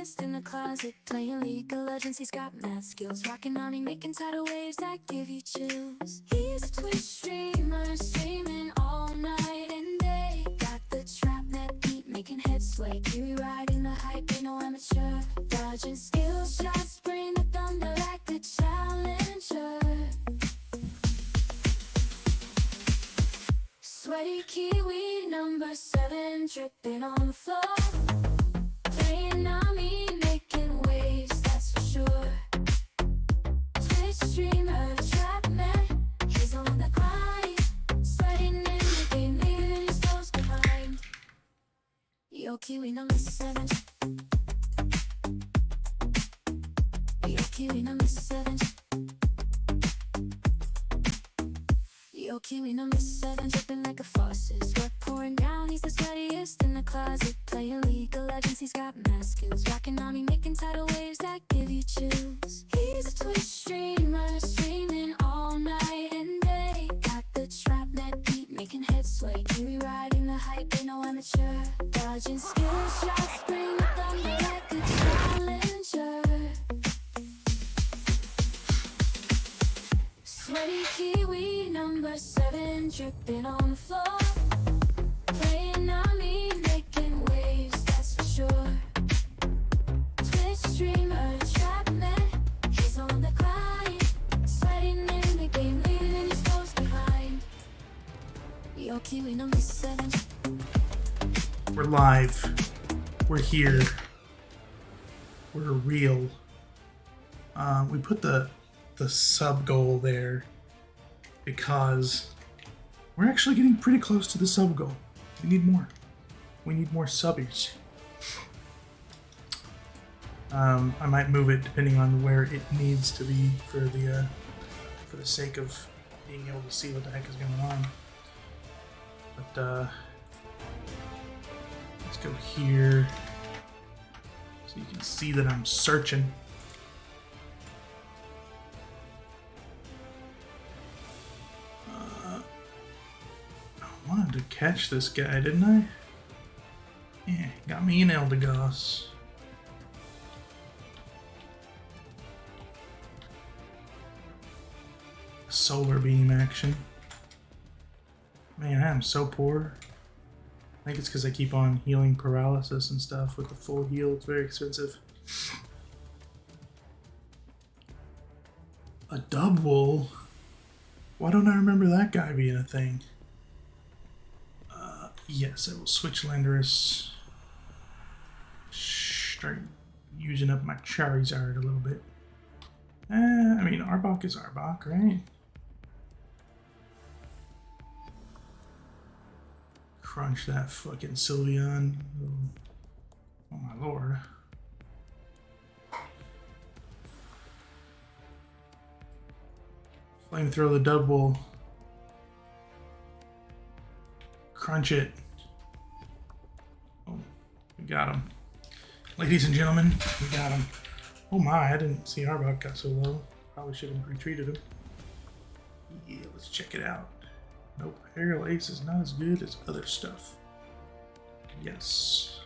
sluttiest in the closet, playing League of Legends. He's got mad skills, rocking on me, making tidal waves that give you chills. He's a Twitch streamer, streaming all night and day. Got the trap net beat, making heads sway. Kiwi riding the hype, ain't no amateur. Dodging skill shots, bring the thunder like the challenger. Sweaty Kiwi number 7, dripping on the floor. Playing on me, making waves, that's for sure. Twitch streamer, trap man, he's on the grind. Sweating in the game, leaving his toes behind. Yo, Kiwi number 7. Yo, Kiwi number 7. Yo, Kiwi number 7, dripping like a faucet. Sweat pouring down, he's the sweatiest in the closet. Playing League of Legends, he's got mad skills. Rocking on me, making tidal waves that give you chills. He's a Twitch streamer, streaming all night and day. Got the trap net beat, making heads sway. Kiwi riding the hype, ain't no amateur. Dodging skill shots, bring the thunder like a challenger. Sweaty Kiwi number 7, dripping on the floor. Playing on me, making waves, that's for sure. Twitch streamer, trap man, he's on the grind. Sweating in the game, leaving his toes behind. Yo, Kiwi number 7. We're live. We're here. We're real. We put the sub goal there because we're actually getting pretty close to the sub goal. We need more. We need more subbies. I might move it depending on where it needs to be for the sake of being able to see what the heck is going on. But let's go here so you can see that I'm searching. I wanted to catch this guy, didn't I? Yeah, got me an Eldegoss. Solar beam action. Man, I am so poor. I think it's because I keep on healing paralysis and stuff with the full heal. It's very expensive. A Dubwool? Why don't I remember that guy being a thing? Yes, I will switch Landorus. Start using up my Charizard a little bit. I mean, Arbok is Arbok, right? Crunch that fucking Sylveon. Oh my lord. Flamethrow the Dubwool. Crunch it. Oh, we got him. Ladies and gentlemen, we got him. Oh my, I didn't see Arbok got so low. Probably should have retreated him. Yeah, let's check it out. Nope, Aerial Ace is not as good as other stuff. Yes.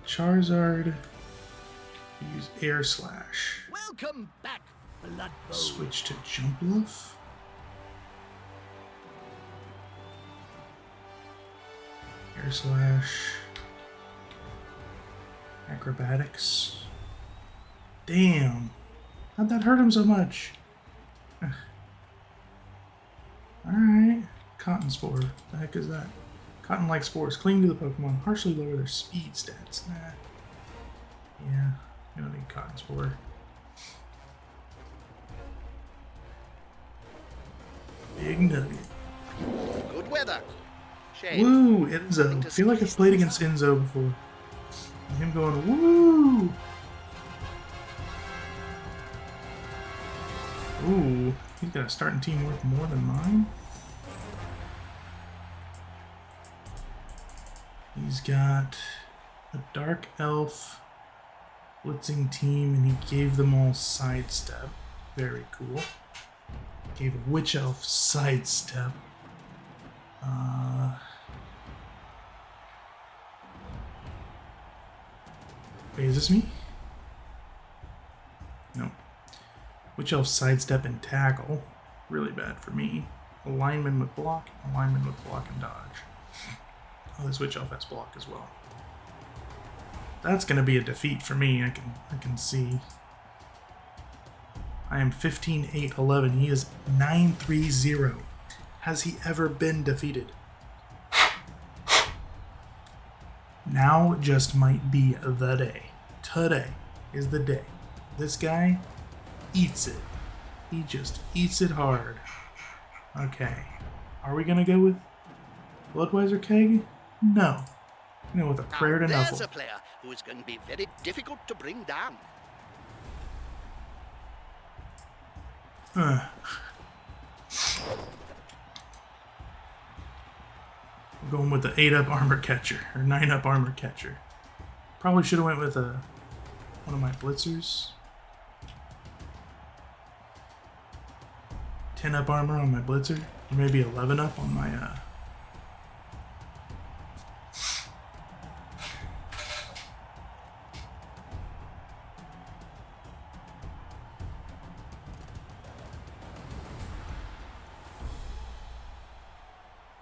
Charizard. Use Air Slash. Welcome back, Blood Bowl. Switch to Jump Bluff. Air Slash. Acrobatics. Damn. How'd that hurt him so much? Alright. Cotton Spore. The heck is that? Cotton-like spores cling to the Pokemon, harshly lower their speed stats. Nah. Yeah, we don't need Cotton Spore. Big Nugget. Good weather. Shade. Woo, Enzo. I feel like I've played against Enzo before. And him going, woo! Ooh, he's got a starting team worth more than mine. He's got a Dark Elf blitzing team, and he gave them all sidestep. Very cool. Gave a Witch Elf sidestep. Wait, is this me? No. Witch Elf sidestep and tackle. Really bad for me. Alignment with block, alignment with block and dodge. Oh, this Witch Elf has block as well. That's gonna be a defeat for me, I can see. I am 15-8-11. He is 9-3-0. Has he ever been defeated? Now just might be the day. Today is the day. This guy eats it. He just eats it hard. Okay. Are we gonna go with Bloodweiser Keg? No. You know, with a prayer to There's Nuffle. a player who is going to be very difficult to bring down. We're going with the 8-up armor catcher, or 9-up armor catcher. Probably should have went with one of my blitzers. 10-up armor on my blitzer, or maybe 11-up on my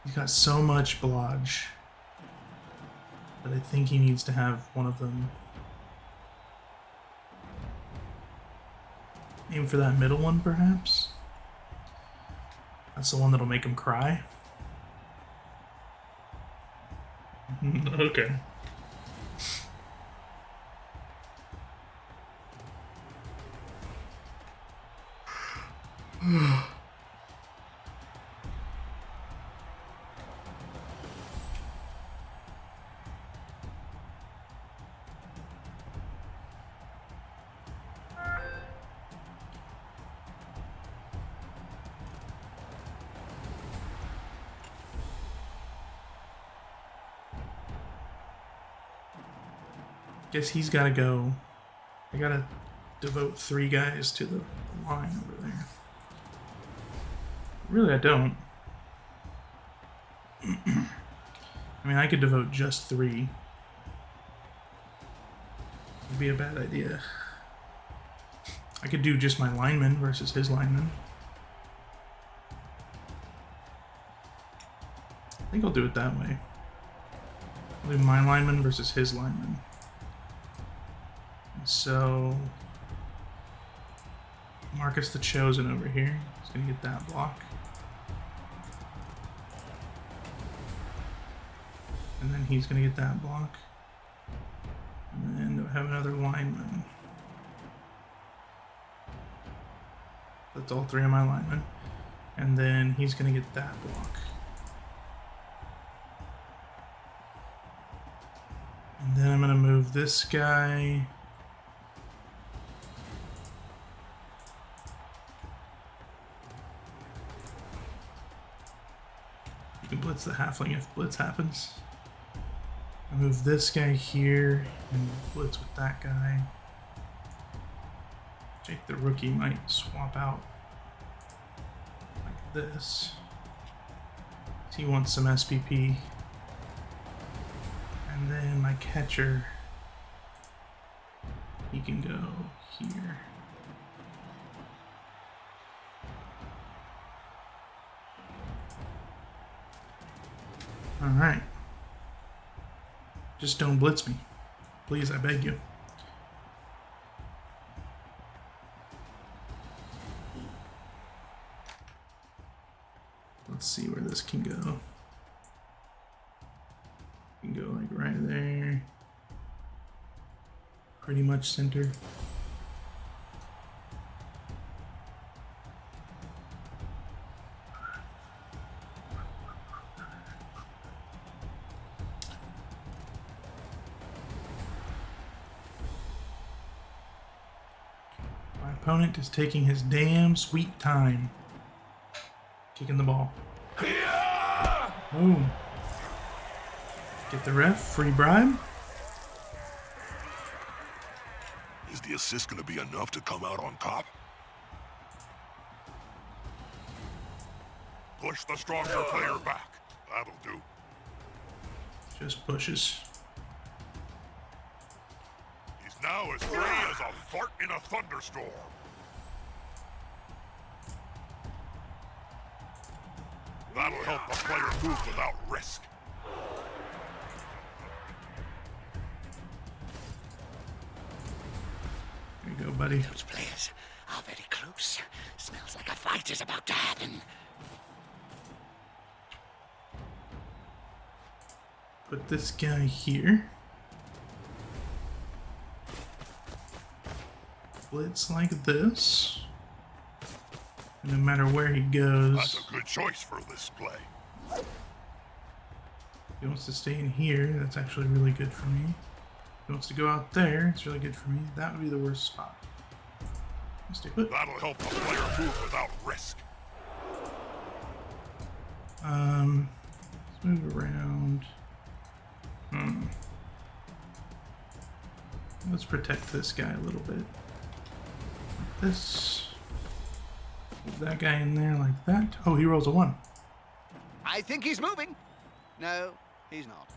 He's got so much blodge that I think he needs to have one of them. Aim for that middle one, perhaps? That's the one that'll make him cry. Okay. Guess he's gotta go. I gotta devote 3 guys to the line over there. Really, I don't. I mean, I could devote just 3. It'd be a bad idea. I could do just my lineman versus his lineman. I think I'll do it that way. I'll do my lineman versus his lineman. So, Marcus the Chosen over here is going to get that block. And then he's going to get that block. And then I have another lineman. That's all 3 of my linemen. And then he's going to get that block. And then I'm going to move this guy. You can blitz the halfling if blitz happens. I move this guy here and blitz with that guy. Jake the rookie might swap out like this. He wants some SPP. And then my catcher, he can go here. Alright. Just don't blitz me. Please, I beg you. Let's see where this can go. Can go like right there. Pretty much center. My opponent is taking his damn sweet time. Kicking the ball. Boom. Get the ref, free bribe. Is the assist going to be enough to come out on top? Push the stronger player back. That'll do. Just pushes. now as free as a fart in a thunderstorm. That'll help a player move without risk. There you go, buddy. Those players are very close. Smells like a fight is about to happen. Put this guy here. Blitz like this. And no matter where he goes, That's a good choice for this play. if he wants to stay in here, that's actually really good for me. If he wants to go out there, it's really good for me. That would be the worst spot. Stay put. That'll help a player move without risk. Let's move around. Let's protect this guy a little bit. Like this. Move that guy in there like that. Oh, he rolls a 1. I think he's moving. No, he's not.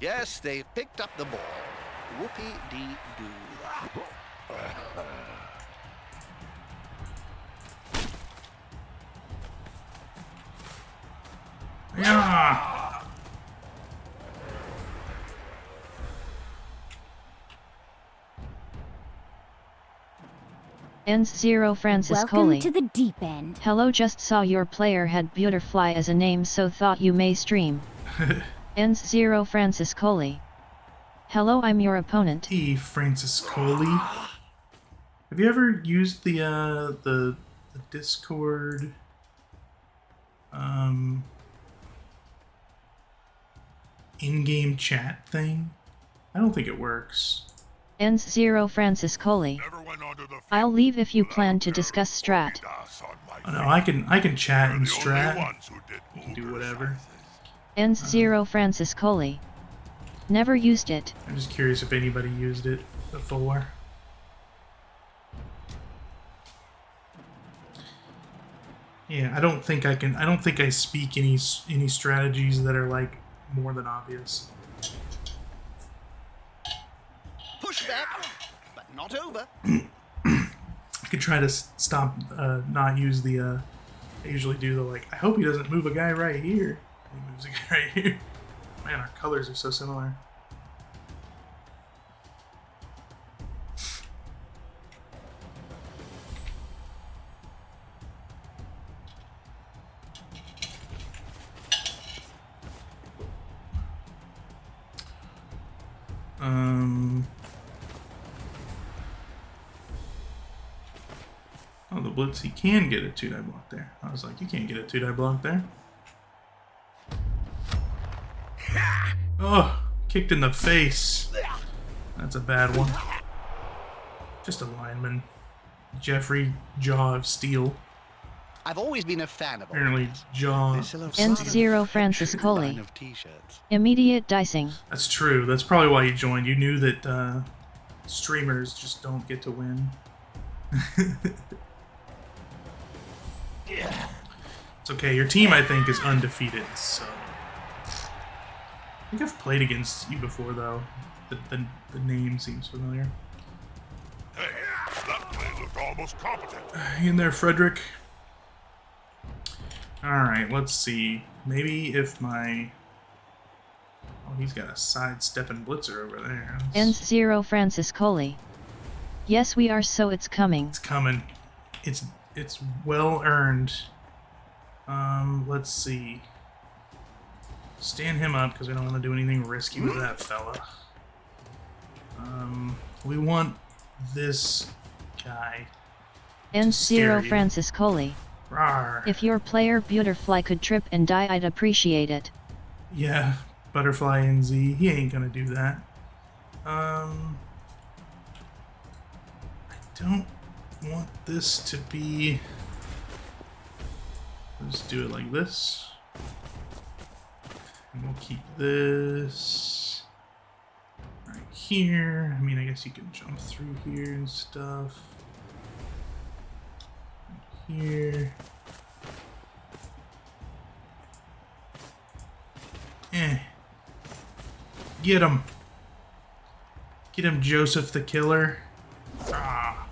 Yes, they picked up the ball. Whoopie-dee-doo. Yeah. Ends 0 Francis Welcome Coley. to the deep end. Hello, just saw your player had Butterfly as a name, so thought you may stream. Ends 0 Francis Coley. Hello, I'm your opponent. Hey, Francis Coley. Have you ever used the Discord in-game chat thing? I don't think it works. Ends 0 Francis Coley. Never went onto the field I'll leave if you without plan to their discuss strat. ass on my Oh no, I can chat They're and the only strat. ones who did You can do ogre whatever. sizes. Ends 0 Francis Coley. Never used it. I'm just curious if anybody used it before. Yeah, I don't think I speak any strategies that are like more than obvious. Push back, but not over. I could try to stop, not use the, I usually do the like, I hope he doesn't move a guy right here. He moves a guy right here. Man, our colors are so similar. Oh, the blitz, he can get a 2-die block there. I was like, you can't get a 2-die block there. Oh, kicked in the face. That's a bad one. Just a lineman. Jeffrey Jaw of Steel. I've always been a fan of Apparently, Jaw. Ends 0 Francis Coley. line of t-shirts. Immediate dicing. That's true. That's probably why you joined. You knew that streamers just don't get to win. It's okay. Your team, I think, is undefeated. So I think I've played against you before, though. The name seems familiar. Hey, that play looked almost competent. In there, Frederick. Alright, let's see. Maybe if my... Oh, he's got a sidestepping blitzer over there. Ends 0 Francis Coley. Yes, we are, so it's coming. It's coming. It's well earned. Let's see. Stand him up because we don't want to do anything risky with that fella. We want this guy. Ends scare 0 you. Francis Coley. Rawr. If your player Butterfly could trip and die, I'd appreciate it. Yeah, Butterfly NZ. He ain't gonna do that. I don't want this to be... just do it like this. And we'll keep this right here. I mean, I guess you can jump through here and stuff. Right here. Get him. Get him, Joseph the Killer. Ah.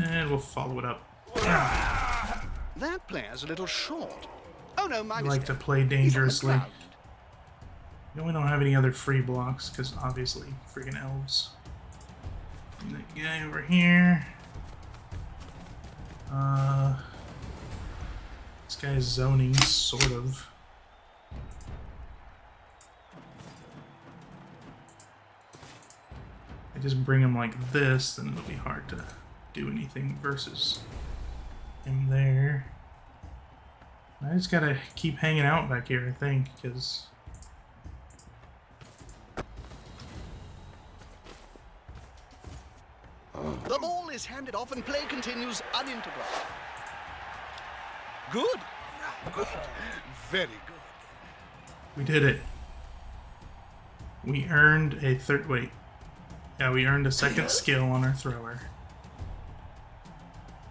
And we'll follow it up. Ah. That player's a little short. Oh no, my I like to mistake. play He's on the dangerously. ground. No, we don't have any other free blocks, because obviously, freaking elves. And that guy over here. This guy's zoning, sort of. I just bring him like this, then it'll be hard to do anything versus him there. I just gotta keep hanging out back here, I think, because The ball is handed off and play continues uninterrupted. Good. Good. Very good. we did it. We earned a third. Wait. Yeah, we earned a second skill on our thrower.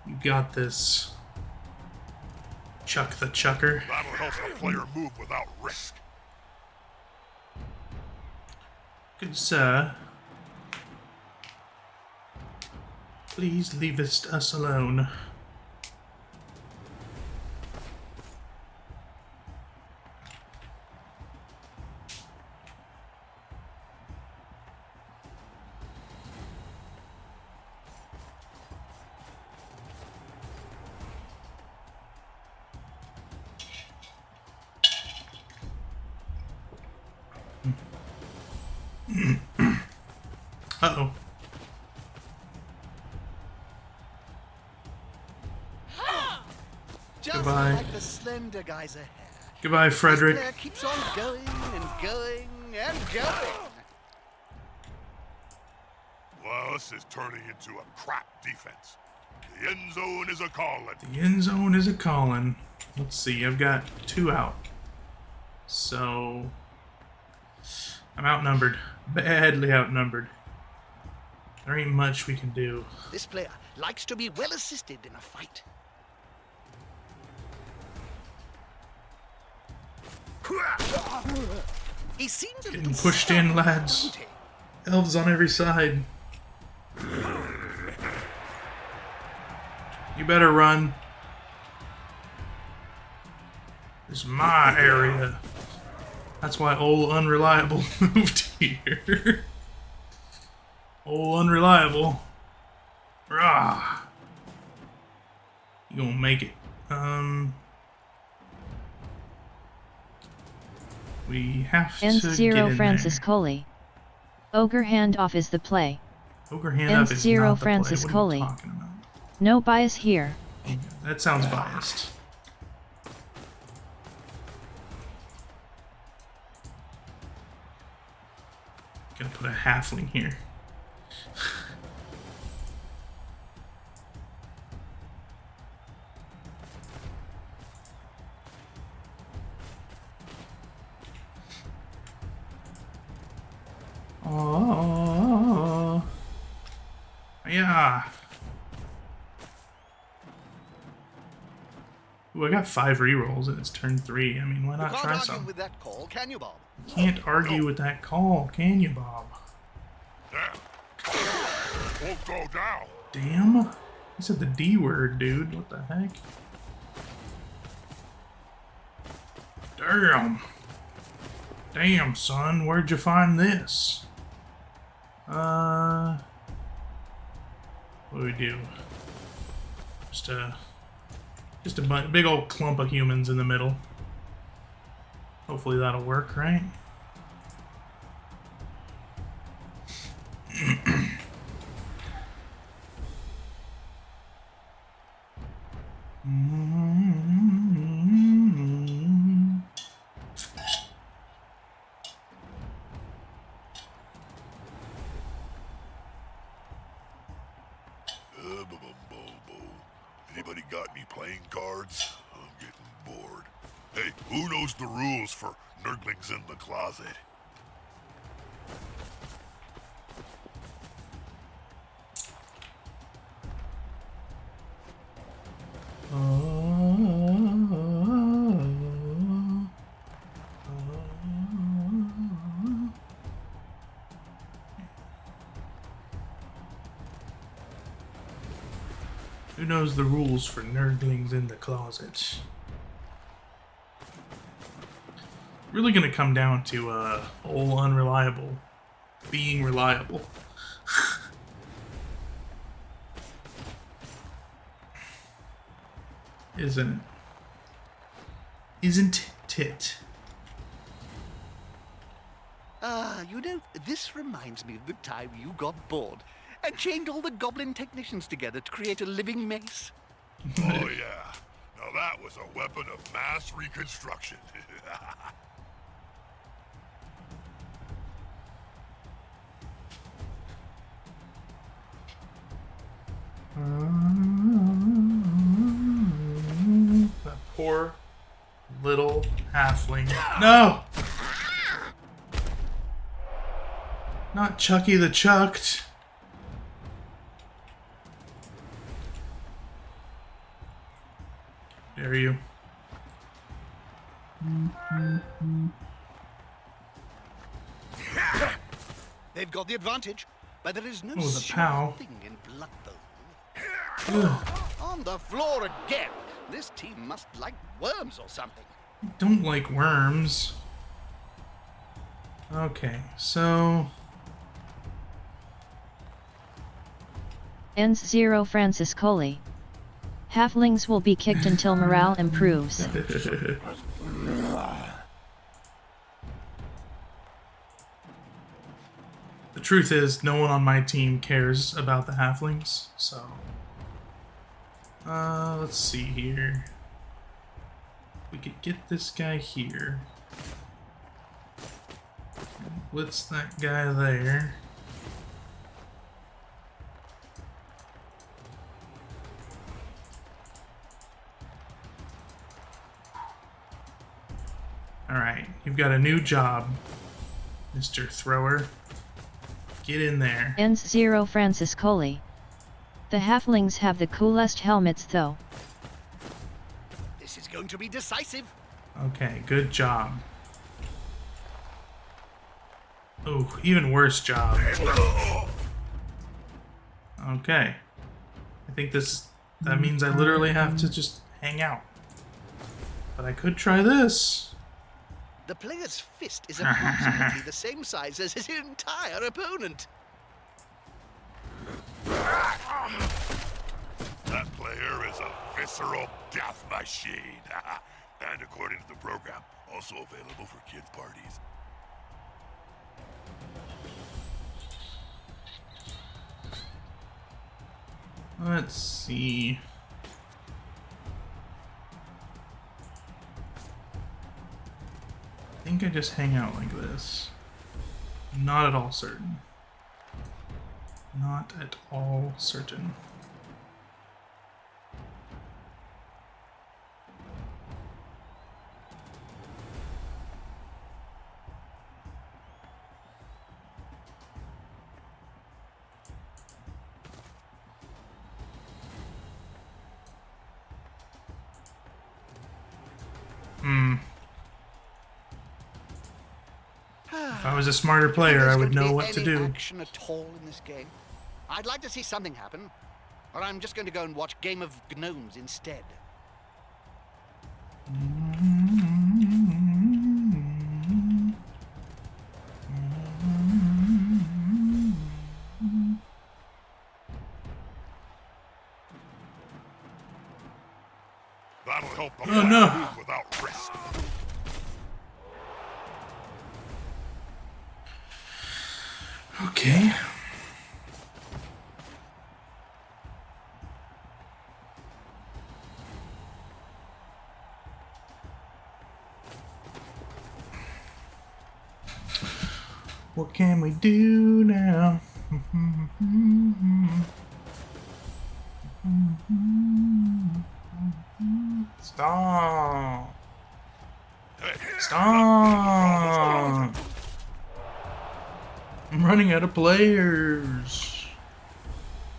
You got this. Chuck the Chucker. That'll help the player move without risk. Good sir. Please leave us alone. Uh-oh. Just Goodbye. like the slender guy's ahead. Goodbye, This Frederick. player keeps on going and going and going. Well, this is turning into a crap defense. The end zone is a calling. The end zone is a calling. Let's see, I've got 2 out. So I'm outnumbered. Badly outnumbered. There ain't much we can do. This player likes to be well assisted in a fight. He seems a Getting little pushed in, lads. doesn't he? Elves on every side. You better run. This is my area. That's why old Unreliable moved here. Old Unreliable. Rah. You gonna make it. We have to Ends get 0 in Francis there. Coley. Ogre handoff is the play. Ogre hand Ends up is 0 not the Francis play. What Coley. are you talking about? No bias here. That sounds biased. Gonna put a halfling here. Oh, yeah. Ooh, I got 5 rerolls and it's turn 3. I mean, why You not can't try argue some? with that call, can you, Bob? Can't argue with that call, can you, Bob? Damn. Won't go down. Damn. You said the D word, dude. What the heck? Damn. Damn, son. Where'd you find this? What do we do? Just a big old clump of humans in the middle. Hopefully that'll work, right? Anybody got any playing cards? I'm getting bored. Hey, who knows the rules for Nerdlings in the Closet? Who knows the rules for Nerdlings in the Closet? Really gonna come down to all unreliable being reliable. Isn't it? You know, this reminds me of the time you got bored and chained all the goblin technicians together to create a living mace. Oh yeah. Now that was a weapon of mass reconstruction. That poor little halfling. No! Not Chucky the Chucked. Dare you? They've got the advantage, but there is no Oh, the such pow. thing in Blood Bowl. Ugh, On the floor again. This team must like worms or something. I don't like worms. Okay, so Ends 0 Francis Coley. Halflings will be kicked until morale improves. the truth is, no one on my team cares about the halflings, so let's see here. We could get this guy here. Blitz that guy there. Alright, you've got a new job, Mr. Thrower. Get in there. Ends 0 Francis Coley. The halflings have the coolest helmets though. This is going to be decisive. Okay, good job. Oh, even worse job. Okay. I think that means I literally have to just hang out. But I could try this. The player's fist is approximately the same size as his entire opponent. That player is a visceral death machine. And according to the program, also available for kids' parties. Let's see. I think I just hang out like this. Not at all certain. Not at all certain. If I was a smarter player, I would know what to do. Action at all in this game? I'd like to see something happen, or I'm just going to go and watch Game of Gnomes instead. That'll help them Oh, no. move without risk. Okay. What can we do now? Stop. Hey, Stop. I'm running out of players.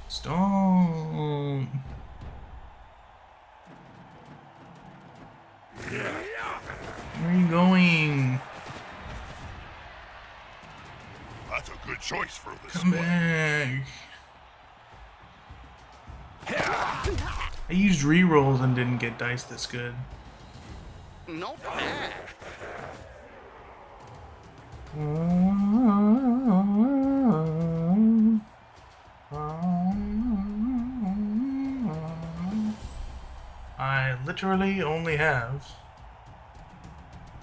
Stop. Where are you going? that's a good choice for this Come squad. back. I used rerolls and didn't get dice this good. Not bad. I literally only have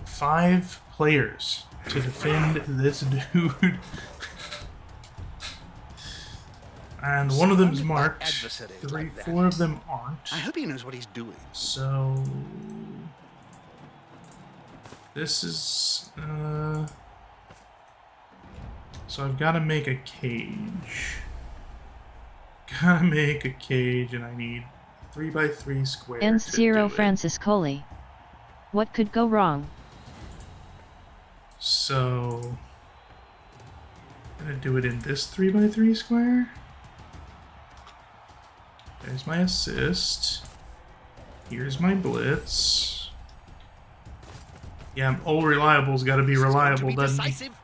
5 players to defend this dude. And one of them's Surrounded by marked. adversaries 3, like that. 4 of them aren't. I hope he knows what he's doing. So this is so I've got to make a cage. Gotta make a cage, and I need 3x3 square. Ends to 0 do it. Francis Coley. What could go wrong? So I'm gonna do it in this 3x3 square. There's my assist. Here's my blitz. Yeah, old reliable's got to be reliable, doesn't he? Decisive.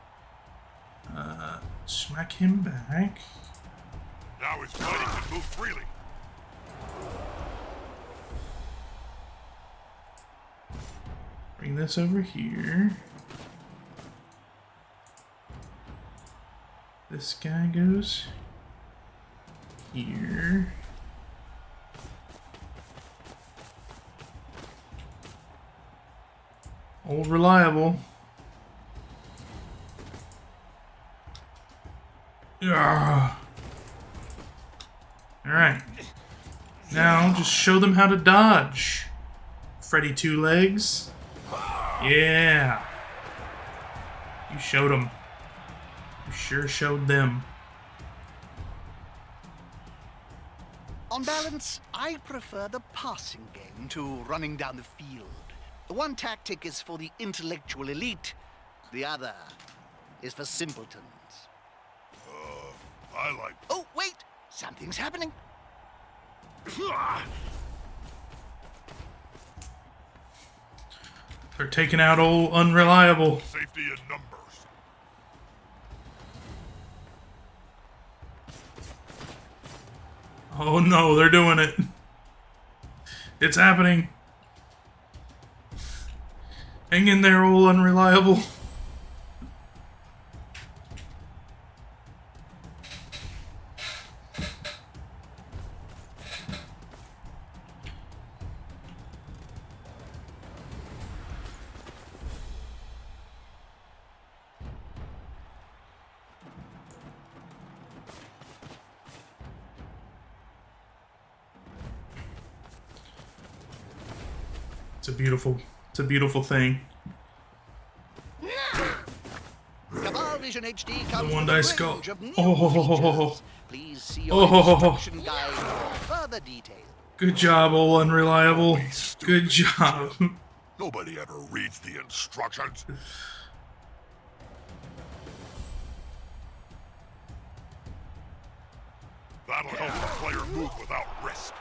Smack him back. Now his fighting can move freely. Bring this over here. This guy goes here. Old reliable. Yeah. All right. Now just show them how to dodge. Freddy Two Legs. Yeah. You showed them. You sure showed them. On balance, I prefer the passing game to running down the field. One tactic is for the intellectual elite. The other is for simpletons. I like... Oh, wait! Something's happening. They're taking out old unreliable. Safety in numbers. Oh no, they're doing it. It's happening. Hang in there, old unreliable. It's a beautiful thing. Cabal Vision HD comes one with a dice go. range of new Oh. features. Please see your instruction guide for further detail. Good job, old unreliable. Good job. Nobody ever reads the instructions. That'll help the player move without risk.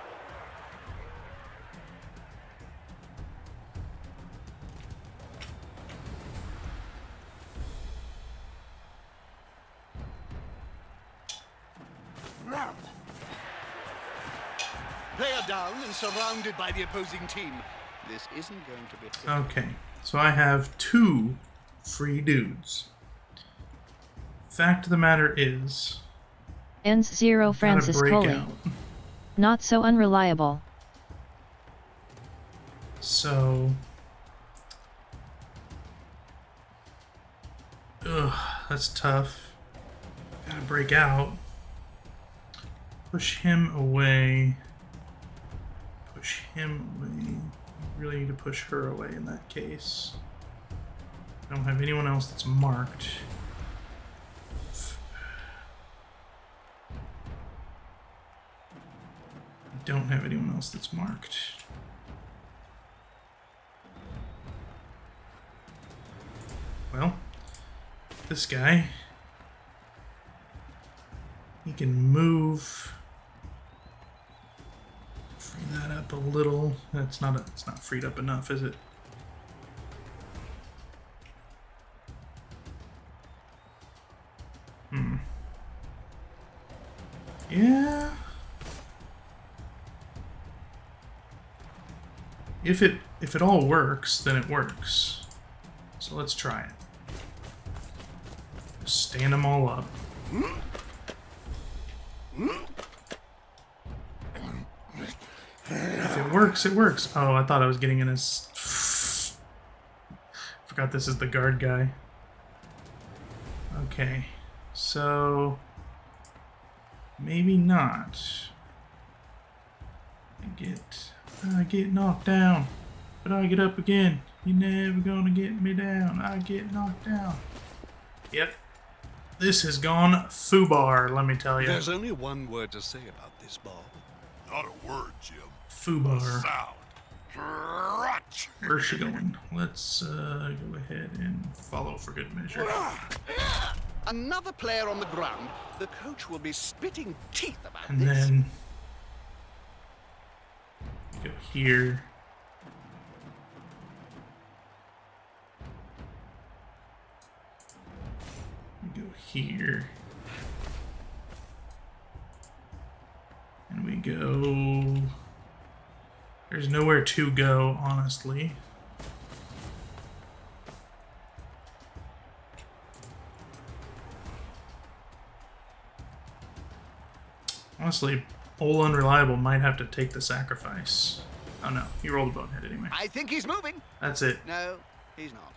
They are down and surrounded by the opposing team. This isn't going to be pretty. Okay, so I have 2 free dudes. Fact of the matter is, Ends 0 gotta Francis break Coley. out. Not so unreliable. So, that's tough. Gotta break out. Push him away. Push him away. Really need to push her away in that case. I don't have anyone else that's marked. I don't have anyone else that's marked. this guy. He can move. Free that up a little. It's not freed up enough, is it? Yeah. If it all works, then it works. So let's try it. Just stand them all up. If it works, it works. Oh, I thought I was getting in his... Forgot this is the guard guy. Okay. So... maybe not. I get knocked down, but I get up again. You're never gonna get me down. I get knocked down. Yep. This has gone foobar, let me tell you. There's only one word to say about this, Bob. Not a word, Jim. Foobar. Sound. Crunch. Where's she going? Let's go ahead and follow for good measure. Another player on the ground. The coach will be spitting teeth about And this. then go here. We go here. And we go... There's nowhere to go, honestly. Honestly, old Unreliable might have to take the sacrifice. Oh no, he rolled a bonehead anyway. I think he's moving. That's it. No, he's not.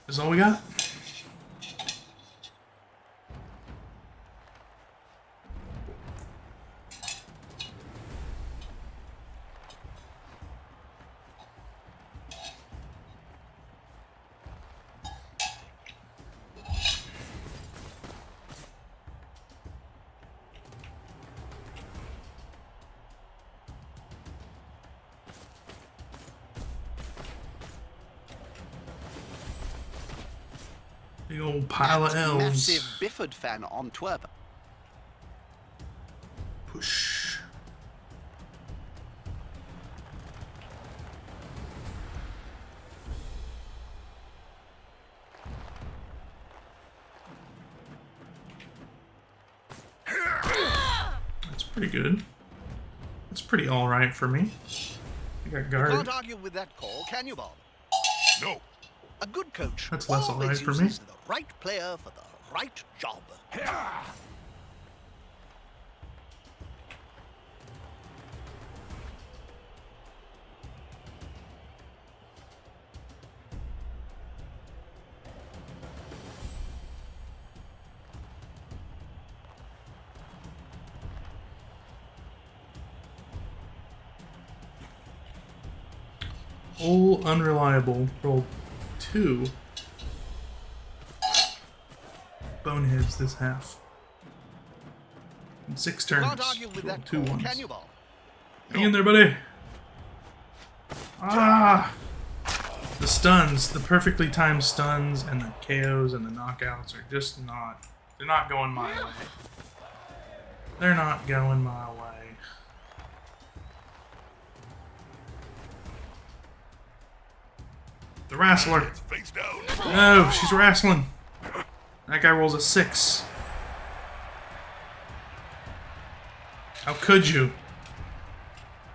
Is all we got? Big old pile of elves. Massive Bifford fan on twerp. Push. That's pretty good. That's pretty alright for me. I got guard. Can't argue with that call, can you, Bob? No. A good coach That's less always alright for me. uses the right player for the right job. All Unreliable. Roll 2 boneheads this half. In 6 turns. Can't argue with Roll that 2 call, ones. can you, Bob? Hang in there, buddy. Ah! The stuns, the perfectly timed stuns and the KOs and the knockouts are just not... They're not going my way. They're not going my way. The wrestler. Face down. No, she's wrestling. That guy rolls a 6. How could you?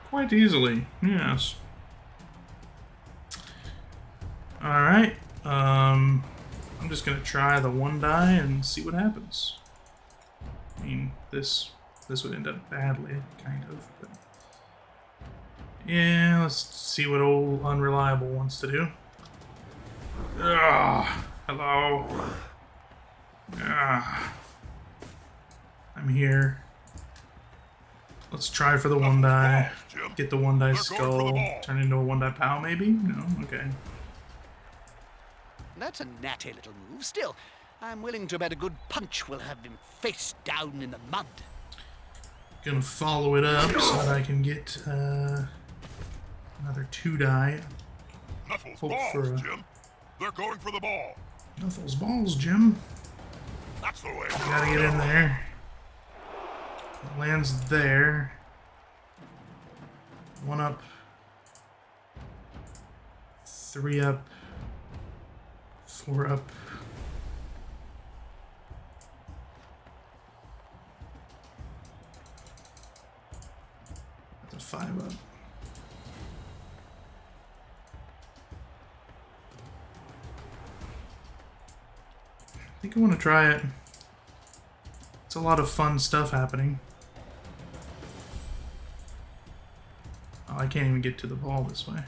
Quite easily, yes. Alright, I'm just gonna try the 1 die and see what happens. I mean, this would end up badly, kind of. But yeah, let's see what old Unreliable wants to do. Hello. I'm here. Let's try for the 1 die. Get the 1 die skull. Turn into a 1 die pow, maybe? No? Okay. That's a natty little move. Still, I'm willing to bet a good punch will have him face down in the mud. Gonna follow it up so that I can get another 2 die. Knuckles Hope balls, for a- Jim. They're going for the ball. Knuckles balls, Jim. That's the way. Gotta get in there. It lands there. 1 up. 3 up. 4 up. That's a 5 up. I think I want to try it. It's a lot of fun stuff happening. Oh, I can't even get to the ball this way.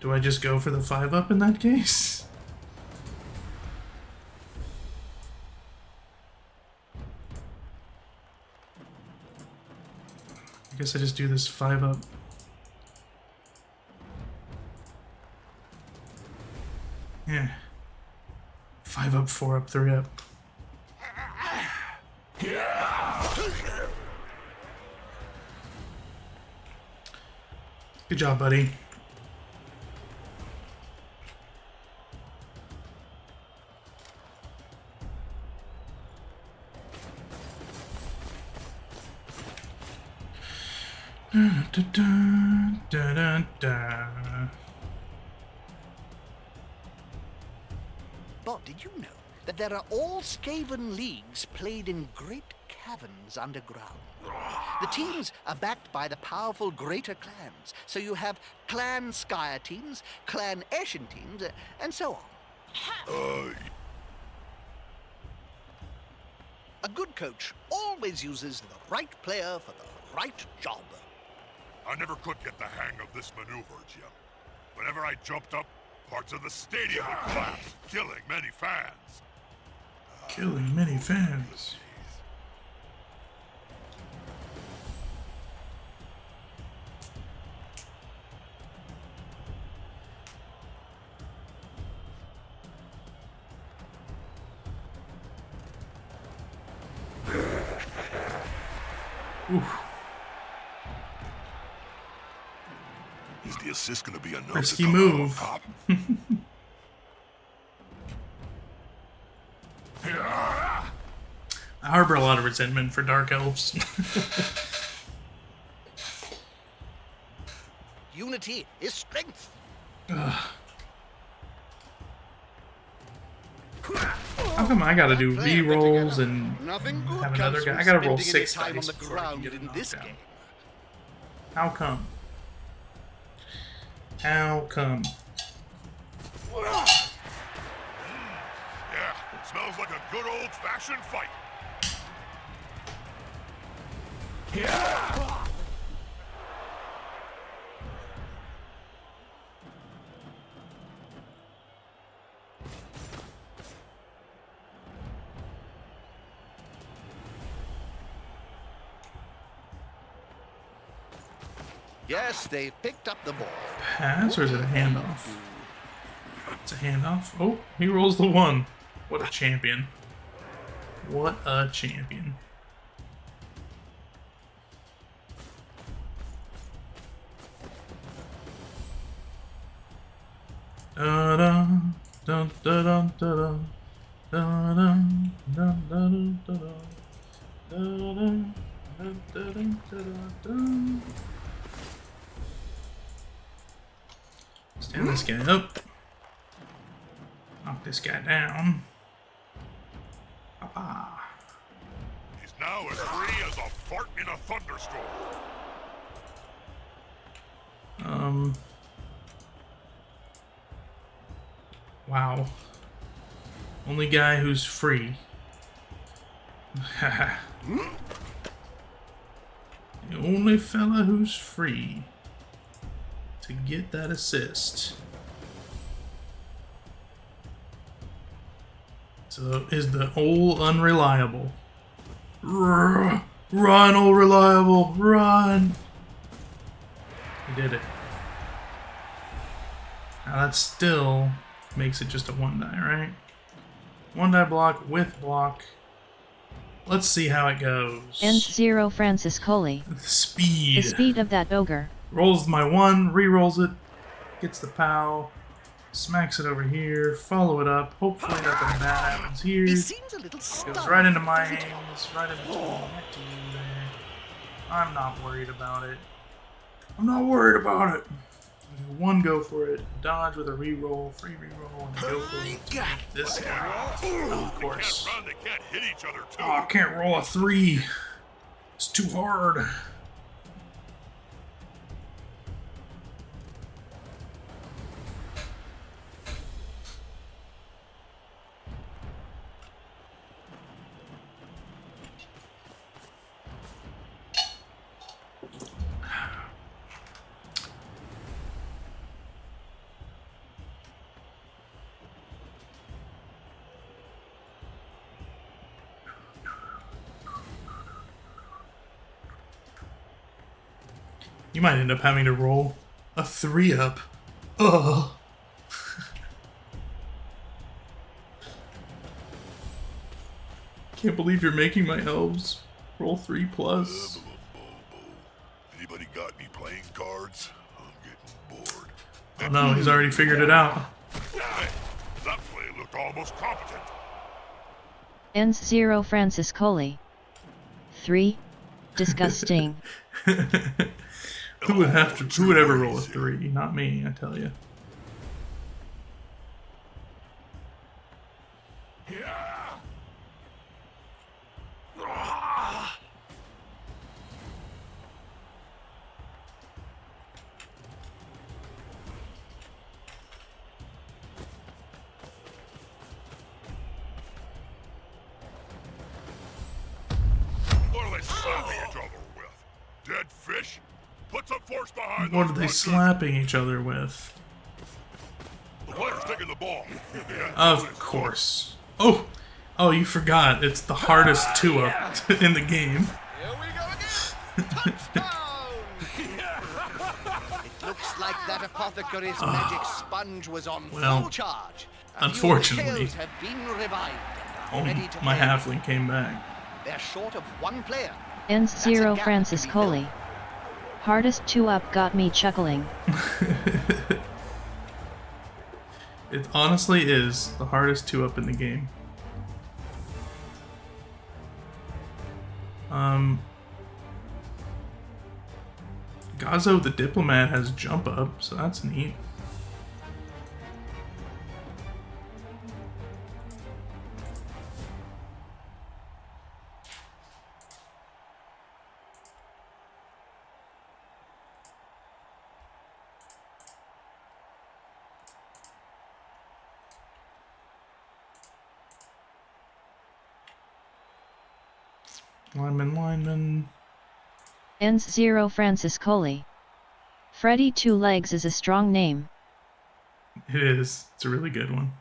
Do I just go for the 5 up in that case? I guess I just do this 5 up. Yeah. 5 up, 4 up, 3 up. Good job, buddy. But did you know that there are all Skaven leagues played in great caverns underground? The teams are backed by the powerful greater clans, so you have Clan Skyer teams, Clan Ashen teams, and so on. A good coach always uses the right player for the right job. I never could get the hang of this maneuver, Jim. Whenever I jumped up, parts of the stadium would collapse, killing many fans. Killing many fans. Oof. Is the assist going to be enough? Risky to come out on move. top? I harbor a lot of resentment for Dark Elves. Unity is strength. How come I gotta do re-rolls and Nothing good have another comes guy? from I gotta roll spending any 6 time dice on the before I can ground get a in this knockdown. game. How come? How come? Yeah, smells like a good old-fashioned fight. Yes, they picked up the ball. Pass or is it a handoff? It's a handoff. Oh, he rolls the 1. What a champion. What a champion. Da da da da da da da da da da da. Stand this guy up. Knock this guy down. Papa. He's now as free as a fart in a thunderstorm. Wow. Only guy who's free. The only fella who's free to get that assist. So is the old unreliable. Run, old reliable, run. He did it. Now that still makes it just a 1 die, right? 1 die block with block. Let's see how it goes. Ends 0 Francis Coley. The speed. The speed of that ogre. Rolls my 1, re-rolls it, gets the POW, smacks it over here, follow it up. Hopefully nothing bad happens here. He seems a little stunned. Goes right into my hands, right in between that to you there. I'm not worried about it. I'm not worried about it. 1 go for it, dodge with a re-roll, free re-roll, and go for it. This guy. Oh, of course. Can't run, they can't hit each other too. Oh, I can't roll a 3. It's too hard. You might end up having to roll a 3-up. Ugh. Can't believe you're making my elves roll 3+. Anybody got any playing cards? I'm getting bored. Oh no, he's already figured it out. Hey, that play looked almost competent. Ends 0 Francis Coley. 3. Disgusting. Who would ever roll a 3? Not me, I tell you. What are they slapping each other with? Dead fish? Put some force behind What are those they punches. slapping each other with? The player's taking the ball. Of course. Oh! Oh, you forgot. It's the hardest 2-up in the game. Here we go again. Touchdown! It looks like that apothecary's magic sponge was on Well, full charge. unfortunately. A few of the tails have been revived and are Oh, ready to my play. halfling came back. They're short of 1 player. Ends That's a 0 gap Francis to be Coley. filled. Hardest 2-up got me chuckling. It honestly is the hardest 2-up in the game. Gazo the Diplomat has jump up, so that's neat. Lineman. Ends 0 Francis Coley. Freddy 2 Legs is a strong name. It is. It's a really good one.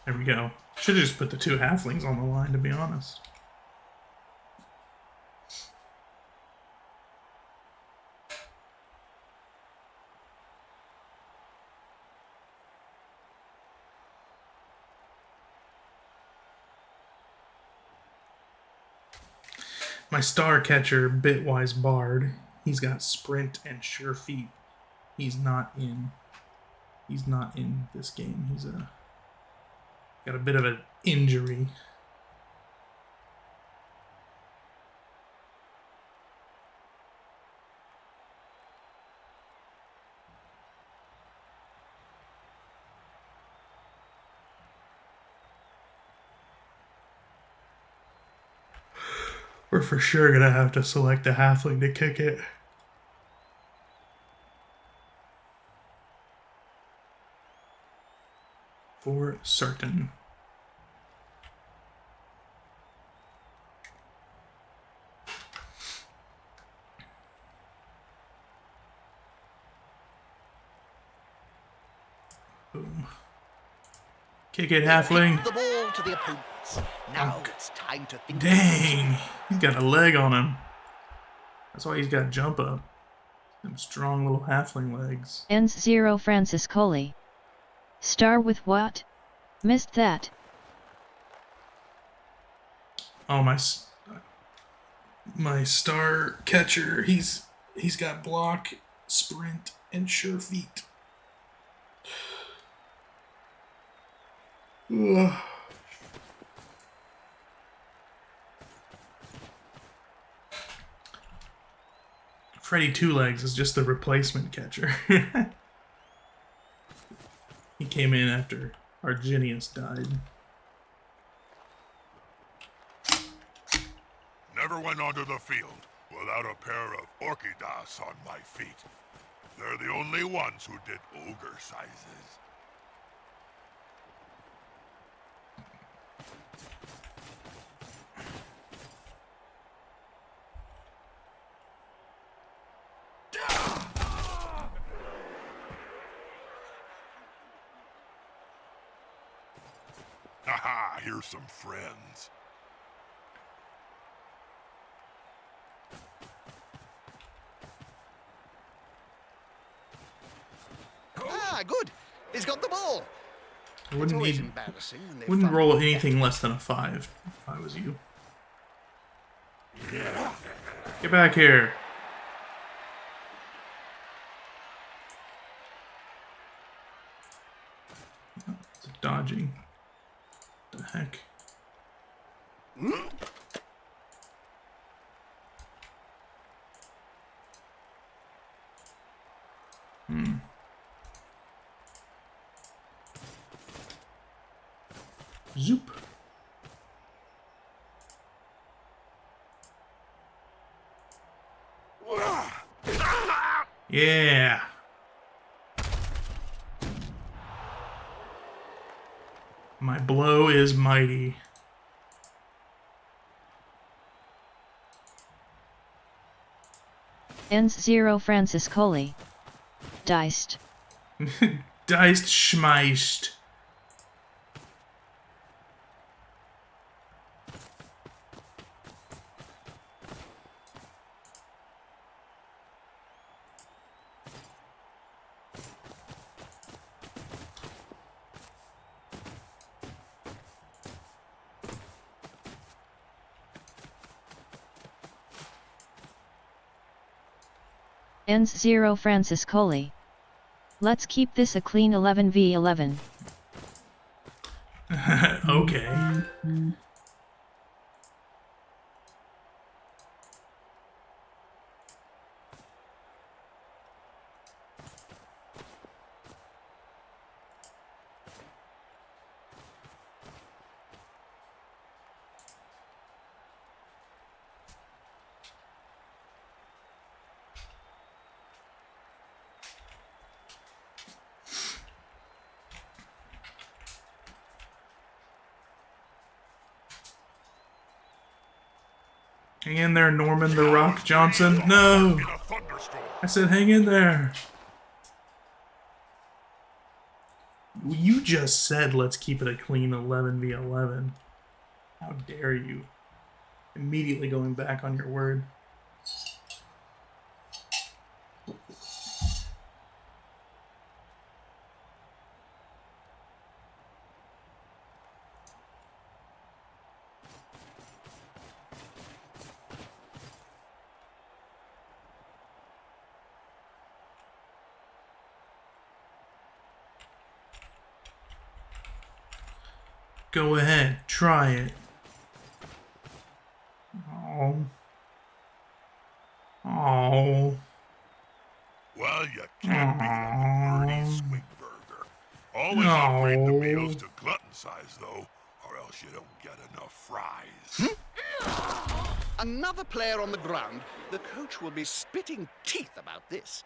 There we go. Should have just put the 2 halflings on the line, to be honest. My star catcher, Bitwise Bard, he's got sprint and sure feet. He's not in this game. He's got a bit of an injury. We're for sure gonna have to select a halfling to kick it. For certain. Boom. Kick it, halfling. The ball to the opponents. Now it's time to think. Dang. He's got a leg on him. That's why he's got jump up. Them strong little halfling legs. Ends 0 Francis Coley. Star with what? Missed that. Oh, my star catcher. He's got block, sprint, and sure feet. Ugh. Freddy Two Legs is just the replacement catcher. He came in after Arginius died. Never went onto the field without a pair of orchidas on my feet. They're the only ones who did ogre sizes. Haha, here's some friends. Ah, good. He's got the ball. I It's always embarrassing when they wouldn't fumble roll the anything less than a 5 if I was you. Get back here. It's dodging. What the heck? Zoop. Yeah. My blow is mighty. Ends 0 Francis Coley. Diced. Diced schmeist. Ends 0 Francis Coley. Let's keep this a clean 11v11. Okay. Hang in there, Norman the Rock Johnson. No! In a thunderstorm. I said hang in there. You just said let's keep it a clean 11v11. How dare you? Immediately going back on your word. Go ahead, try it. Oh. Oh. Well, you can't beat a Bernie swing burger. Always upgrade the meals to glutton size, though, or else you don't get enough fries. Another player on the ground. The coach will be spitting teeth about this.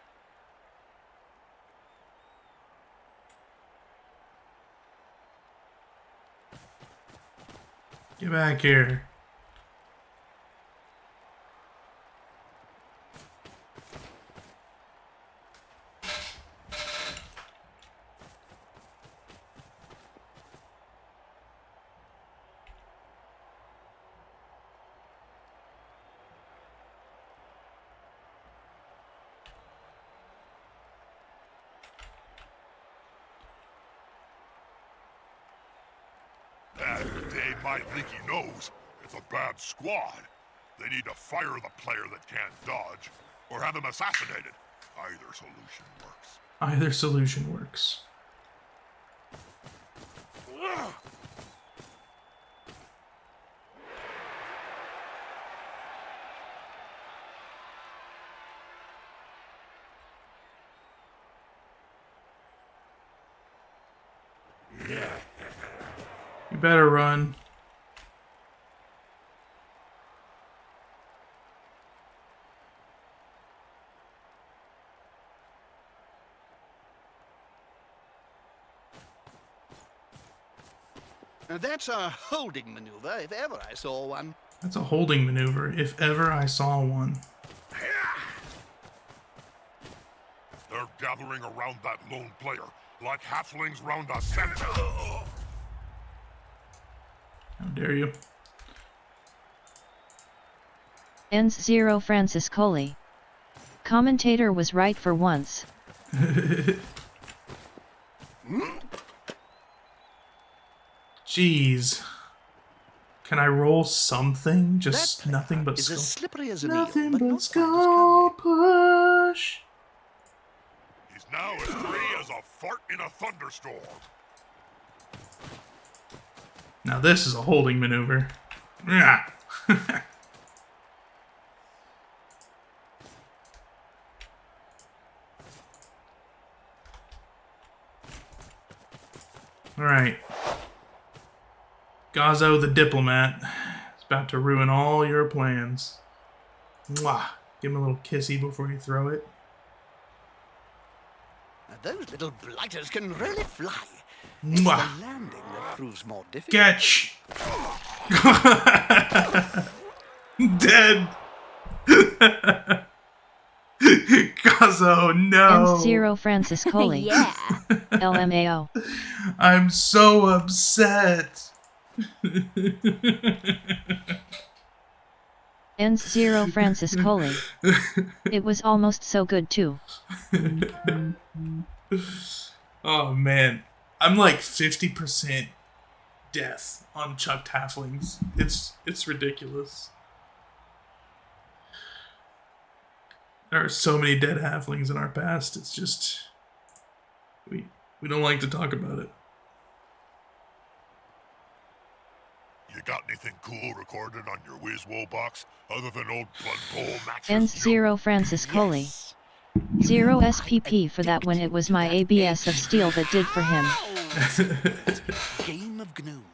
Get back here. And Dave my leaky nose, it's a bad squad. They need to fire the player that can't dodge, or have him assassinated. Either solution works. Either solution works. You better run. Now that's a holding maneuver, if ever I saw one. That's a holding maneuver, if ever I saw one. They're gathering around that lone player, like halflings round a center. How dare you? Ends 0 Francis Coley. Commentator was right for once. Jeez. Can I roll something? Just That nothing but is skull. as slippery as an Nothing eel, but but not skull quite push. He's now as free as a fart in a thunderstorm. Now this is a holding maneuver. Yeah. Alright. Gazzo the diplomat is about to ruin all your plans. Mwah. Give him a little kissy before you throw it. Now, those little blighters can really fly. Mwah. It's the landing that proves more difficult. Catch! Dead! Gazzo, no! Ends 0 Francis Coley. Yeah. LMAO. I'm so upset! Ends 0 Francis Coley. It was almost so good too. Oh man. I'm like 50% death on chucked halflings. It's ridiculous. There are so many dead halflings in our past. It's just we don't like to talk about it. You got anything cool recorded on your WizWo box other than old Blood Bowl matches? Ends 0 Francis Coley. Yes. 0 SPP for that when it was my ABS of steel that did for him. Game of Gnome.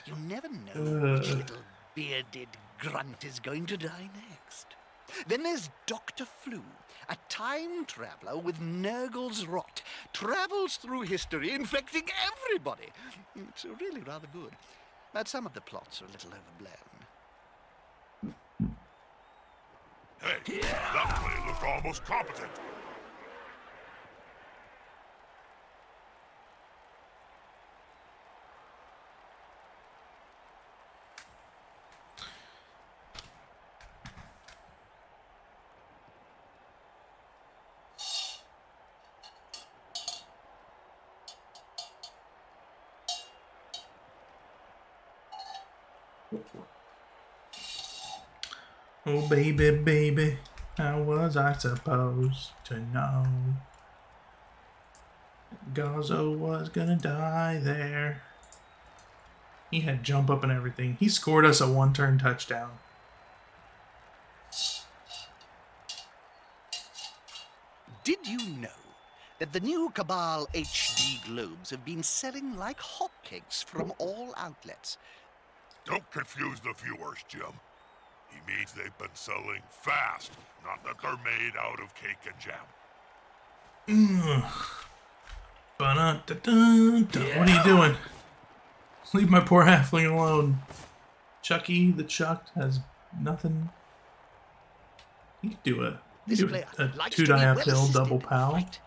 You never know which little bearded grunt is going to die next. Then there's Dr. Flu, a time traveler with Nurgle's rot, travels through history infecting everybody. It's really rather good, but some of the plots are a little overblown. Hey, that play looked almost competent. Oh baby, baby, how was I supposed to know? Gazzo was gonna die there. He had jump up and everything. He scored us a one-turn touchdown. Did you know that the new Cabal HD globes have been selling like hotcakes from all outlets? Don't confuse the viewers, Jim. He means they've been selling fast, not that they're made out of cake and jam. Ba-da-da-da-da. What are you doing? Leave my poor halfling alone. Chucky the Chucked has nothing. You could do a This player likes to be two-die well uphill assisted double in pal fight.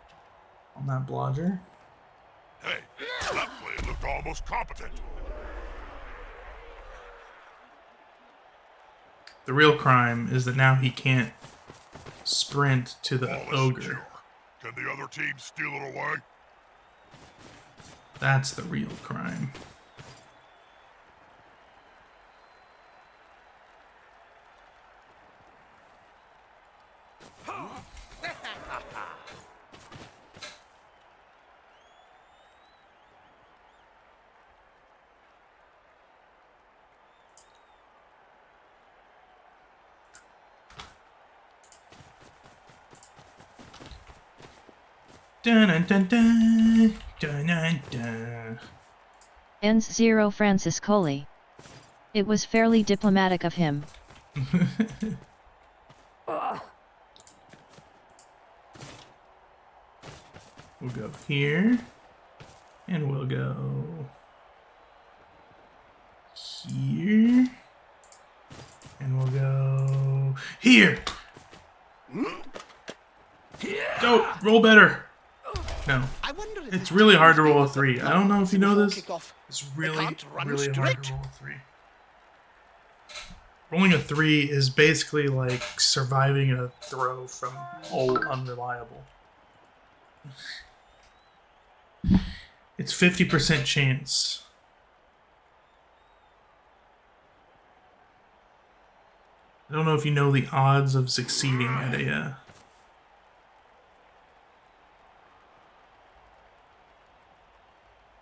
on that blodger. Hey, that play looked almost competent. The real crime is that now he can't sprint to the Ball is ogre. secure. Can the other team steal it away? That's the real crime. Dun dun dun dun dun dun dun. Ends 0 Francis Coley. It was fairly diplomatic of him. We'll go here, and we'll go here, and we'll go here. Go, roll better. No, I wonder if it's this really hard to team's roll a been 3. I don't know if you know before this. kickoff. It's They really, can't run really hard straight. to roll a 3. Rolling a 3 is basically like surviving a throw from all unreliable. It's 50% chance. I don't know if you know the odds of succeeding at a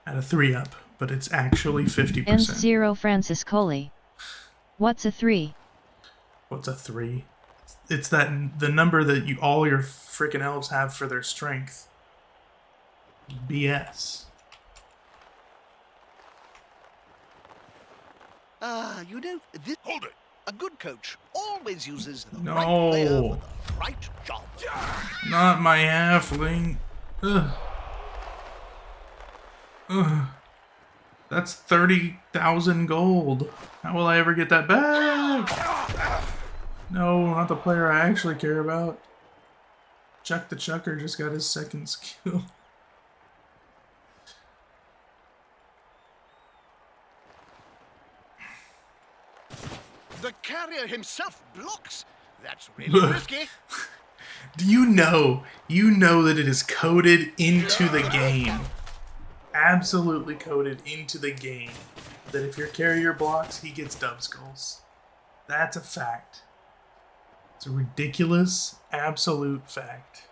3-up, but it's actually 50%. Ends 0 Francis Coley. What's a 3? What's a 3? It's the number that all your freaking elves have for their strength. BS. You know, this, Hold it! a good coach always uses the No. right player for the right job. Not my halfling. Ugh. Ugh. That's 30,000 gold. How will I ever get that back? No, not the player I actually care about. Chuck the Chucker just got his second skill. The carrier himself blocks. That's really risky. Do you know that it is coded into the game? Absolutely coded into the game. That if your carrier blocks, he gets dub skulls. That's a fact. It's a ridiculous, absolute fact.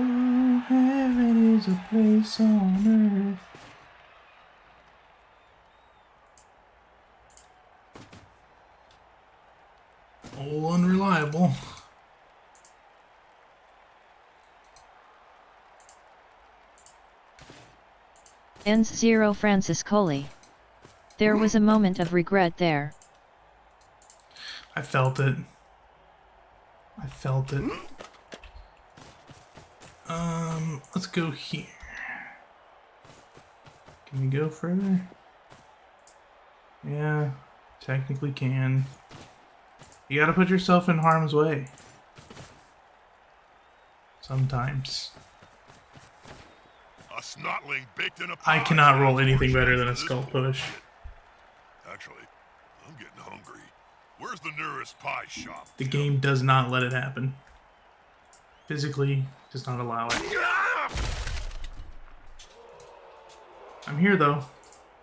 Oh, heaven is a place on earth. All unreliable. Ends 0 Francis Coley. There was a moment of regret there. I felt it. I felt it. Let's go here. Can we go further? Yeah, technically can. You gotta put yourself in harm's way. Sometimes. A snotling baked in a I pie cannot roll sounds anything more better than a this skull bullshit. push. Actually, I'm getting hungry. Where's the nearest pie shop? The game does not let it happen. Physically does not allow it. I'm here though.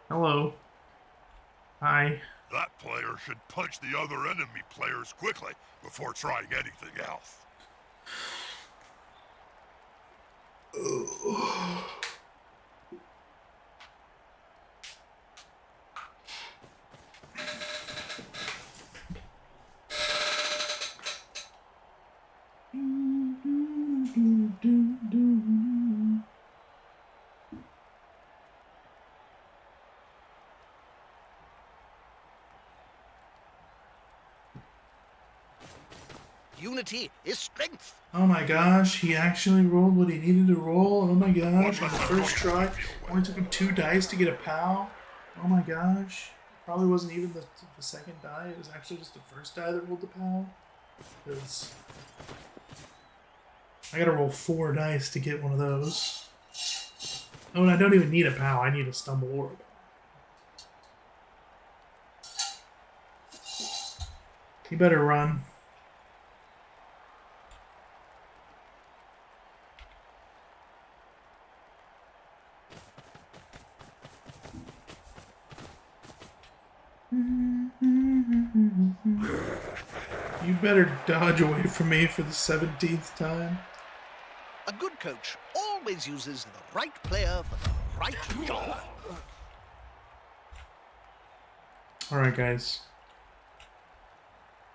Hello. Hi. That player should punch the other enemy players quickly before trying anything else. Unity is strength. Oh my gosh, he actually rolled what he needed to roll. Oh my gosh, on the first try. Only took him 2 dice to get a POW. Oh my gosh. Probably wasn't even the second die. It was actually just the first die that rolled the POW. Because I gotta roll 4 dice to get one of those. Oh, and I don't even need a POW. I need a stumble orb. You better run. You better dodge away from me for the 17th time. A good coach always uses the right player for the right job. Alright, guys.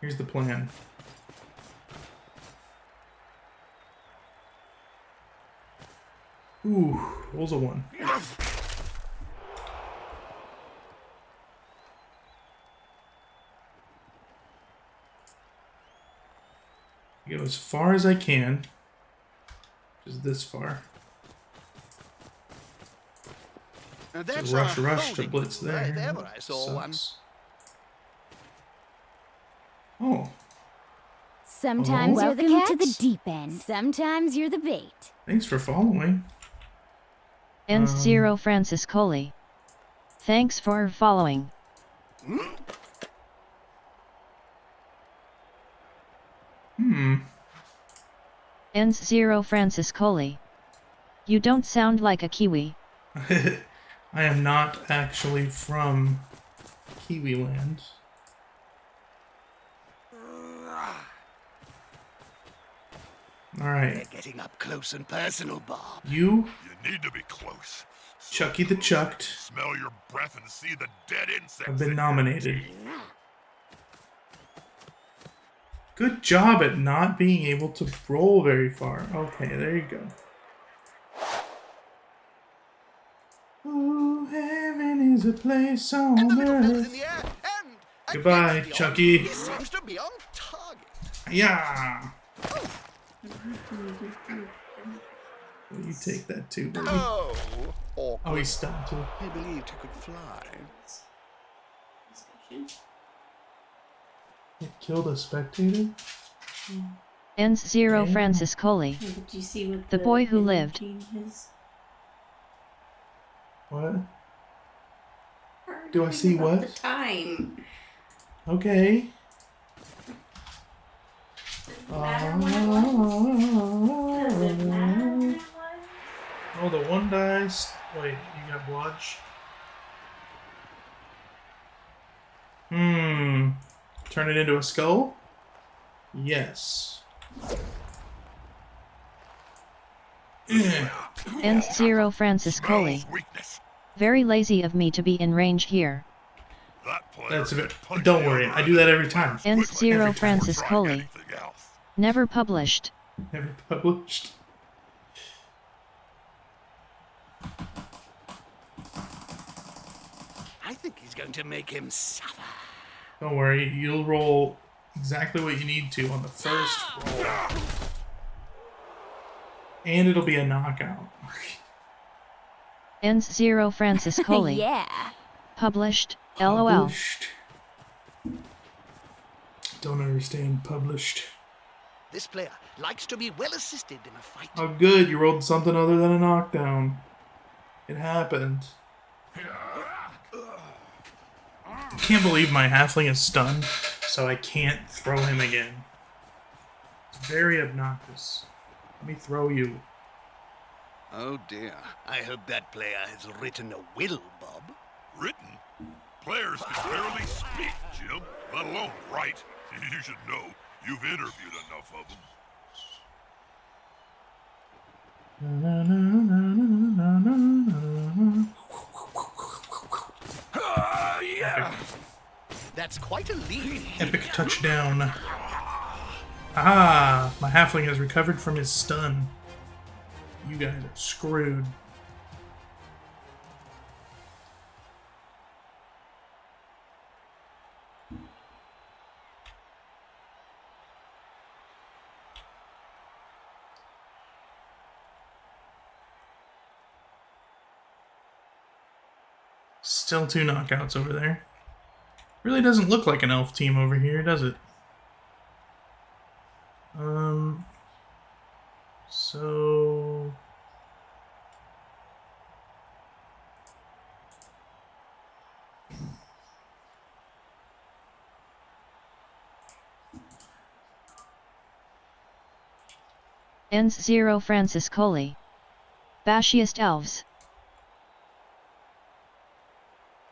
Here's the plan. Ooh, rolls a 1. Go as far as I can. Just this far. Now To that's rush a to holding blitz pool, there. if ever I saw one. Sucks. Oh, Sometimes Oh. you're the Welcome catch. to the deep end. Sometimes you're the bait. thanks for following. Ends 0 Francis Coley. Thanks for following. Ends 0 Francis Coley. You don't sound like a Kiwi. I am not actually from Kiwi land. Alright, They're getting up close and personal, Bob. you, You need to be close. So Chucky the Chucked, smell your breath and see the dead insects. have been in your nominated. teeth. Good job at not being able to roll very far. Okay, there you go. Oh, heaven is a place on And the little fella's in earth. the air, and Goodbye, against the odds, Chucky. He seems to be on target. Yeah. Will you take that too, baby? Oh, Oh, awkward. he's stunned too. He believed he could fly. It killed a spectator? Ends 0 Okay. Francis Coley. Did you see what The boy who lived. team is? What? Do I see Arguing about what? The time. Okay. Does it matter when it was? Does it matter when it was? Oh, the one dice. Wait, you got blotch? Turn it into a skull? Yes. Ends 0 Francis Coley. Smells weakness. Very lazy of me to be in range here. That player That's a bit. can punch Don't the worry, other I do that end every time. Ends quickly 0 Every time. Francis before Coley. anything else. Never published. Never published. I think he's going to make him suffer. Don't worry, you'll roll exactly what you need to on the first roll. And it'll be a knockout. Ends 0 Francis Coley. Yeah. Published. LOL. Published. Don't understand published. This player likes to be well assisted in a fight. Oh good, you rolled something other than a knockdown. It happened. I can't believe my halfling is stunned, so I can't throw him again. It's very obnoxious. Let me throw you. Oh dear. I hope that player has written a will, Bob. Written? Players can barely speak, Jim, let alone write. You should know. You've interviewed enough of them. Yeah. That's quite a lead. Epic touchdown. Ah, my halfling has recovered from his stun. You guys are screwed. Still 2 knockouts over there. Really doesn't look like an elf team over here, does it? So... Ends 0 Francis Coley. Bashiest Elves.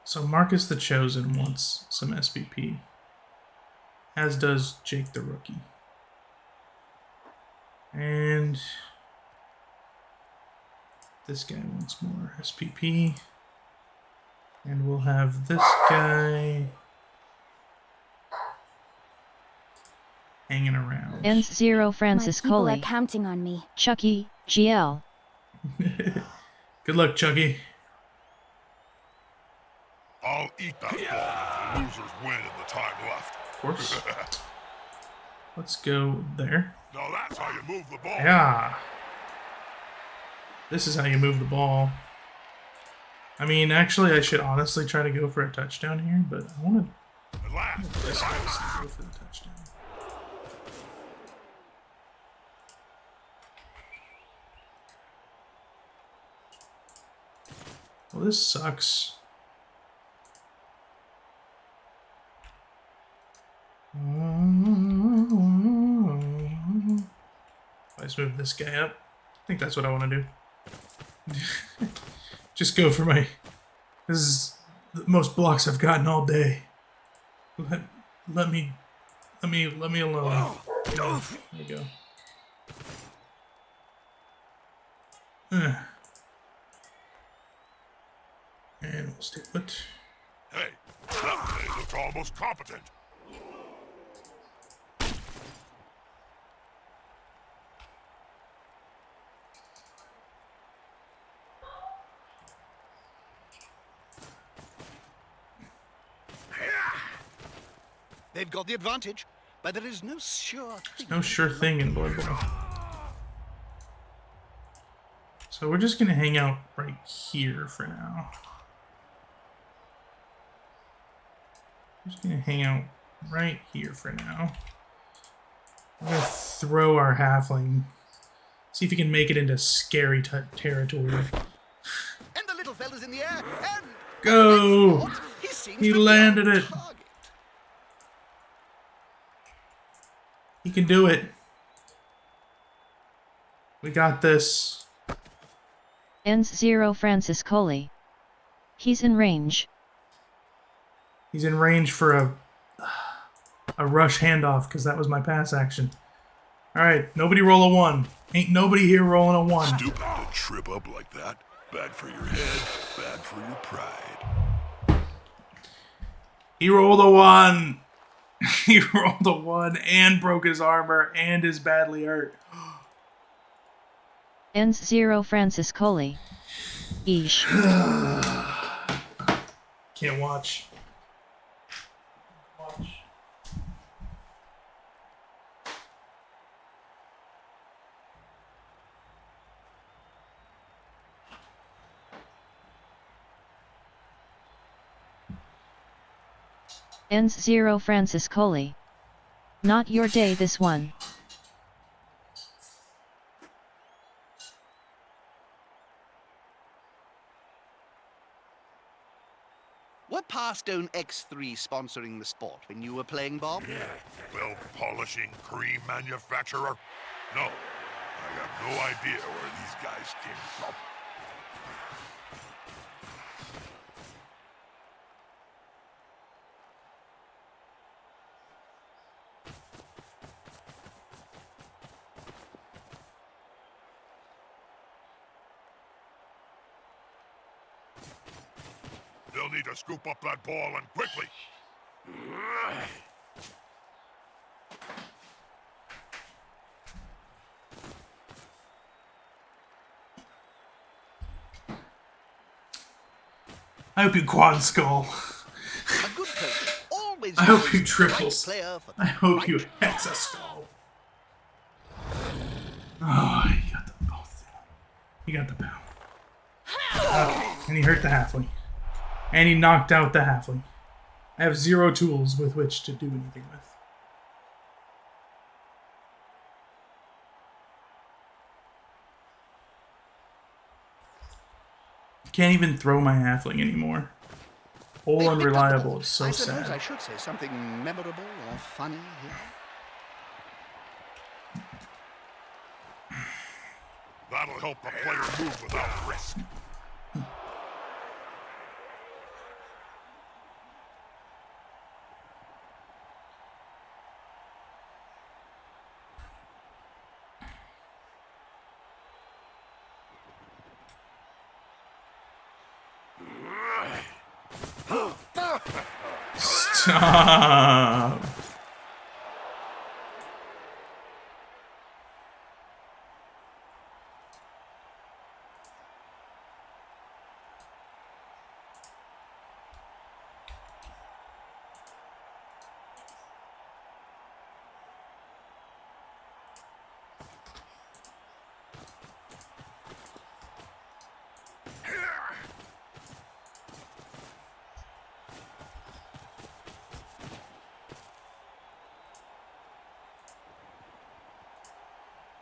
So Marcus the Chosen wants some SPP, as does Jake the Rookie. And this guy wants more SPP. And we'll have this guy hanging around. Ends 0 Francis My people Coley. are counting on me. Chucky, GL. Good luck, Chucky. I'll eat that ball if the losers win in the time left. Of course. Let's go there. Now that's how you move the ball. Yeah. This is how you move the ball. I mean, actually, I should honestly try to go for a touchdown here, but I want At last, to this guy to go for the touchdown. Well, this sucks. Let's move this guy up. I think that's what I want to do. Just go for my... This is the most blocks I've gotten all day. Let me alone. There you go. And we'll stay put. Hey, that play looked almost competent. They've got the advantage, but there is no sure thing. No sure thing in Blood Bowl. So we're just gonna hang out right here for now. Just gonna hang out right here for now. We're gonna throw our halfling. See if he can make it into scary territory. And the little fella's in the air, and Go! He landed it. Target. He can do it. We got this. Ends 0 Francis Coley. He's in range. He's in range for a rush handoff because that was my pass action. All right, nobody roll a 1. Ain't nobody here rolling a 1. Stupid to trip up like that. Bad for your head, bad for your pride. He rolled a 1. He rolled a 1 and broke his armor and is badly hurt. Ends 0 Francis Coley. Eesh. Can't watch. Ends 0 Francis Coley. Not your day this one. Were Pastone X3 sponsoring the sport when you were playing, Bob? Well, polishing cream manufacturer? No. I have no idea where these guys came from. They'll need to scoop up that ball and quickly. I hope you quad skull. A good coach always I hope you chooses the right triples. player for the I hope right you job. hexa skull. Oh, he got them both. He got the bow. Okay, and he hurt the halfling. And he knocked out the halfling. I have 0 tools with which to do anything with. Can't even throw my halfling anymore. All They unreliable. picked It's so up the ball. I suppose I sad. should say something memorable or funny here. That'll help the player move without risk. Stop.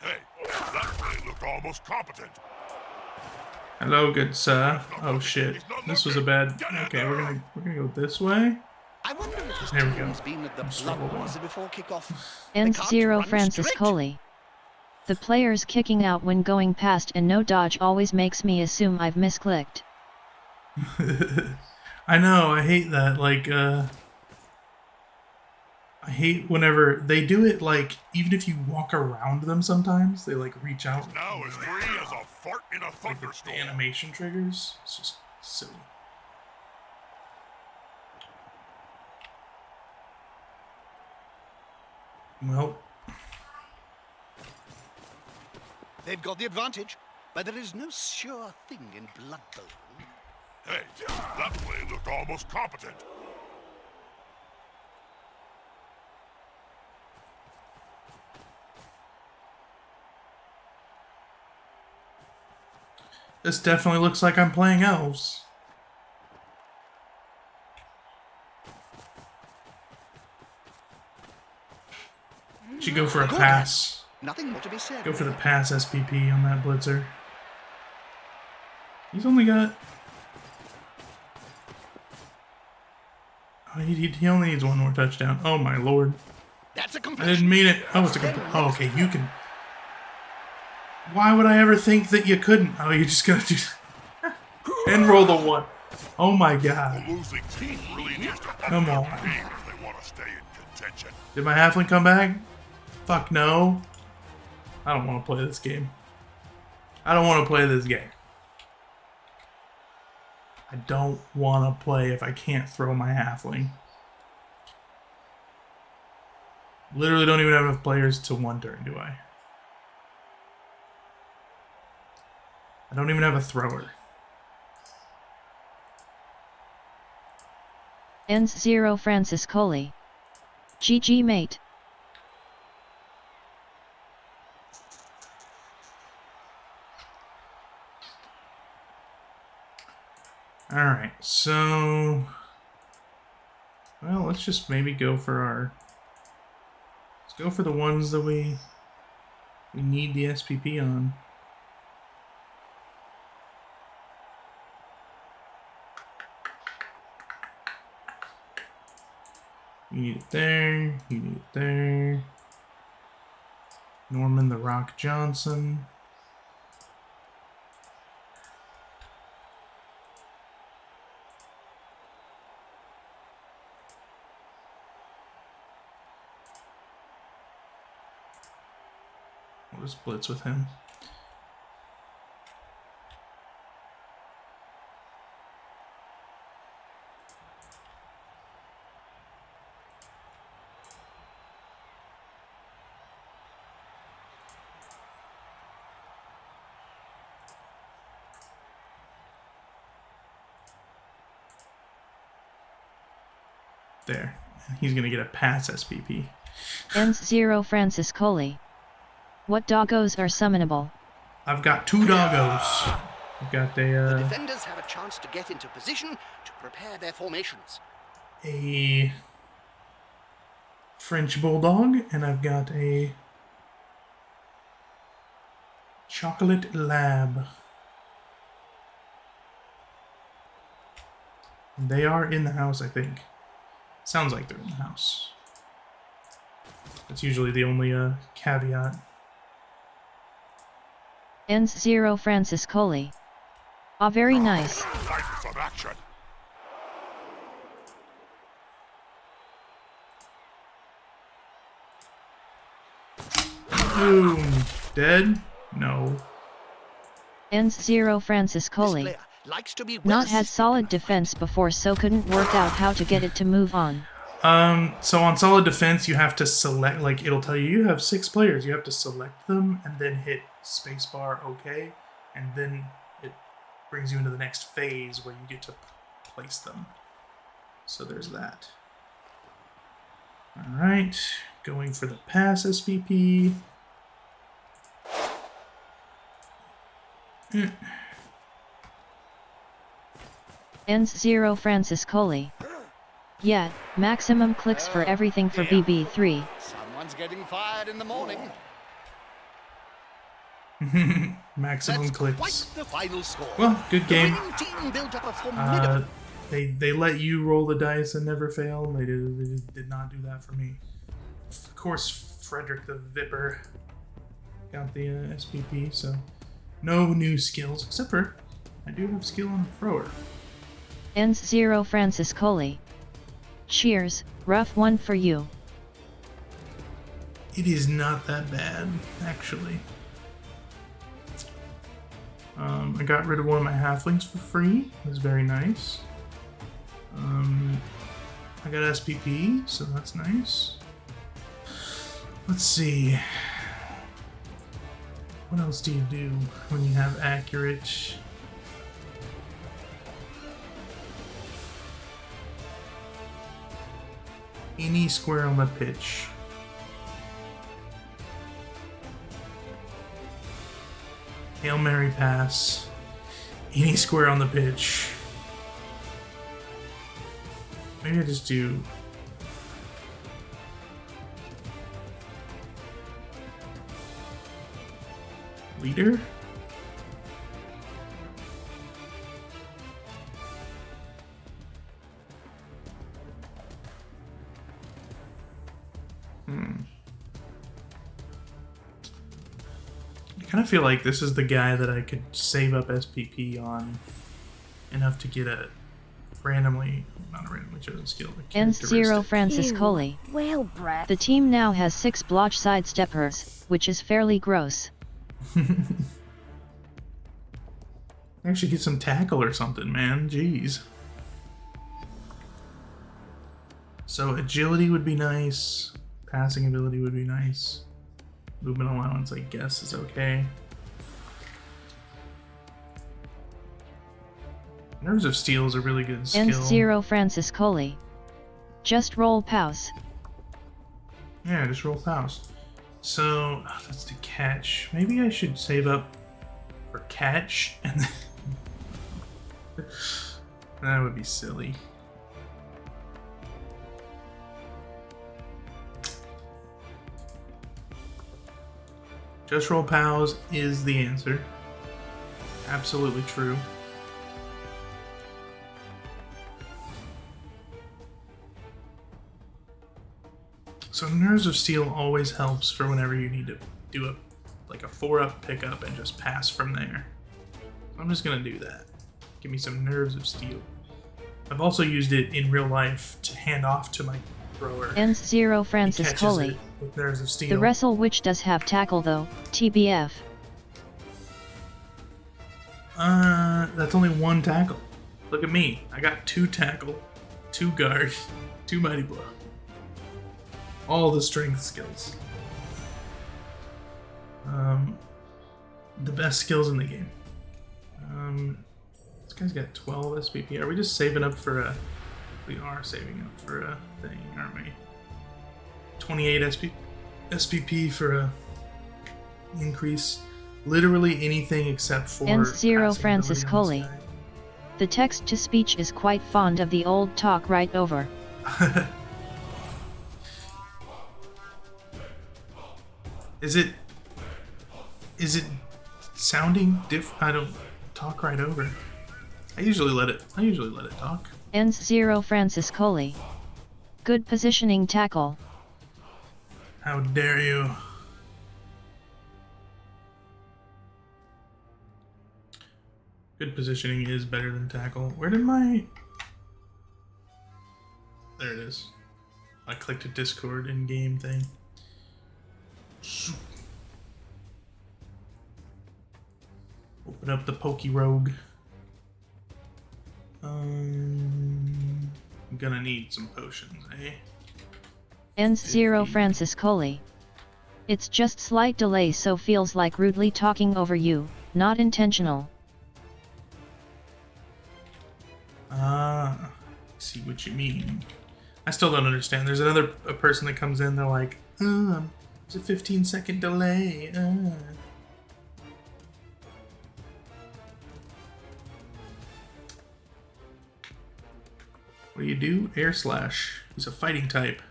Hey, that really looked almost competent. Hello, good sir. Oh shit. This was a bad. Okay, we're gonna go this way. I wonder if this There we go. team's been at the Just blood roll one. razor before kickoff. Ends can't 0 run Francis straight. Coley. The players kicking out when going past and no dodge always makes me assume I've misclicked. I know, I hate that. Like, I hate whenever they do it, like, even if you walk around them sometimes, they, like, reach out. Now as free as a fart in a Like, the thunderstorm. animation triggers. It's just silly. Well, They've got the advantage, but there is no sure thing in Blood Bowl. Hey, that play looked almost competent. this definitely looks like I'm playing Elves. Should go for a Good. pass. Nothing more to be said. Go for the pass SPP on that blitzer. He's only got... Oh, he only needs one more touchdown. Oh my lord. That's a I completion. didn't mean it. Oh, it's a complete... Oh, okay, you can... Why would I ever think that you couldn't? Oh, you're just gonna do... and roll the one. Oh my god. The losing team really needs to up Come their on. game if they want to stay in contention. Did my halfling come back? Fuck no. I don't want to play this game. I don't want to play this game. I don't want to play if I can't throw my halfling. Literally don't even have enough players to one turn, do I? I don't even have a thrower. Ends 0 Francis Coley. GG mate. Alright, so... Well, let's just maybe go for our... Let's go for the ones that we need the SPP on. You need it there, you need it there. Norman the Rock Johnson. We'll just blitz with him. There. He's going to get a pass SPP. Ends 0 Francis Coley. What doggos are summonable? I've got two doggos. I've got The a, defenders have a chance to get into position to prepare their formations. a French Bulldog, and I've got a Chocolate Lab. They are in the house, I think. Sounds like they're in the house. That's usually the only caveat. Ends 0 Francis Coley. Ah, very nice. Time for some action. Boom. Dead? No. Ends 0 Francis This Coley. player likes to be Not had well-assisted. solid defense before, so couldn't work out how to get it to move on. So on solid defense, you have to select, like, it'll tell you have 6 players. You have to select them and then hit spacebar OK, and then it brings you into the next phase where you get to place them. So there's that. All right, going for the pass SPP. Ends 0 Francis Coley. Yeah, maximum clicks for everything for BB3. Someone's getting fired in the morning. Maximum That's clicks. quite the final score. Well, good game. The winning team built up a formidable... They let you roll the dice and never fail. They did not do that for me. Of course, Frederick the Vipper got the SPP, so no new skills, except for I do have skill on thrower. Ends 0 Francis Coley. Cheers, rough one for you. It is not that bad, actually. I got rid of one of my halflings for free. It was very nice. I got SPP, so that's nice. Let's see. What else do you do when you have accurate? Any square on the pitch. Hail Mary pass. Any square on the pitch. Maybe I just do... leader? I kind of feel like this is the guy that I could save up SPP on enough to get a not a randomly chosen skill. Ends 0 Francis Coley. Whale breath. The team now has 6 block sidesteppers, which is fairly gross. Actually get some tackle or something, man. Jeez. So agility would be nice. Passing ability would be nice. Movement allowance, I guess, is okay. Nerves of Steel is a really good skill. Ends 0 Francis Coley. Just roll pause. Yeah, just roll pause. So, that's to catch. Maybe I should save up for catch, and then... that would be silly. Just roll pause is the answer. Absolutely true. So Nerves of Steel always helps for whenever you need to do a 4-up pickup and just pass from there. So I'm just gonna do that. Give me some Nerves of Steel. I've also used it in real life to hand off to my thrower. Ends 0 Francis Coley. With Nerves of Steel. The Wrestle Witch does have tackle though, TBF. That's only 1 tackle. Look at me. I got 2 tackle, 2 guard, 2 mighty blow. All the strength skills. The best skills in the game. This guy's got 12 SPP. Are we just saving up for a... We are saving up for a thing, aren't we? 28 SPP for a increase. Literally anything except for... Ends 0 Francis Coley. The text-to-speech is quite fond of the old talk right over. Is it sounding diff? I don't talk right over. I usually let it talk. Ends 0 Francis Coley. Good positioning tackle. How dare you? Good positioning is better than tackle. Where did my... There it is. I clicked a Discord in-game thing. Open up the Pokey Rogue. I'm gonna need some potions, eh? Ends 0 Francis Coley. It's just slight delay, so feels like rudely talking over you, not intentional. See what you mean. I still don't understand. There's a person that comes in, they're like, there's a 15-second delay. What do you do? Air slash. He's a fighting type.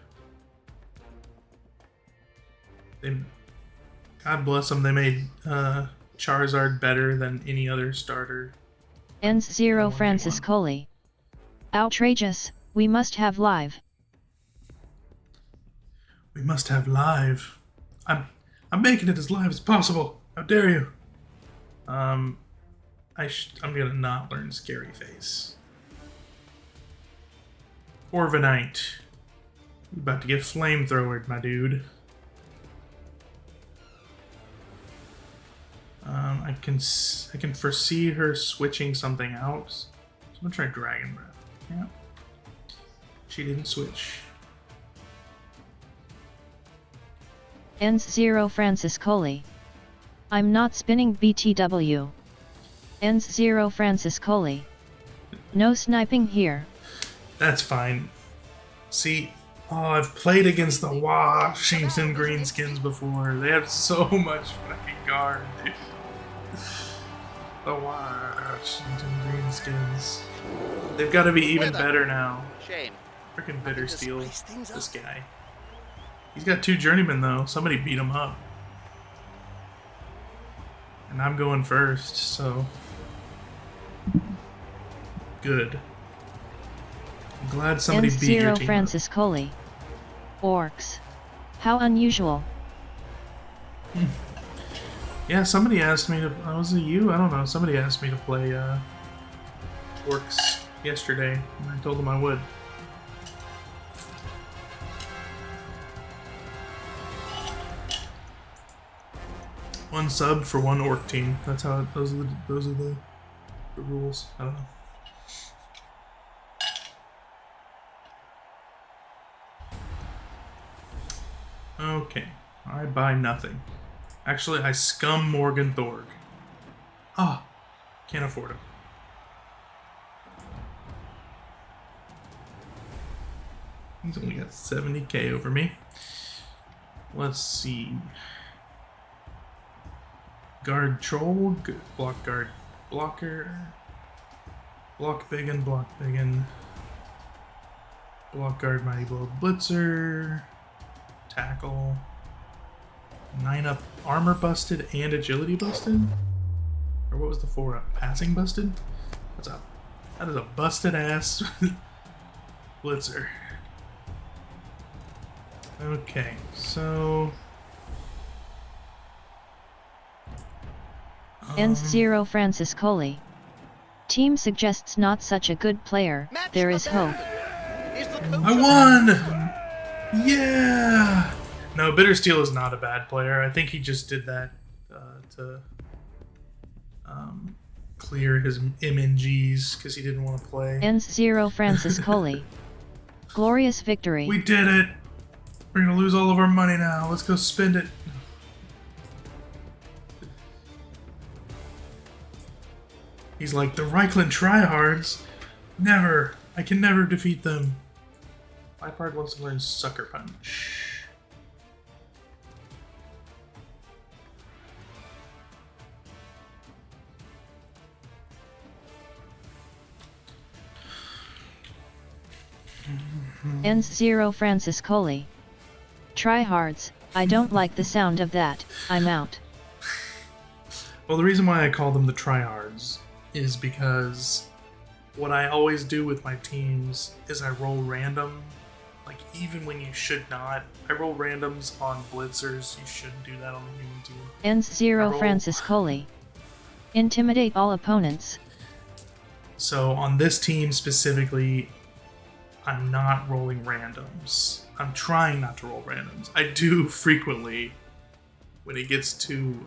God bless them, they made Charizard better than any other starter. Ends 0 Francis Coley. Outrageous, we must have live. We must have live. I'm making it as live as possible. How dare you? I'm gonna not learn Scary Face. Corviknight. You're about to get flamethrowered, my dude. I can foresee her switching something out. So I'm gonna try Dragon Breath. Yeah. She didn't switch. Ends 0 Francis Coley. I'm not spinning BTW. Ends 0 Francis Coley. No sniping here. That's fine. See, I've played against the Washington Greenskins before. They have so much fucking guard, dude. The Washington Greenskins. They've got to be even better now. Shame. Freaking Bittersteel, this guy. He's got 2 journeymen though. Somebody beat him up. And I'm going first, so... Good. I'm glad somebody Ends beat your 0 team Francis Coley. Orcs. How unusual. Yeah, somebody asked me to... was it you? I don't know. Somebody asked me to play Orcs yesterday, and I told them I would. One sub for one Orc team. That's how... Those are the rules. I don't know. Okay. I buy nothing. Actually, I scum Morgan Thorg. Ah, can't afford him. He's only got 70k over me. Let's see. Guard Troll, block guard blocker. Block biggin, block biggin. Block guard mighty blow blitzer. Tackle. 9-up armor busted and agility busted? Or what was the 4-up? Passing busted? What's up? That is a busted ass blitzer. Okay, so... Ends 0 Francis Coley. Team suggests not such a good player, there is hope. I won! Yeah! No, Bittersteel is not a bad player. I think he just did that to clear his MNGs because he didn't want to play. Ends 0 Francis Coley. Glorious victory. We did it! We're gonna lose all of our money now. Let's go spend it. He's like, the Reikland Tryhards? Never. I can never defeat them. Lipard wants to learn Sucker Punch. Ends 0 Francis Coley. Tryhards, I don't like the sound of that, I'm out. Well, the reason why I call them the Tryhards is because what I always do with my teams is I roll random, like even when you should not. I roll randoms on blitzers, you shouldn't do that on the human team. Ends 0 Francis Coley. Intimidate all opponents. So on this team specifically, I'm not rolling randoms. I'm trying not to roll randoms. I do frequently when it gets too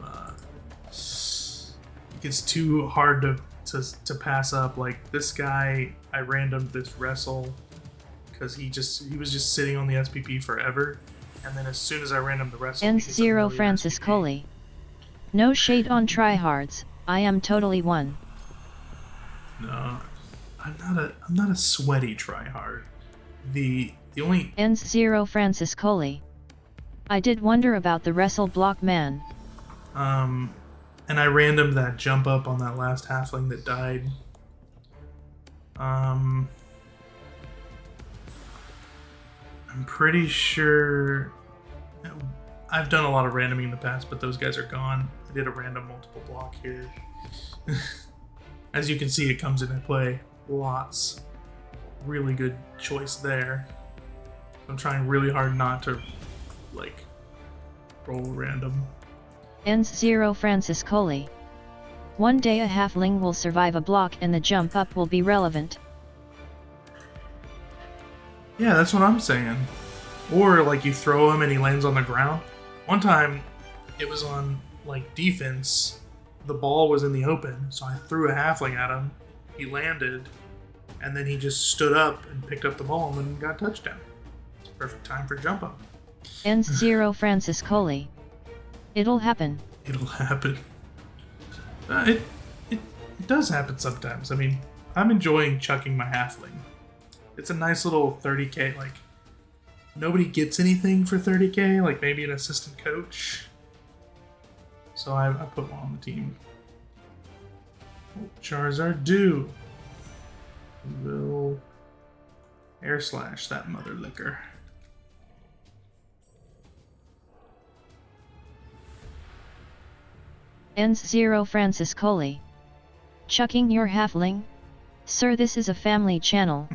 hard to pass up. Like this guy, I randomed this wrestle because he was just sitting on the SPP forever, and then as soon as I ran him the wrestle, he Ends gets a 0 million Francis SPP. Coley. No shade on Tryhards, I am totally one. No, I'm not a sweaty tryhard. The only Ends 0 Francis Coley. I did wonder about the wrestle block man. and I random that jump up on that last halfling that died. I'm pretty sure I've done a lot of randoming in the past, but those guys are gone. I did a random multiple block here. As you can see, it comes into play lots. Really good choice there. I'm trying really hard not to, like, roll random. Ends 0 Francis Coley. One day a halfling will survive a block and the jump up will be relevant. Yeah, that's what I'm saying. Or, like, you throw him and he lands on the ground. One time, it was on, like, defense. The ball was in the open, so I threw a halfling at him. He landed, and then he just stood up and picked up the ball and then got a touchdown. It's a perfect time for jump up. Ends 0 Francis Coley. It'll happen. It'll happen. It does happen sometimes. I mean, I'm enjoying chucking my halfling. It's a nice little 30k, like, nobody gets anything for 30k, like maybe an assistant coach. So I put one on the team. Charizard do. Will air slash that mother liquor. Ends 0 Francis Coley. Chucking your halfling? Sir, this is a family channel.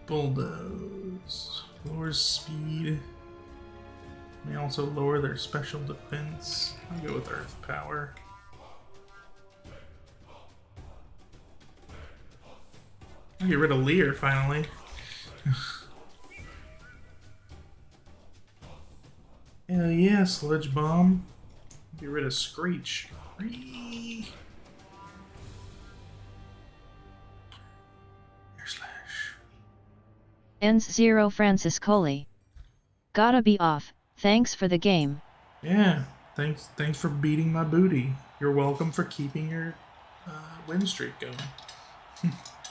Bulldoze. Lowers speed. May also lower their special defense. I'll go with Earth Power. I'll get rid of Lear finally. Hell yeah, Sludge Bomb. Get rid of Screech. Air slash. Ends 0 Francis Coley. Gotta be off. Thanks for the game. Yeah, thanks for beating my booty. You're welcome for keeping your win streak going.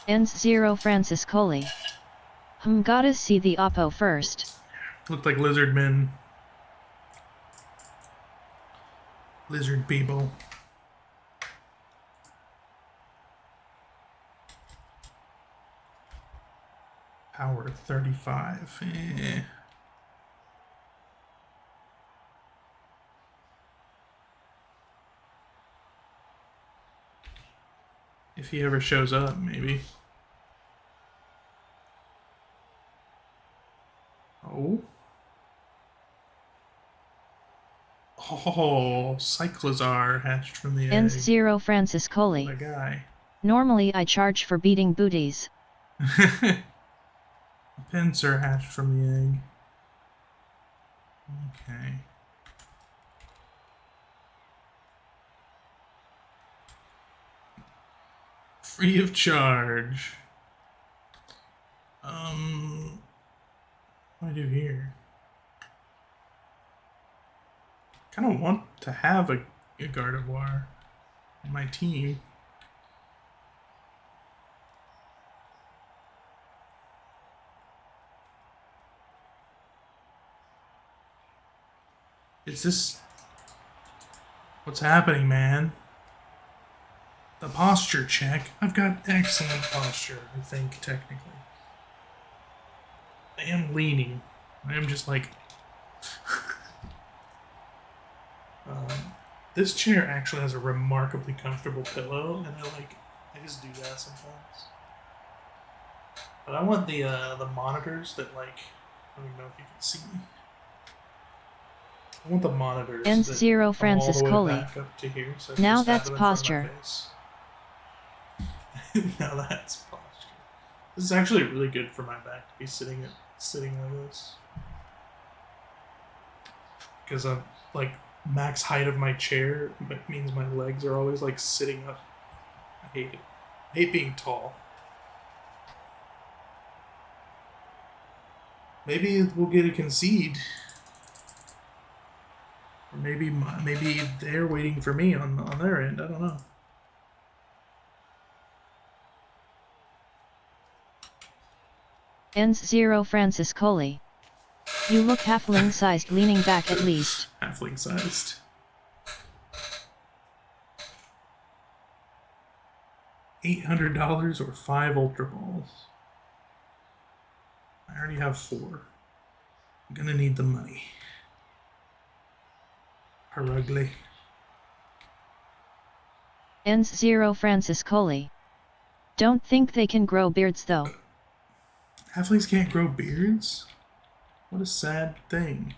Ends 0 Francis Coley. Gotta see the oppo first. Looked like lizard men. Lizard people. Power 35. Eh. If he ever shows up, maybe. Oh. Oh, Cyclozar hatched from the egg. Ends 0 Francis Coley. What a guy. Normally I charge for beating booties. Pinsir hatched from the egg. Okay. Free of charge. What do I do here? Kind of want to have a Gardevoir on my team. Is this... What's happening, man? The posture check. I've got excellent posture, I think, technically. I am leaning. I am just like... this chair actually has a remarkably comfortable pillow, and I just do that sometimes. But I want the monitors that, like, I don't even know if you can see. I want the monitors Ends that 0 come Francis all the way Coley. back up to here, so I can Now just have that's them in front of my posture. face. Now that's posture. This is actually really good for my back to be sitting like this. Because I'm like max height of my chair means my legs are always like sitting up. I hate it. I hate being tall. Maybe we'll get a concede. Or maybe they're waiting for me on their end. I don't know. Ends 0 Francis Coley. You look halfling-sized, leaning back at least. Halfling-sized. $800 or 5 Ultra Balls. I already have 4. I'm gonna need the money. Ugly. Ends 0 Francis Coley. Don't think they can grow beards though. Halflings can't grow beards? What a sad thing.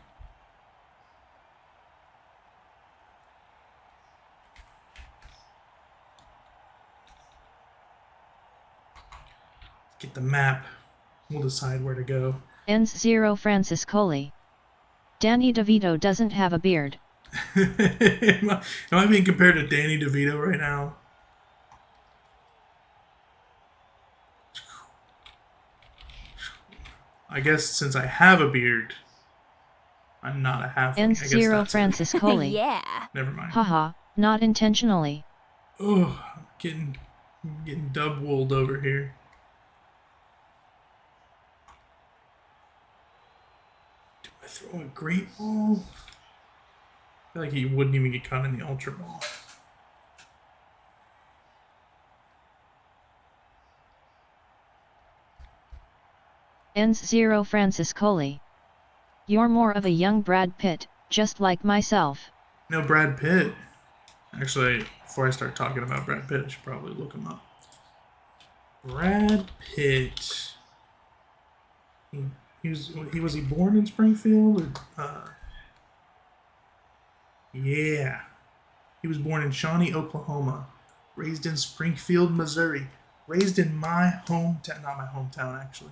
Get the map. We'll decide where to go. Ends 0 Francis Coley. Danny DeVito doesn't have a beard. Am I being compared to Danny DeVito right now? I guess since I have a beard, I'm not a halfling. Ends 0 Francis Coley. Yeah. Never mind. Haha, not intentionally. Oh, I'm getting dub-wooled over here. Do I throw a great ball? I feel like he wouldn't even get caught in the ultra ball. Ends 0 Francis Coley. You're more of a young Brad Pitt, just like myself. No, Brad Pitt. Actually, before I start talking about Brad Pitt, I should probably look him up. Brad Pitt. Was he born in Springfield? Or, yeah. He was born in Shawnee, Oklahoma. Raised in Springfield, Missouri. Raised in my hometown. Not my hometown, actually.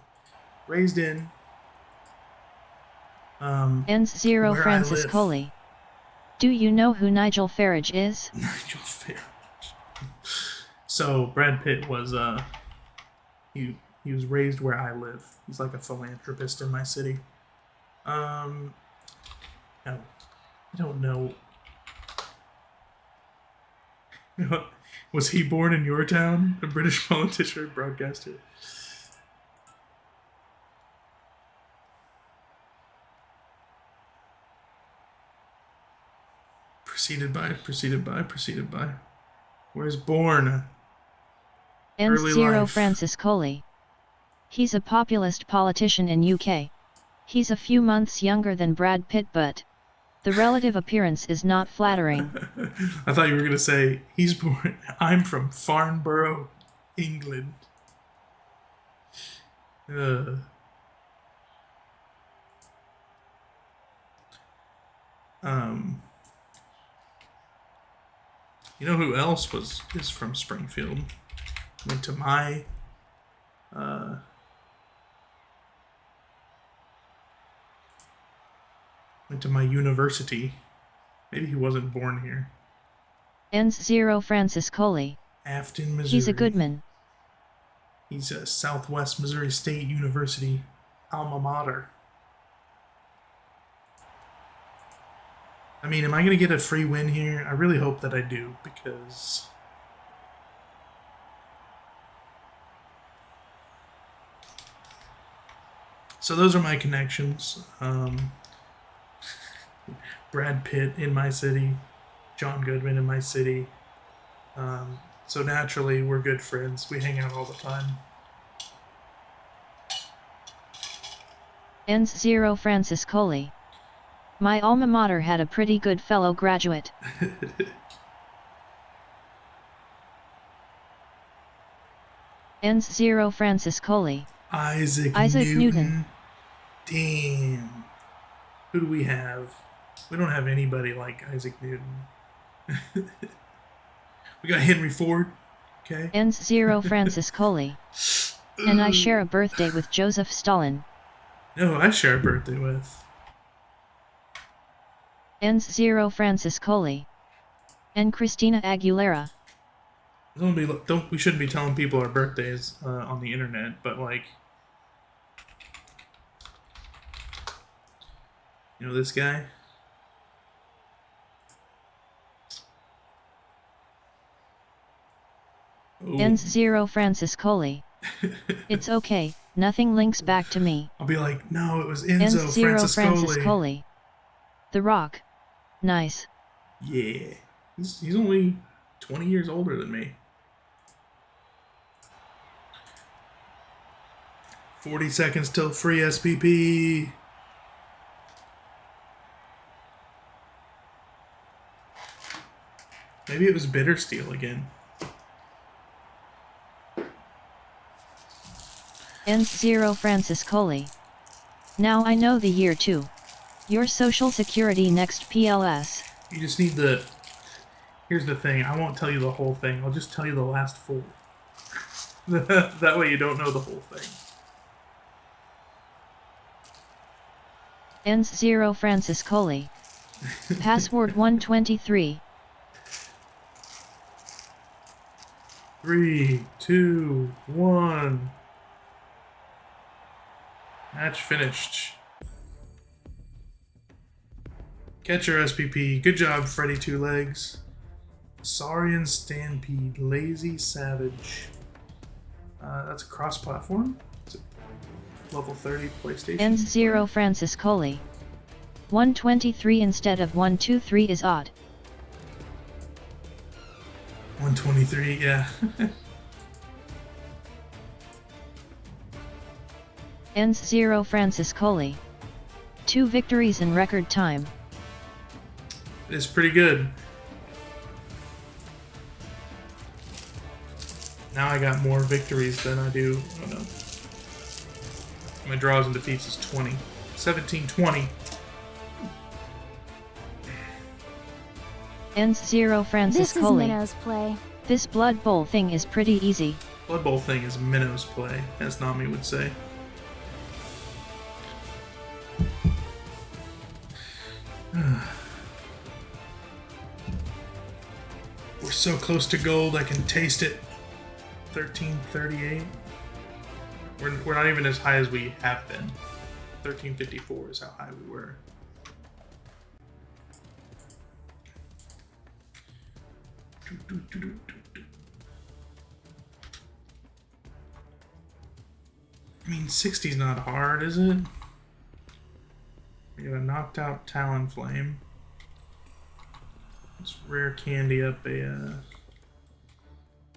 Raised in... Ends 0 Francis Coley. Do you know who Nigel Farage is? Nigel Farage. So, Brad Pitt was, he was raised where I live. He's like a philanthropist in my city. No, I don't know. Was he born in your town? A British politician or broadcaster? Preceded by. Where's born? Ends Early 0 life. Francis Coley. He's a populist politician in UK. He's a few months younger than Brad Pitt, but the relative appearance is not flattering. I thought you were going to say, he's born... I'm from Farnborough, England. You know who else is from Springfield? Went to my university. Maybe he wasn't born here. Ends 0 Francis Coley. Afton, Missouri. He's a Goodman. He's a Southwest Missouri State University alma mater. I mean, am I going to get a free win here? I really hope that I do, because... So those are my connections. Brad Pitt in my city. John Goodman in my city. So naturally, we're good friends. We hang out all the time. Ends 0 Francis Coley. My alma mater had a pretty good fellow graduate. Ends 0 Francis Coley. Isaac Newton. Damn. Who do we have? We don't have anybody like Isaac Newton. We got Henry Ford. Okay. Ends 0 Francis Coley. And I share a birthday with Joseph Stalin. No, I share a birthday with. Ends 0 Francis Coley. And Christina Aguilera. We shouldn't be telling people our birthdays on the internet, but like, You know this guy? Ooh. Ends 0 Francis Coley. It's okay, nothing links back to me. I'll be like, no, it was Ends Enzo 0 Francis Francis Coley. Coley. The Rock. Nice. Yeah. He's only 20 years older than me. 40 seconds till free SPP. Maybe it was Bitter Steel again. Ends 0 Francis Coley. Now I know the year too. Your social security next PLS. You just need the... Here's the thing. I won't tell you the whole thing. I'll just tell you the last 4. That way you don't know the whole thing. Ends 0 Francis Coley. Password 123. 3, 2, 1. Match finished. Catcher SPP. Good job, Freddy Two Legs. Saurian Stampede. Lazy Savage. That's a cross-platform. It's a level 30 PlayStation. Ends 0 Francis Coley. 123 instead of 123 is odd. 123, yeah. Ends 0 Francis Coley. 2 victories in record time. It's pretty good. Now I got more victories than I do. Oh no. My draws and defeats is 20. 17-20. Ends 0 Francis This is Coley. Minnow's play. This Blood Bowl thing is pretty easy. Blood Bowl thing is Minnow's play, as Nami would say. We're so close to gold, I can taste it. 1338. We're not even as high as we have been. 1354 is how high we were. I mean, 60's not hard, is it? We got a knocked out Talonflame. Let's rare candy up a,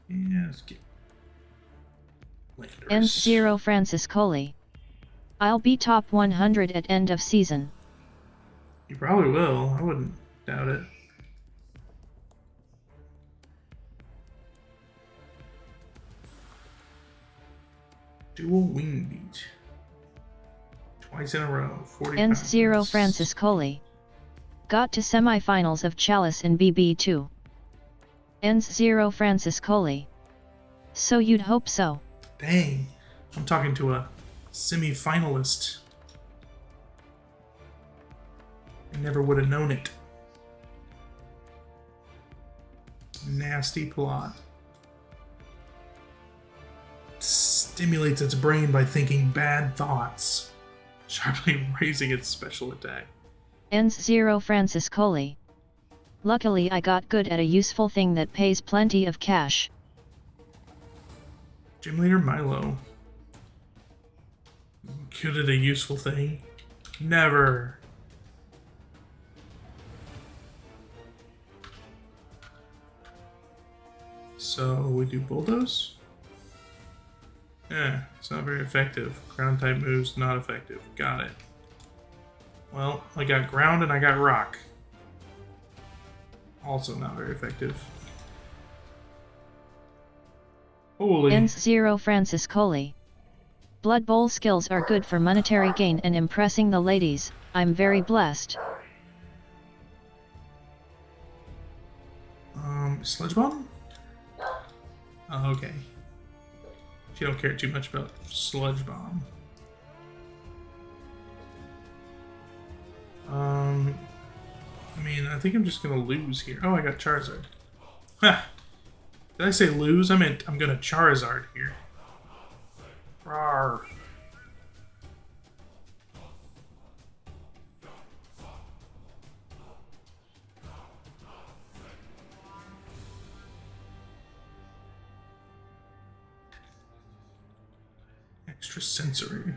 yeah, let's get Landers. Ends 0 Francis Coley. I'll be top 100 at end of season. You probably will. I wouldn't doubt it. Dual wing beat. Twice in a row. 40 Ends pounds. 0 Francis Coley. Got to semi-finals of Chalice in BB2. Ends 0 Francis Coley. So you'd hope so. Dang. I'm talking to a semi-finalist. I never would have known it. Nasty plot. Stimulates its brain by thinking bad thoughts, sharply raising its special attack. Ends 0 Francis Coley. Luckily I got good at a useful thing that pays plenty of cash. Gym Leader Milo. Good at a useful thing? Never. So we do Bulldoze? Yeah, it's not very effective. Ground type moves, not effective. Got it. Well, I got ground and I got rock. Also not very effective. Holy. Ends 0 Francis Coley. Blood Bowl skills are good for monetary gain and impressing the ladies. I'm very blessed. Sludge Bomb? Oh, okay. You don't care too much about Sludge Bomb. I mean, I think I'm just gonna lose here. Oh, I got Charizard. Ha! Did I say lose? I meant I'm gonna Charizard here. Rawr. Extra sensory.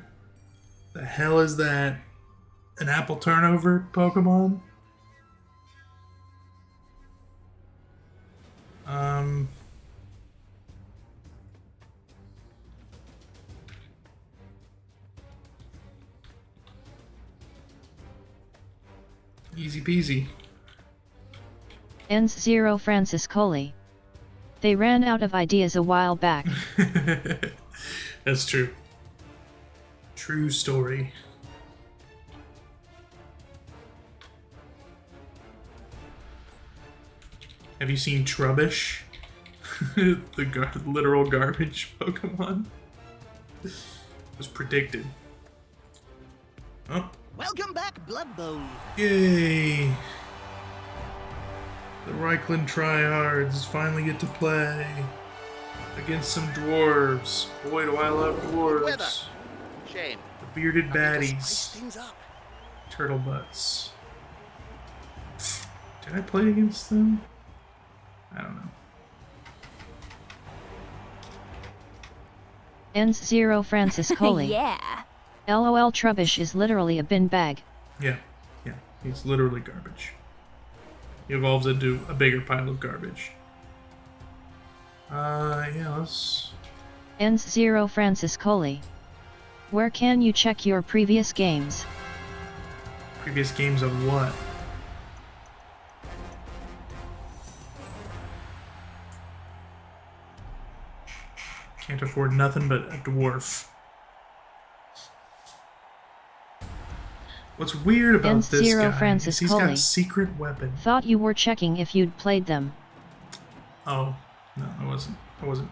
The hell is that? An apple turnover Pokemon? Easy peasy. Ends 0 Francis Coley. They ran out of ideas a while back. That's true. True story. Have you seen Trubbish? The literal garbage Pokemon? It was predicted. Oh. Welcome back, Blood Bowl. Yay! The Reikland Tryhards finally get to play against some dwarves. Boy, do I love dwarves. Weather. Shame. The bearded I need to baddies. spice things up. Turtle butts. Did I play against them? I don't know. Ends 0 Francis Coley. Yeah. LOL Trubbish is literally a bin bag. Yeah, he's literally garbage. He evolves into a bigger pile of garbage. Yeah, let's... Ends 0 Francis Coley. Where can you check your previous games? Previous games of what? Can't afford nothing but a dwarf. What's weird about Ends this 0 guy Francis is he's Coley. got secret weapon. Thought you were checking if you'd played them. Oh, no, I wasn't. I wasn't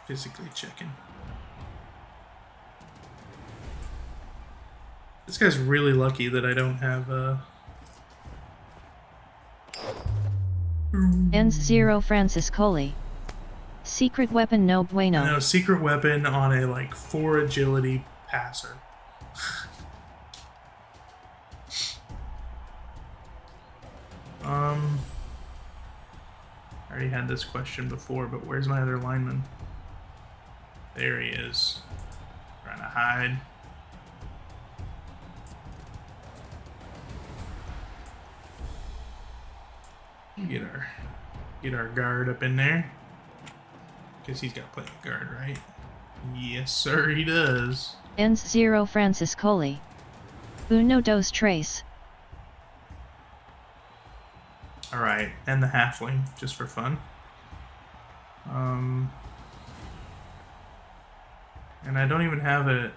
physically checking. This guy's really lucky that I don't have Ends 0 Francis Coley. Secret weapon no bueno. No, secret weapon on a like 4 agility passer. I already had this question before, but where's my other lineman? There he is. Trying to hide. Get our guard up in there. Guess he's got to play the guard, right? Yes, sir, he does. Ends 0 Francis Coley. Uno dos tres. Alright, and the halfling, just for fun. And I don't even have it.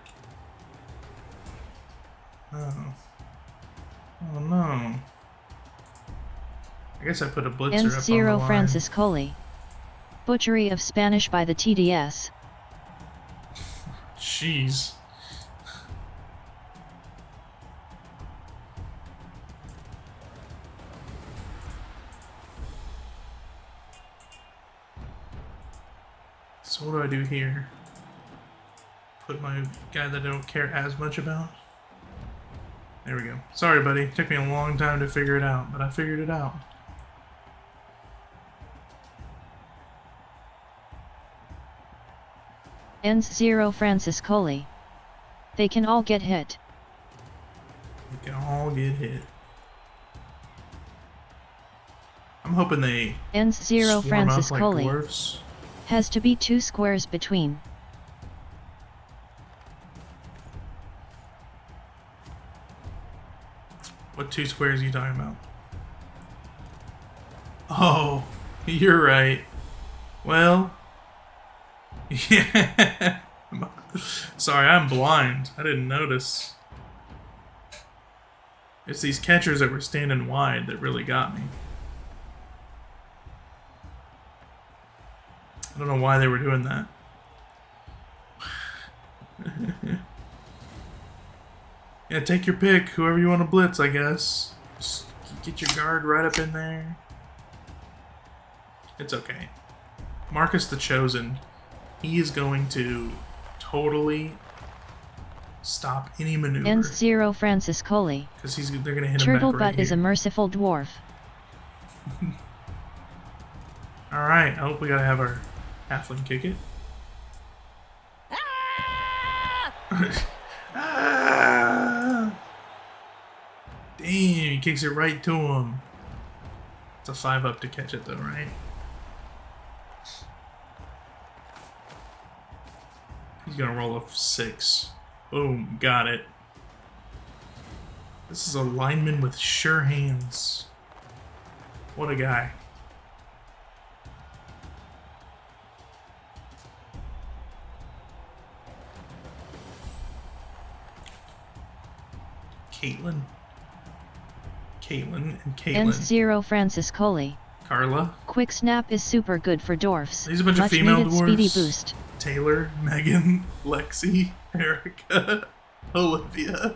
Oh. Oh no. I guess I put a blitzer Ends up 0 on the line. Francis Coley. Butchery of Spanish by the TDS. Jeez. So what do I do here? Put my guy that I don't care as much about? There we go. Sorry, buddy. Took me a long time to figure it out, but I figured it out. Ends 0 Francis Coley. They can all get hit. We can all get hit. I'm hoping they Ends 0 swarm Francis up like Coley. dwarfs. Has to be 2 squares between. What 2 squares are you talking about? Oh, you're right. Well, yeah. Sorry, I'm blind. I didn't notice. It's these catchers that were standing wide that really got me. I don't know why they were doing that. Yeah, take your pick. Whoever you want to blitz, I guess. Just get your guard right up in there. It's okay. Marcus the Chosen, he is going to totally stop any maneuver. Ends 0 Francis Coley. Because they're going to hit him Turtle back right Butt is a here. merciful dwarf. Alright, I hope we gotta have our halfling kick it. Ah! Damn, he kicks it right to him. It's a 5-up to catch it though, right? He's gonna roll a 6. Boom, got it. This is a lineman with sure hands. What a guy. Caitlin and Caitlin. N0 Francis Coley. Carla. Quick Snap is super good for dwarfs. There's a bunch of Much female needed dwarves. speedy boost. Taylor, Megan, Lexi, Erica, Olivia,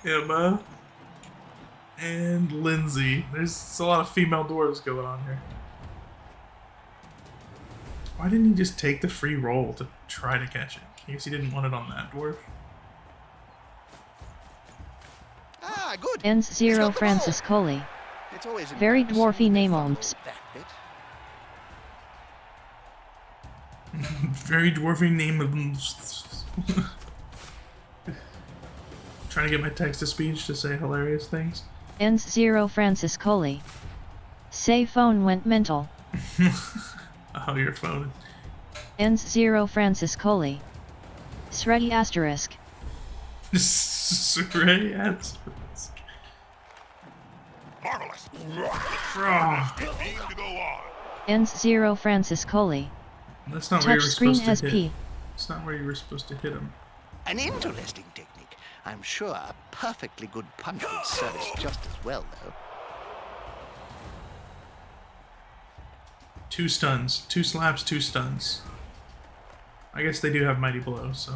Emma, and Lindsay. There's a lot of female dwarves going on here. Why didn't he just take the free roll to try to catch it? I guess he didn't want it on that dwarf. Ah, good. N0 Francis Coley. It's always Very embarrassing dwarfy name to fumble omps. that bit. Very dwarfy name of trying to get my text-to-speech to say hilarious things. N0 Francis Coley. Say phone went mental. Oh, your phone. N0 Francis Coley. Sreddy asterisk. Sreddy asterisk. Marvelous. Ah, It needs to go on. N0 Francis Coley. that's not where you were Touchscreen supposed to SP. hit. It's not where you were supposed to hit him. An interesting technique. I'm sure a perfectly good punch would service just as well, though. 2 stuns. 2 slaps, 2 stuns. I guess they do have Mighty Blow, so...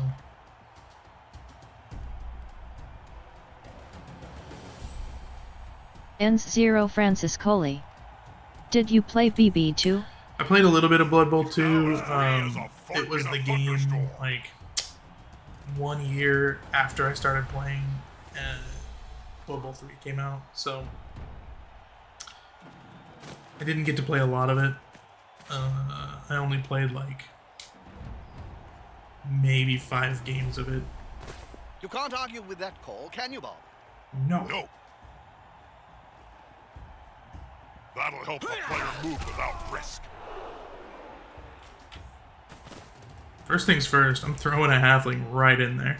N0 Francis Coley. Did you play BB2? I played a little bit of Blood Bowl 2. It was the game, like, 1 year after I started playing, and Blood Bowl 3 came out, so... I didn't get to play a lot of it. I only played, like, maybe 5 games of it. You can't argue with that call, can you, Bob? No. No. That'll help the player move without risk. First things first, I'm throwing a halfling right in there.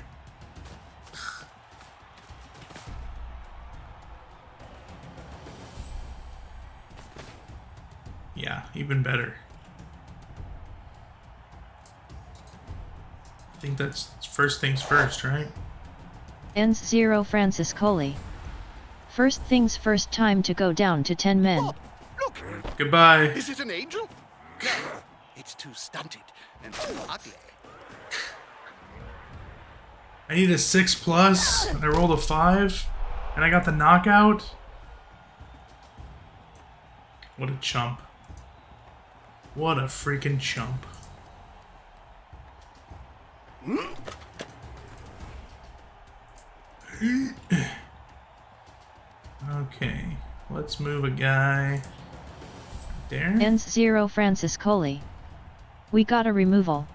Yeah, even better. I think that's first things first, right? N0 Francis Coley. First things first, time to go down to 10 men. Bob, look! Goodbye. Is it an angel? No, it's too stunted and too ugly. I need a 6+, and I rolled a 5, and I got the knockout. What a chump. What a freaking chump. Okay, let's move a guy there. N0 Francis Coley. We got a removal.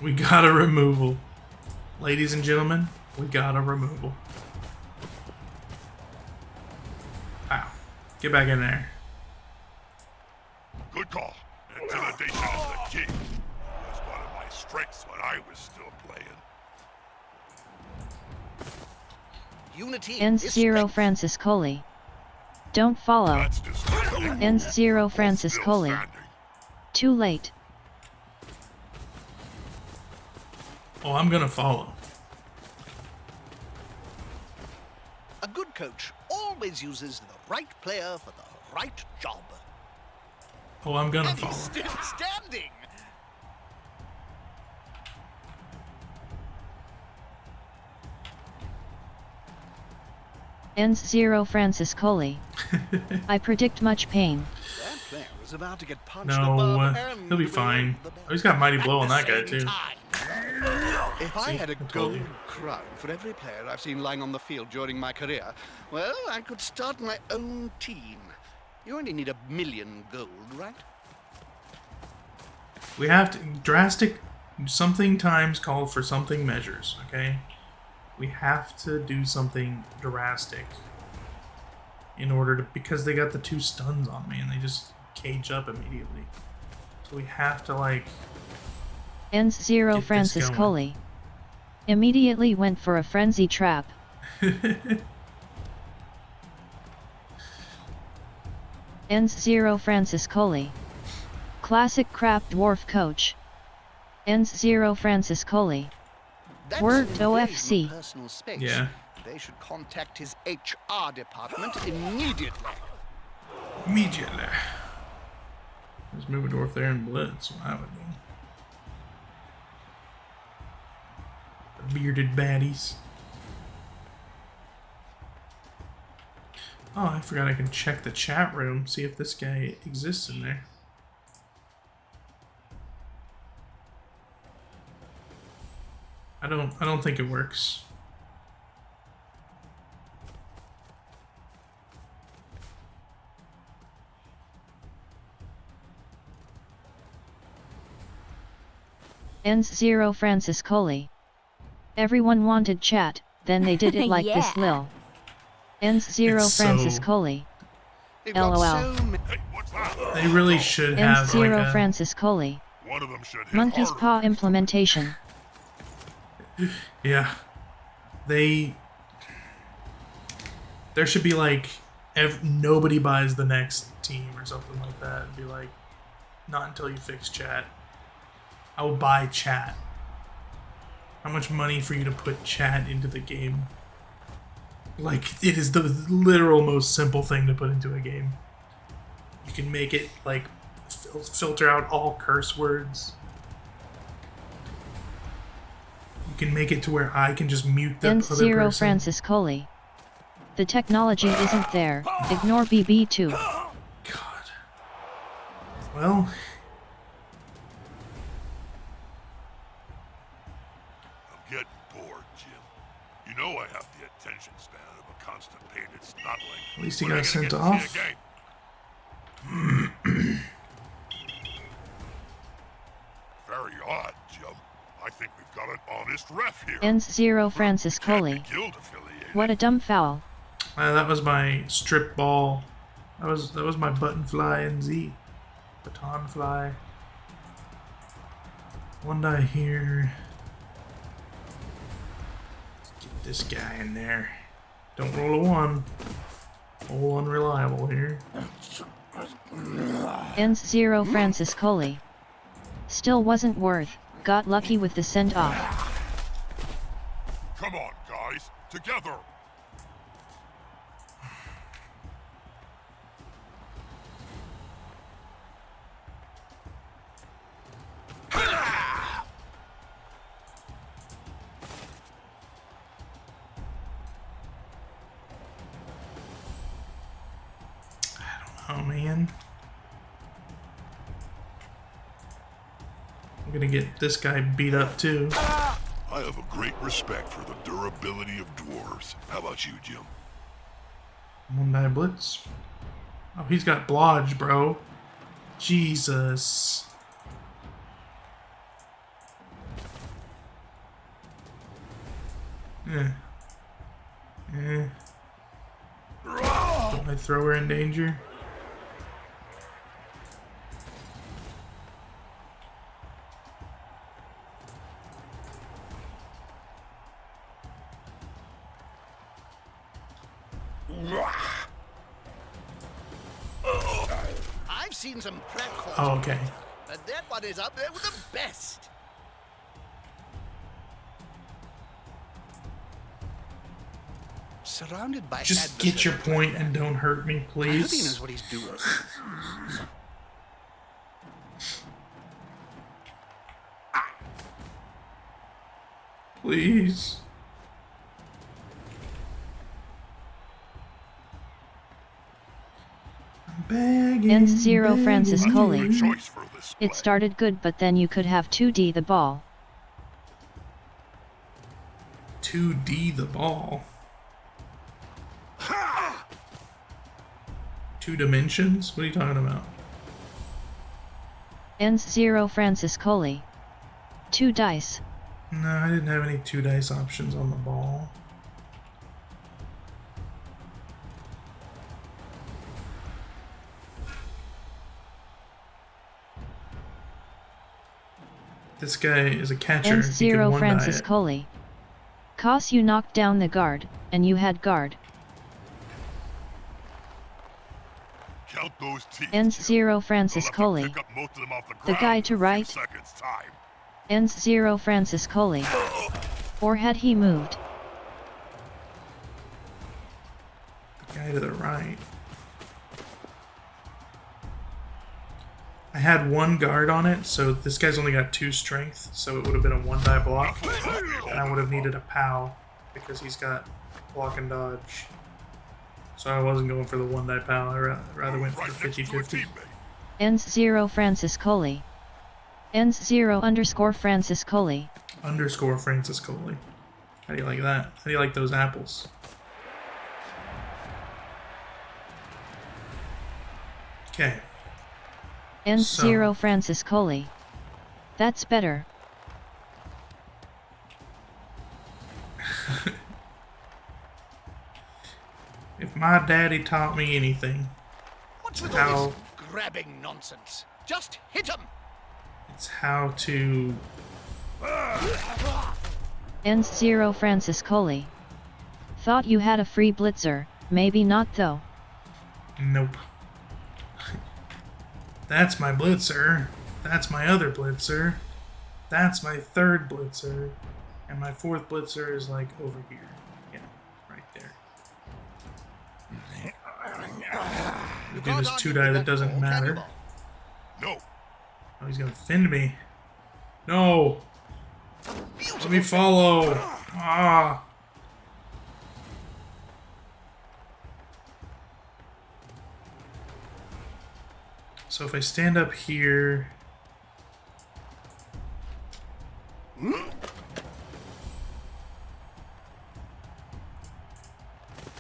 We got a removal. Ladies and gentlemen, we got a removal. Wow. Get back in there. Good call. Intimidation is the key. It was one of my strengths when I was still playing. Unity is N0 strength. Francis Coley. Don't follow. That's disturbing. N0 Francis Still Coley. standing. Too late. Oh, I'm gonna follow. A good coach always uses the right player for the right job. Oh, I'm gonna And follow. he's still standing. N0 Francis Coley. I predict much pain. That player is about to get punched No, above and he'll be below fine. the belt. Oh, he's got Mighty Blow on At that guy, the same too. time. If I See, had a I told gold you. crown for every player I've seen lying on the field during my career, well, I could start my own team. You only need 1 million gold, right? We have to... Something times call for something measures, okay? We have to do something drastic in order to, because they got the 2 stuns on me and they just cage up immediately. So we have to, like, Ends 0 get Francis this going. Coley. Immediately went for a frenzy trap. Ends 0 Francis Coley. Classic crap dwarf coach. Ends 0 Francis Coley. That's Word an invasion of OFC. personal space. Yeah. They should contact his HR department immediately. Immediately. There's move a dwarf there and blitz. What I would do. The bearded baddies. Oh, I forgot I can check the chat room, see if this guy exists in there. I don't think it works. Ends 0 Francis Coley. Everyone wanted chat, then they did it like this Yeah. lil. Ends 0 It's Francis so- Coley. They've got LOL. so many. Hey, what's that? They really should Ends have 0 like a, Francis Coley. One of them should hit Monkey's harder Paw next time. implementation. yeah. There should be like nobody buys the next team or something like that. It'd be like, not until you fix chat. I will buy chat. How much money for you to put chat into the game? Like, it is the literal most simple thing to put into a game. You can make it like filter out all curse words. You can make it to where I can just mute the Ends other 0 person. Francis Coley. The technology isn't there. Ignore BB2. God. Well, I'm getting bored, Jim. You know I have the attention span of a constipated snotling. At least he When got are you gonna sent get to off. see a game? Very odd, Jim. I think we've got an honest ref here. Ends 0 Francis Can't be Coley. guild affiliated. What a dumb foul. that was my strip ball. That was my button fly NZ. Baton fly. One die here. Let's get this guy in there. Don't roll a 1. All unreliable here. Ends 0 Francis Coley. Still wasn't worth. Got lucky with the send off. Come on, guys. Together. Oh man. I'm gonna get this guy beat up too. I have a great respect for the durability of dwarves. How about you, Jim? One die blitz. Oh, he's got blodge, bro. Jesus. Don't I throw her in danger? I've seen some crack calls, Oh, okay. but that one is up there with the best. Surrounded by Just get your adversaries point and don't hurt me, I hope he knows please. what he's doing. Please. I'm begging. Ends 0 Francis begging. Coley. Good choice for this It play. started good, but then you could have 2D the ball. 2D the ball. 2 dimensions? What are you talking about? Ends 0 Francis Coley. 2 dice. No, I didn't have any 2 dice options on the ball. This guy is a catcher. Ends He can 0 one Francis die it. Coley. Cause you knocked down the guard, and you had guard. Count those teeth. Ends Jim. 0 We'll Francis have to Coley. pick up most of them off the The ground guy in to a few right. seconds' time. Ends 0 Francis Coley. Or had he moved? The guy to the right. I had 1 guard on it, so this guy's only got 2 strength, so it would have been a 1 die block. And I would have needed a POW because he's got block and dodge. So I wasn't going for the 1 die POW, I rather went for the 50-50. Ends 0 Francis Coley. Ends 0 underscore Francis Coley. Underscore Francis Coley. How do you like that? How do you like those apples? Okay. Ends So- 0 Francis Coley. That's better. If my daddy taught me anything, What's with How- all this grabbing nonsense? Just hit him! it's how to... Ends 0 Francis Coley. Thought you had a free blitzer, maybe not though. Nope. That's my blitzer. That's my other blitzer. That's my 3rd blitzer. And my 4th blitzer is like over here. Yeah, right there. We do this 2 die that doesn't matter. No. Oh, he's gonna fend me. No! Let me follow! Ah! So if I stand up here...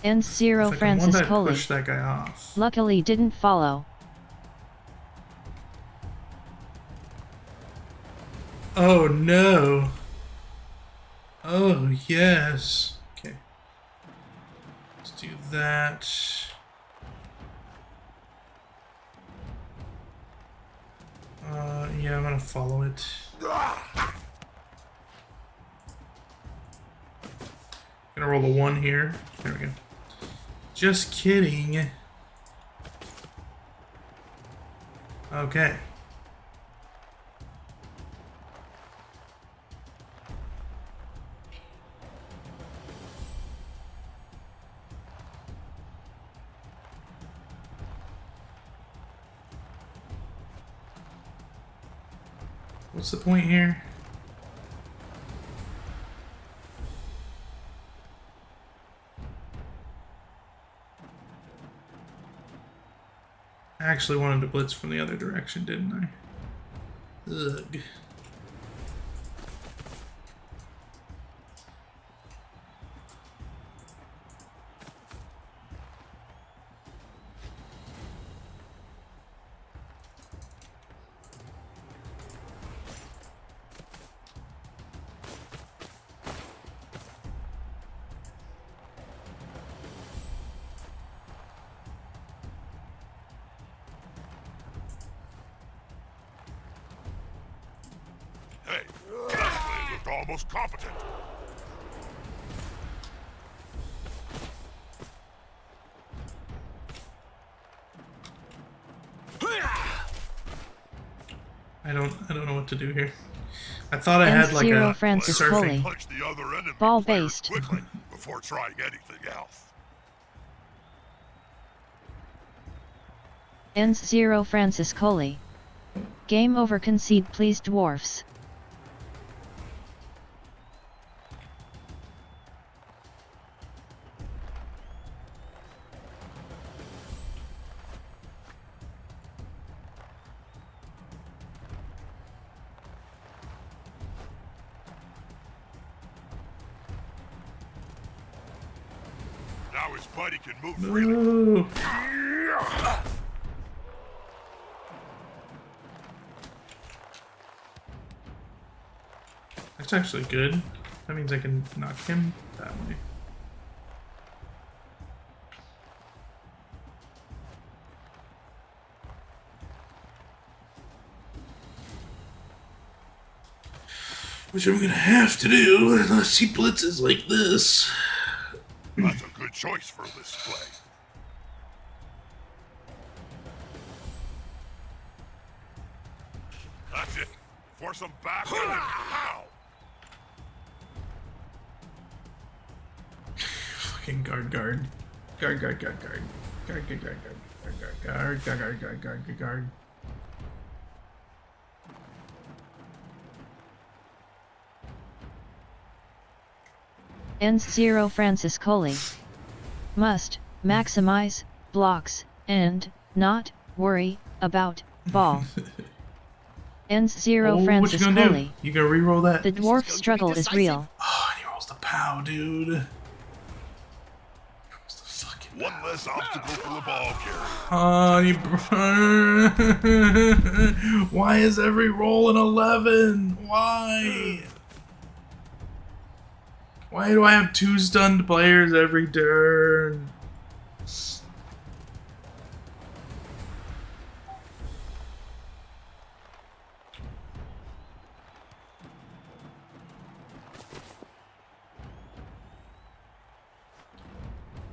Ends 0 if I can Francis one-die Coley. push that guy off. Luckily didn't follow. Oh no! Oh yes! Okay. Let's do that. Yeah, I'm gonna follow it. Gonna roll a 1 here. There we go. Just kidding. Okay. What's the point here? I actually wanted to blitz from the other direction, didn't I? Ugh. Hey, that play looked almost competent. I don't know what to do here. I thought I Ends had like 0 a Francis surfing. Coley. Punch the other enemy Ball players based. quickly before trying anything else. Ends 0 Francis Coley. Game over, concede please dwarfs. Now his buddy can move freely. Ooh. That's actually good. That means I can knock him that way. Which I'm gonna have to do unless he blitzes like this. That's a good choice for this play. That's it. Force him back and pow! Fucking guard. Guard. Ends 0 Francis Coley. Must maximize blocks and not worry about ball. Ends 0 What Francis you gonna Coley. do? You gonna reroll that? The dwarf struggle is real. Oh, and he rolls the POW, dude. One less obstacle for the ball carrier. Why is every roll an 11? Why? Why do I have 2 stunned players every turn?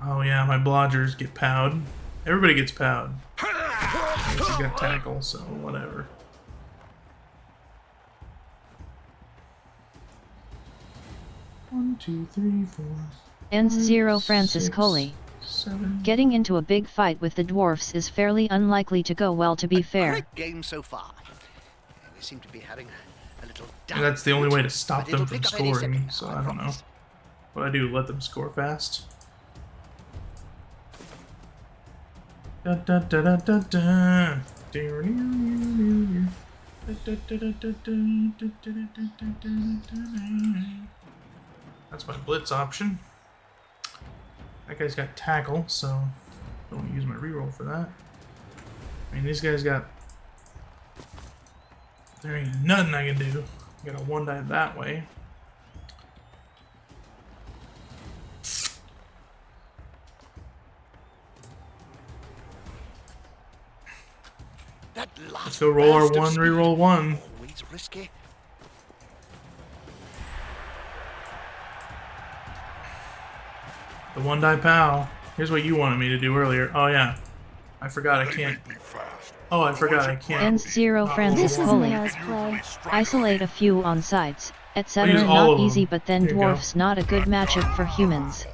Oh yeah, my blodgers get powed. Everybody gets powed. He's got tackle, so whatever. One, two, three, four. Ends five, 0 Francis 6, Coley. 7. Getting into a big fight with the dwarfs is fairly unlikely to go well, to be fair. Great game so far. We seem to be having a little And that's the only way to stop but them it'll from pick up any scoring, second so now, I don't know. promise. What I do, let them score fast. Da da da da da da. That's my blitz option. That guy's got tackle, so don't use my reroll for that. I mean, these guys got. There ain't nothing I can do. I got a 1-die that way. That last Let's go roll our burst of 1, speed. reroll 1. Always risky. The 1-die POW. Here's what you wanted me to do earlier. Oh yeah. I forgot I can't. Oh, I forgot I can't. Ends 0 not Francis roll This is one. Coley. Minnows play. Isolate a few on sides, etc. use all Not of easy, them. but then Here you go. dwarfs not a good matchup for humans.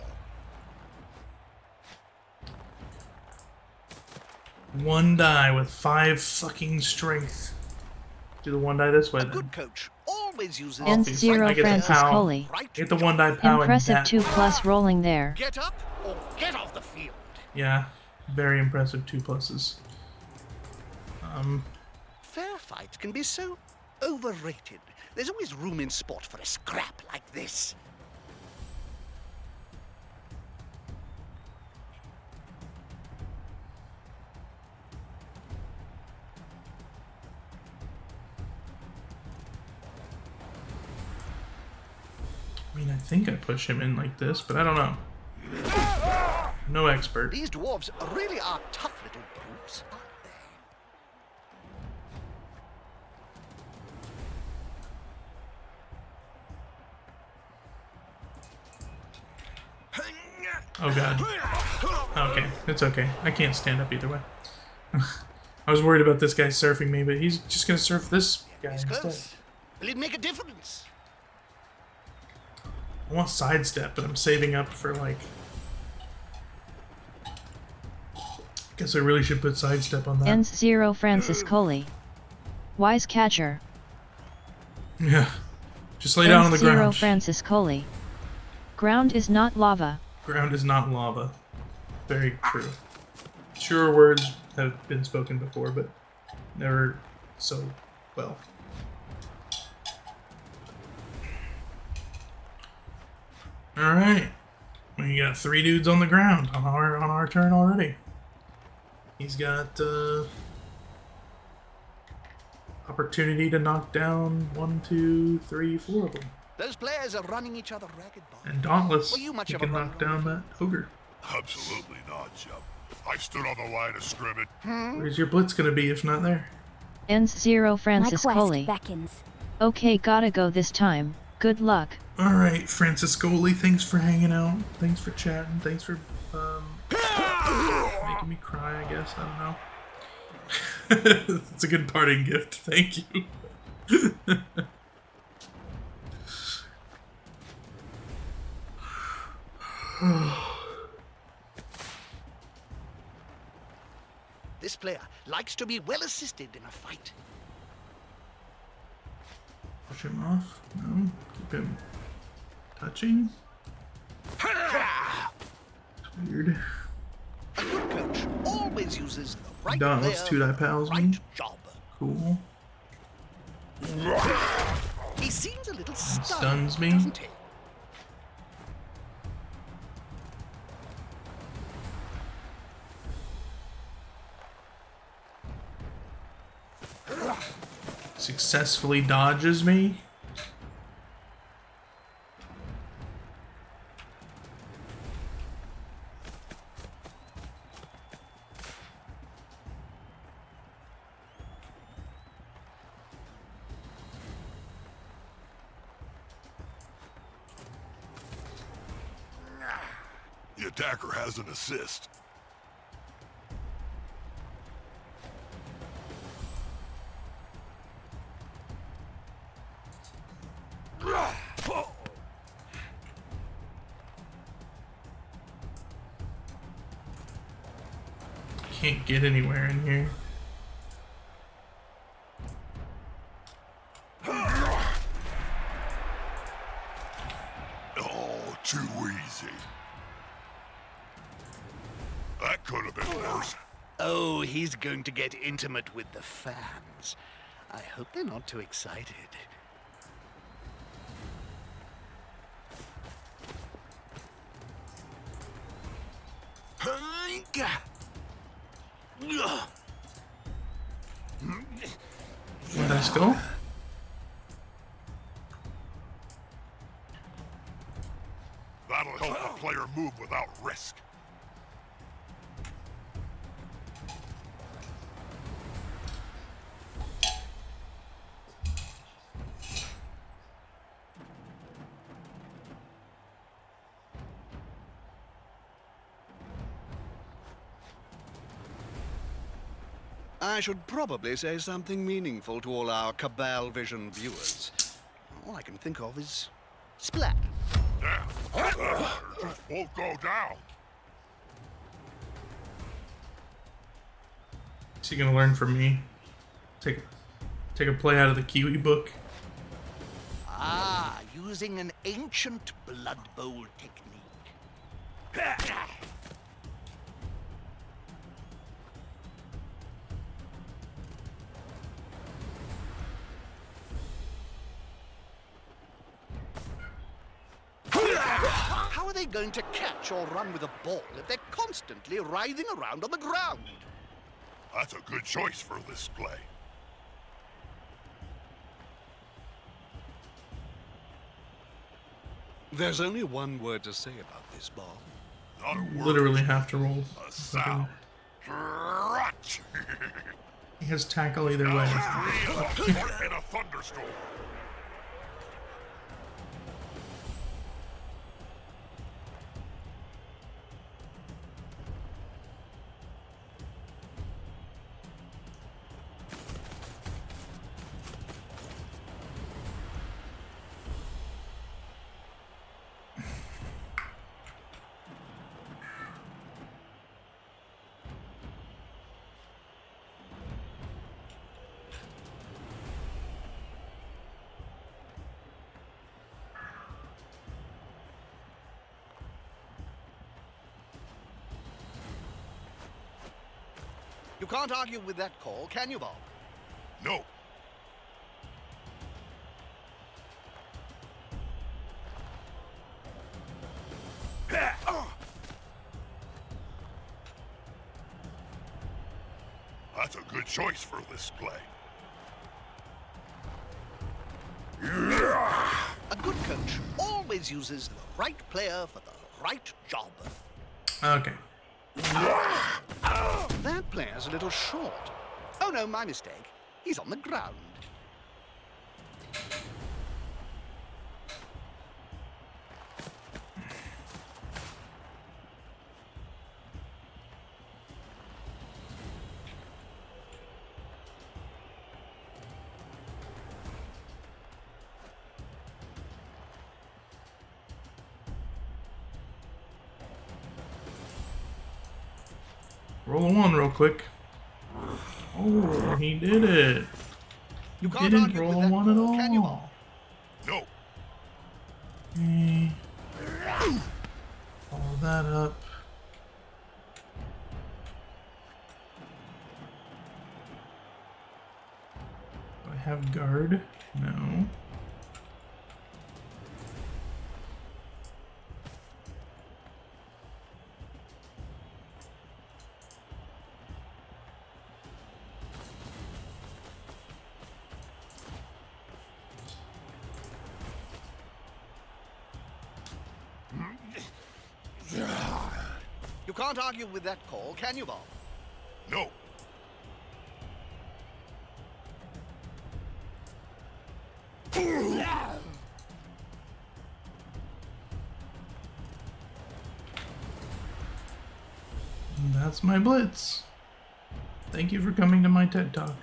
1 die with 5 fucking strength. Do the 1 die this way A then. good coach always uses Ends Obvious. 0 I get the Francis POW. Coley. right. Get the 1 die POW Impressive and that. 2+ rolling there. Get up or get off the field. Yeah, very impressive 2 pluses. Fair fight can be so overrated. There's always room in sport for a scrap like this. I mean, I think I push him in like this, but I don't know. No expert. These dwarves really are tough little brutes, aren't they? Oh god. Okay, it's okay. I can't stand up either way. I was worried about this guy surfing me, but he's just gonna surf this guy He's instead. close. Will it make a difference? I want sidestep, but I'm saving up for like. Guess I really should put sidestep on that. Ends 0 Francis Coley. Wise catcher. Yeah. Just lay down on the Ends 0 ground. Francis Coley. Ground is not lava. Ground is not lava. Very true. Sure words have been spoken before, but never so well. Alright. We got 3 dudes on the ground on our turn already. He's got opportunity to knock down 1, 2, 3, 4 of them. Those players are running each other ragged, Bob. And Dauntless, Were you much he of a can runner knock on down the that ogre. Absolutely not, Jim. I stood on the line of scrimmage. Where's your blitz gonna be if not there? Ends 0 My Francis quest Coley. beckons. Okay, gotta go this time. Good luck. Alright, Francis Coley, thanks for hanging out. Thanks for chatting. Thanks for making me cry, I guess. I don't know. It's a good parting gift. Thank you. This player likes to be well assisted in a fight. Push him off. No. Keep him touching. It's weird. A good coach always uses the right Dauntless player 2-die for the pals me. right job. Cool. He seems a little Stuns stunned, me. doesn't he? Successfully dodges me. The attacker has an assist. Can't get anywhere in here. Oh, too easy. That could have been worse. Oh, he's going to get intimate with the fans. I hope they're not too excited. Let's go. That'll help the player move without risk. I should probably say something meaningful to all our Cabal Vision viewers. All I can think of is splat. Damn, just won't go down. Is he gonna learn from me? Take a play out of the Kiwi book. Ah, using an ancient Blood Bowl technique. How are they going to catch or run with a ball if they're constantly writhing around on the ground? That's a good choice for this play. There's only one word to say about this ball. Not a word. Literally have to roll. A sound. Crunch. He has tackle either way. In a thunderstorm. You can't argue with that call, can you, Bob? No. That's a good choice for this play. A good coach always uses the right player for the right job. Okay. That player's a little short. Oh no, my mistake. He's on the ground. Roll a 1 real quick. Oh, he did it. You He can't didn't argue roll with a that 1 at call, all. can you, Bob? No. Okay. Follow that up. Do I have guard? No. You can't argue with that call, can you, Bob? No. And that's my blitz. Thank you for coming to my TED Talk.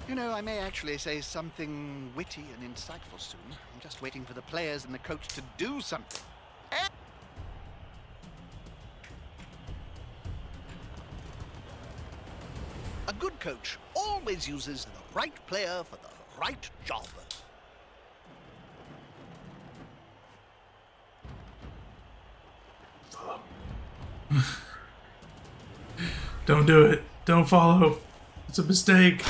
You know, I may actually say something witty and insightful soon. I'm just waiting for the players and the coach to do something. A good coach always uses the right player for the right job. Don't do it. Don't follow. It's a mistake.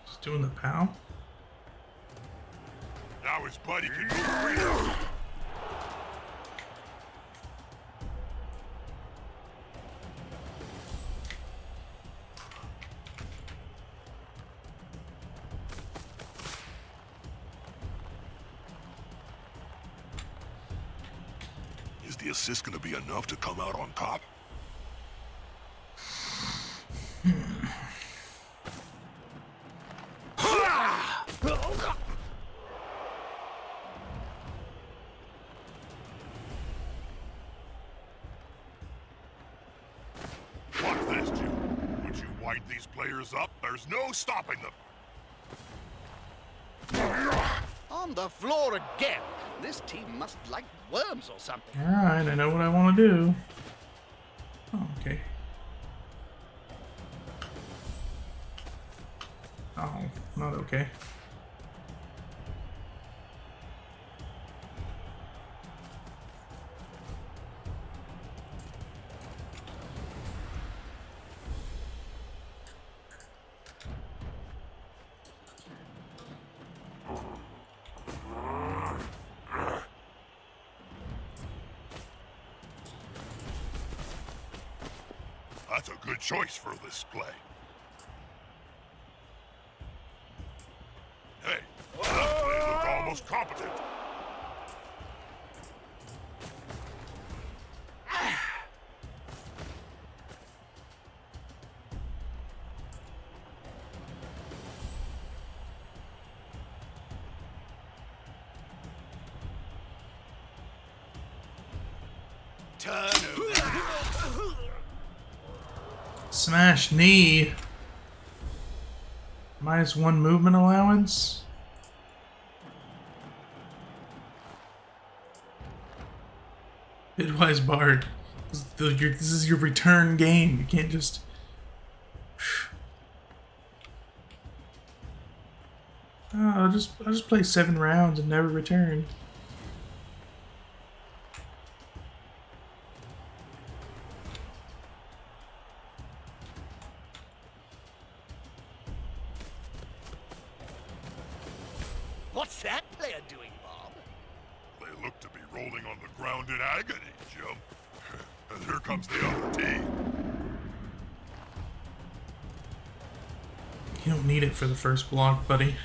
Just doing the pow. Now his buddy can move freely. Is the assist gonna be enough to come out on top? Watch this, Jim. Once you wind these players up, there's no stopping them. On the floor again. This team must like worms or something. Alright, I know what I want to do. Oh, okay. Oh, not okay. That's a good choice for this play. Hey, that play looked almost competent. Smash knee. -1 movement allowance. Bitwise Bard. This is your return game. You can't just... I'll just play 7 rounds and never return. What's that player doing, Bob? They look to be rolling on the ground in agony, Jim. And here comes the other team. You don't need it for the first block, buddy.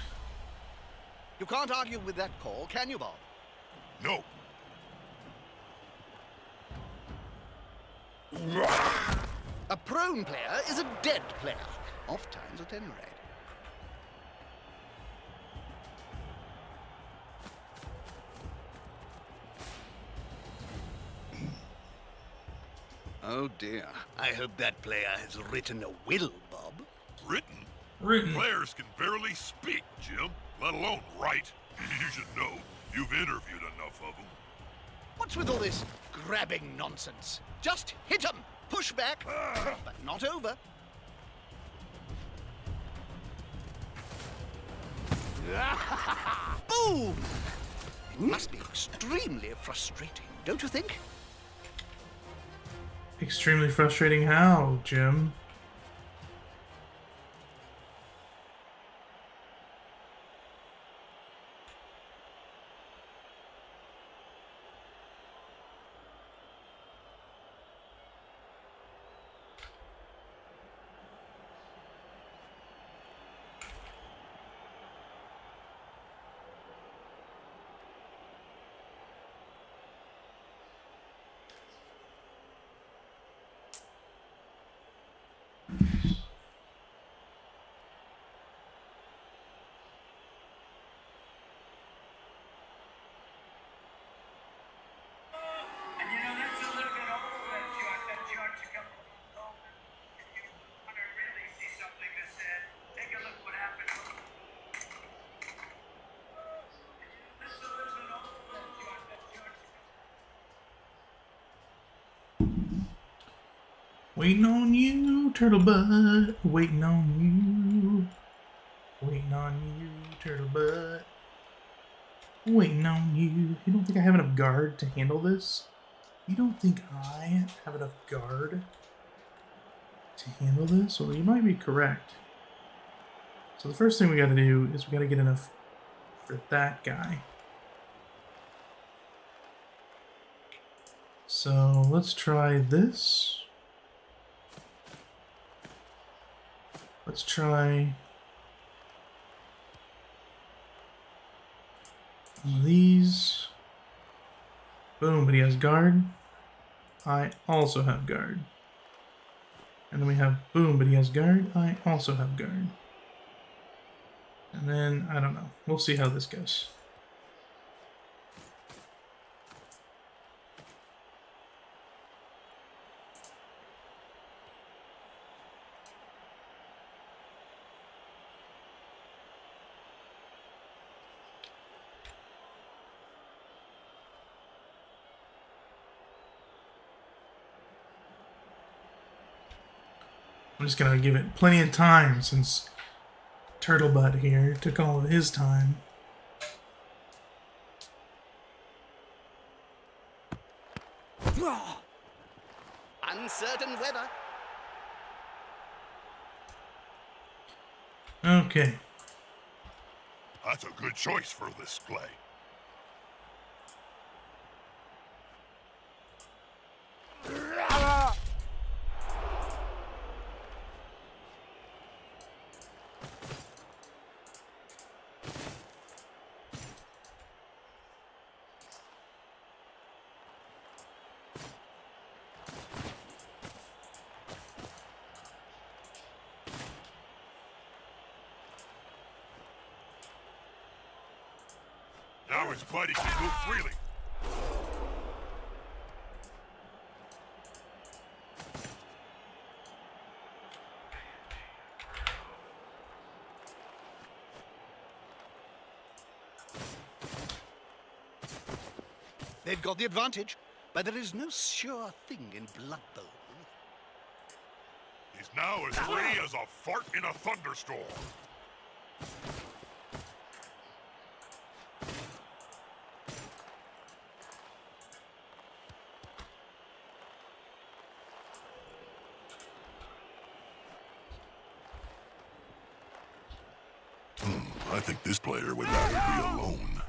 You can't argue with that call, can you, Bob? No. A prone player is a dead player. Oft times, at any rate. Oh dear. I hope that player has written a will, Bob. Written? Written. Players can barely speak, Jim, let alone write. You should know. You've interviewed enough of them. What's with all this grabbing nonsense? Just hit 'em! Push back, but not over. Boom! It must be extremely frustrating, don't you think? Extremely frustrating how, Jim? Waiting on you, turtle butt. Waiting on you. Waiting on you, turtle butt. Waiting on you. You don't think I have enough guard to handle this? You don't think I have enough guard to handle this? Well, you might be correct. So the first thing we gotta do is we gotta get enough for that guy. So let's try this. Let's try one of these. Boom, but he has guard. I also have guard. And then we have boom, but he has guard. I also have guard. And then, I don't know. We'll see how this goes. I'm just gonna give it plenty of time since Turtlebutt here took all of his time. Uncertain weather. Okay. That's a good choice for this play. Now his buddy can move freely. They've got the advantage, but there is no sure thing in Blood Bowl. He's now as free as a fart in a thunderstorm. I think this player would rather be alone.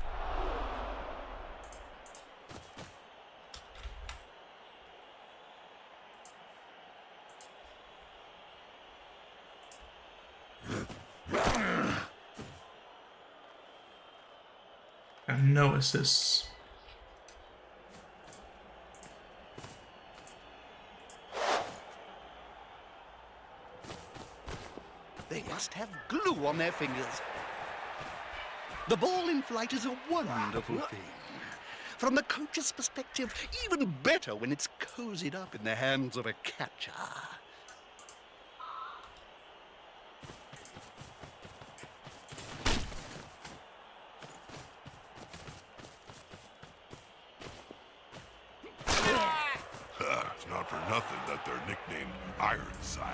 Got no assists. They must have glue on their fingers. The ball in flight is a wonderful thing. From the coach's perspective, even better when it's cozied up in the hands of a catcher. It's not for nothing that they're nicknamed Ironside.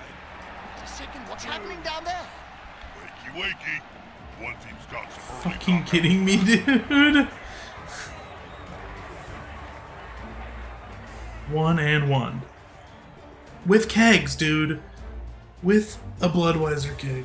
Wait a second, what's happening down there? Wakey, wakey. One team's got some early Fucking combat. kidding me, dude? 1-1. With kegs, dude. With a Bloodweiser keg.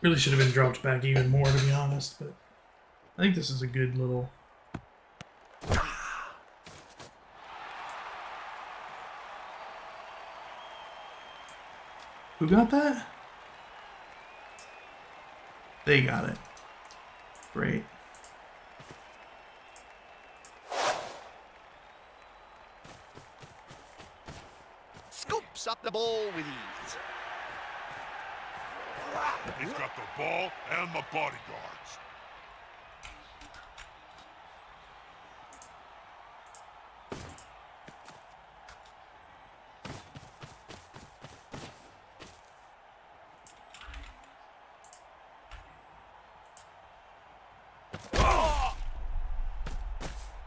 Really should have been dropped back even more, to be honest, but I think this is a good little... Who got that? They got it. Great. Scoops up the ball with ease. He's got the ball and the bodyguards.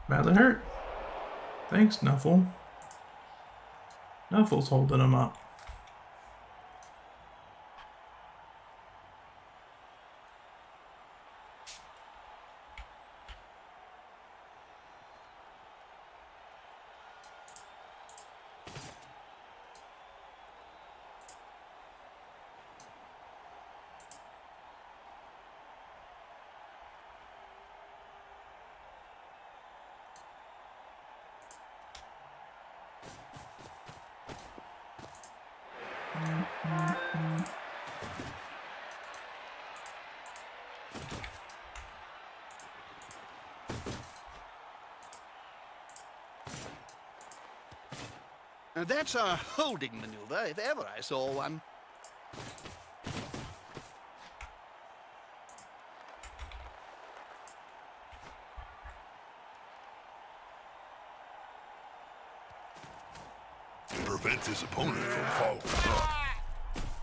Badly hurt. Thanks, Nuffle. Nuffle's holding him up. Now that's a holding maneuver, if ever I saw one. Prevents his opponent from falling up.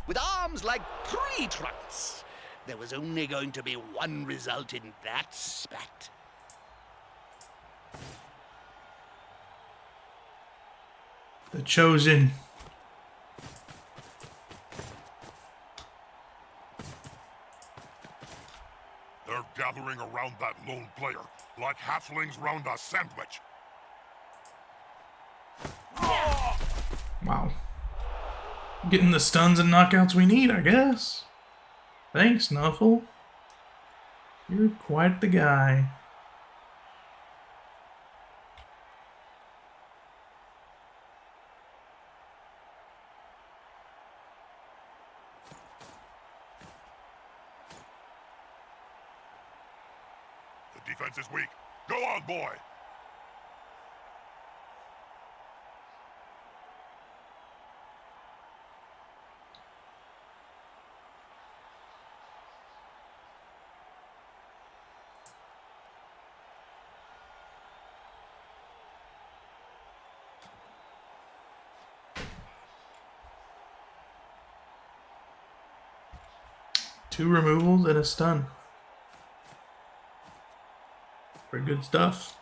With arms like tree trunks, there was only going to be one result in that spat. The Chosen. They're gathering around that lone player, like halflings round a sandwich. Wow. Getting the stuns and knockouts we need, I guess. Thanks, Nuffle. You're quite the guy. The defense is weak. Go on, boy! Two removals and a stun. Pretty good stuff.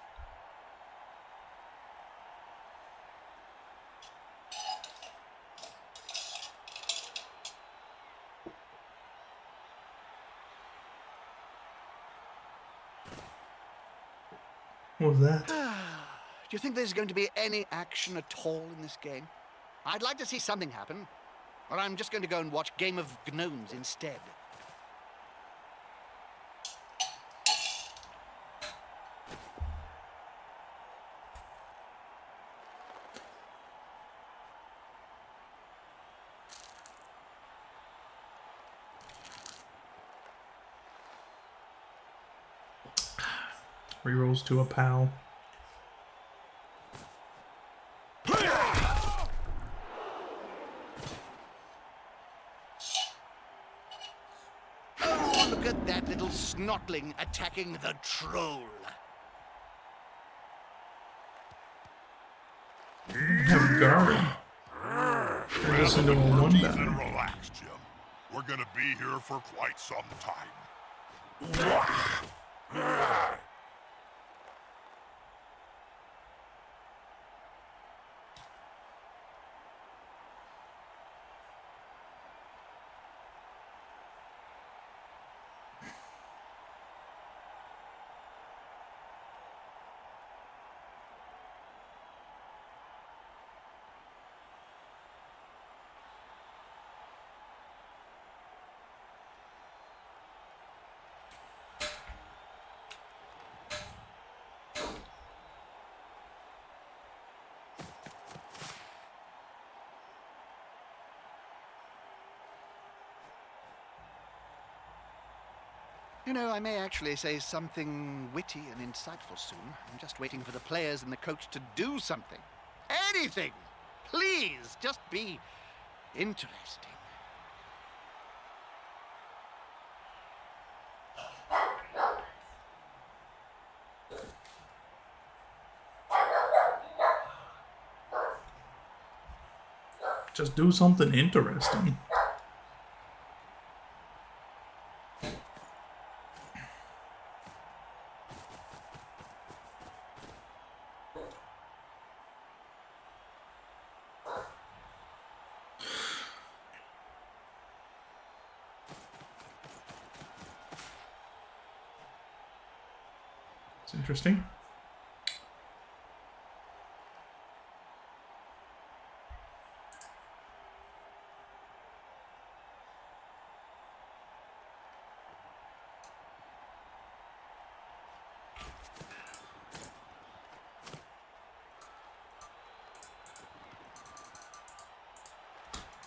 What was that? Do you think there's going to be any action at all in this game? I'd like to see something happen. Or I'm just going to go and watch Game of Gnomes instead. Rerolls to a pal. Oh, look at that little snotling attacking the troll. Have guard. Listen to a one Ease back. and relax, Jim. We're gonna be here for quite some time. You know, I may actually say something witty and insightful soon. I'm just waiting for the players and the coach to do something. Anything! Please, just be interesting. Just do something interesting. It's interesting.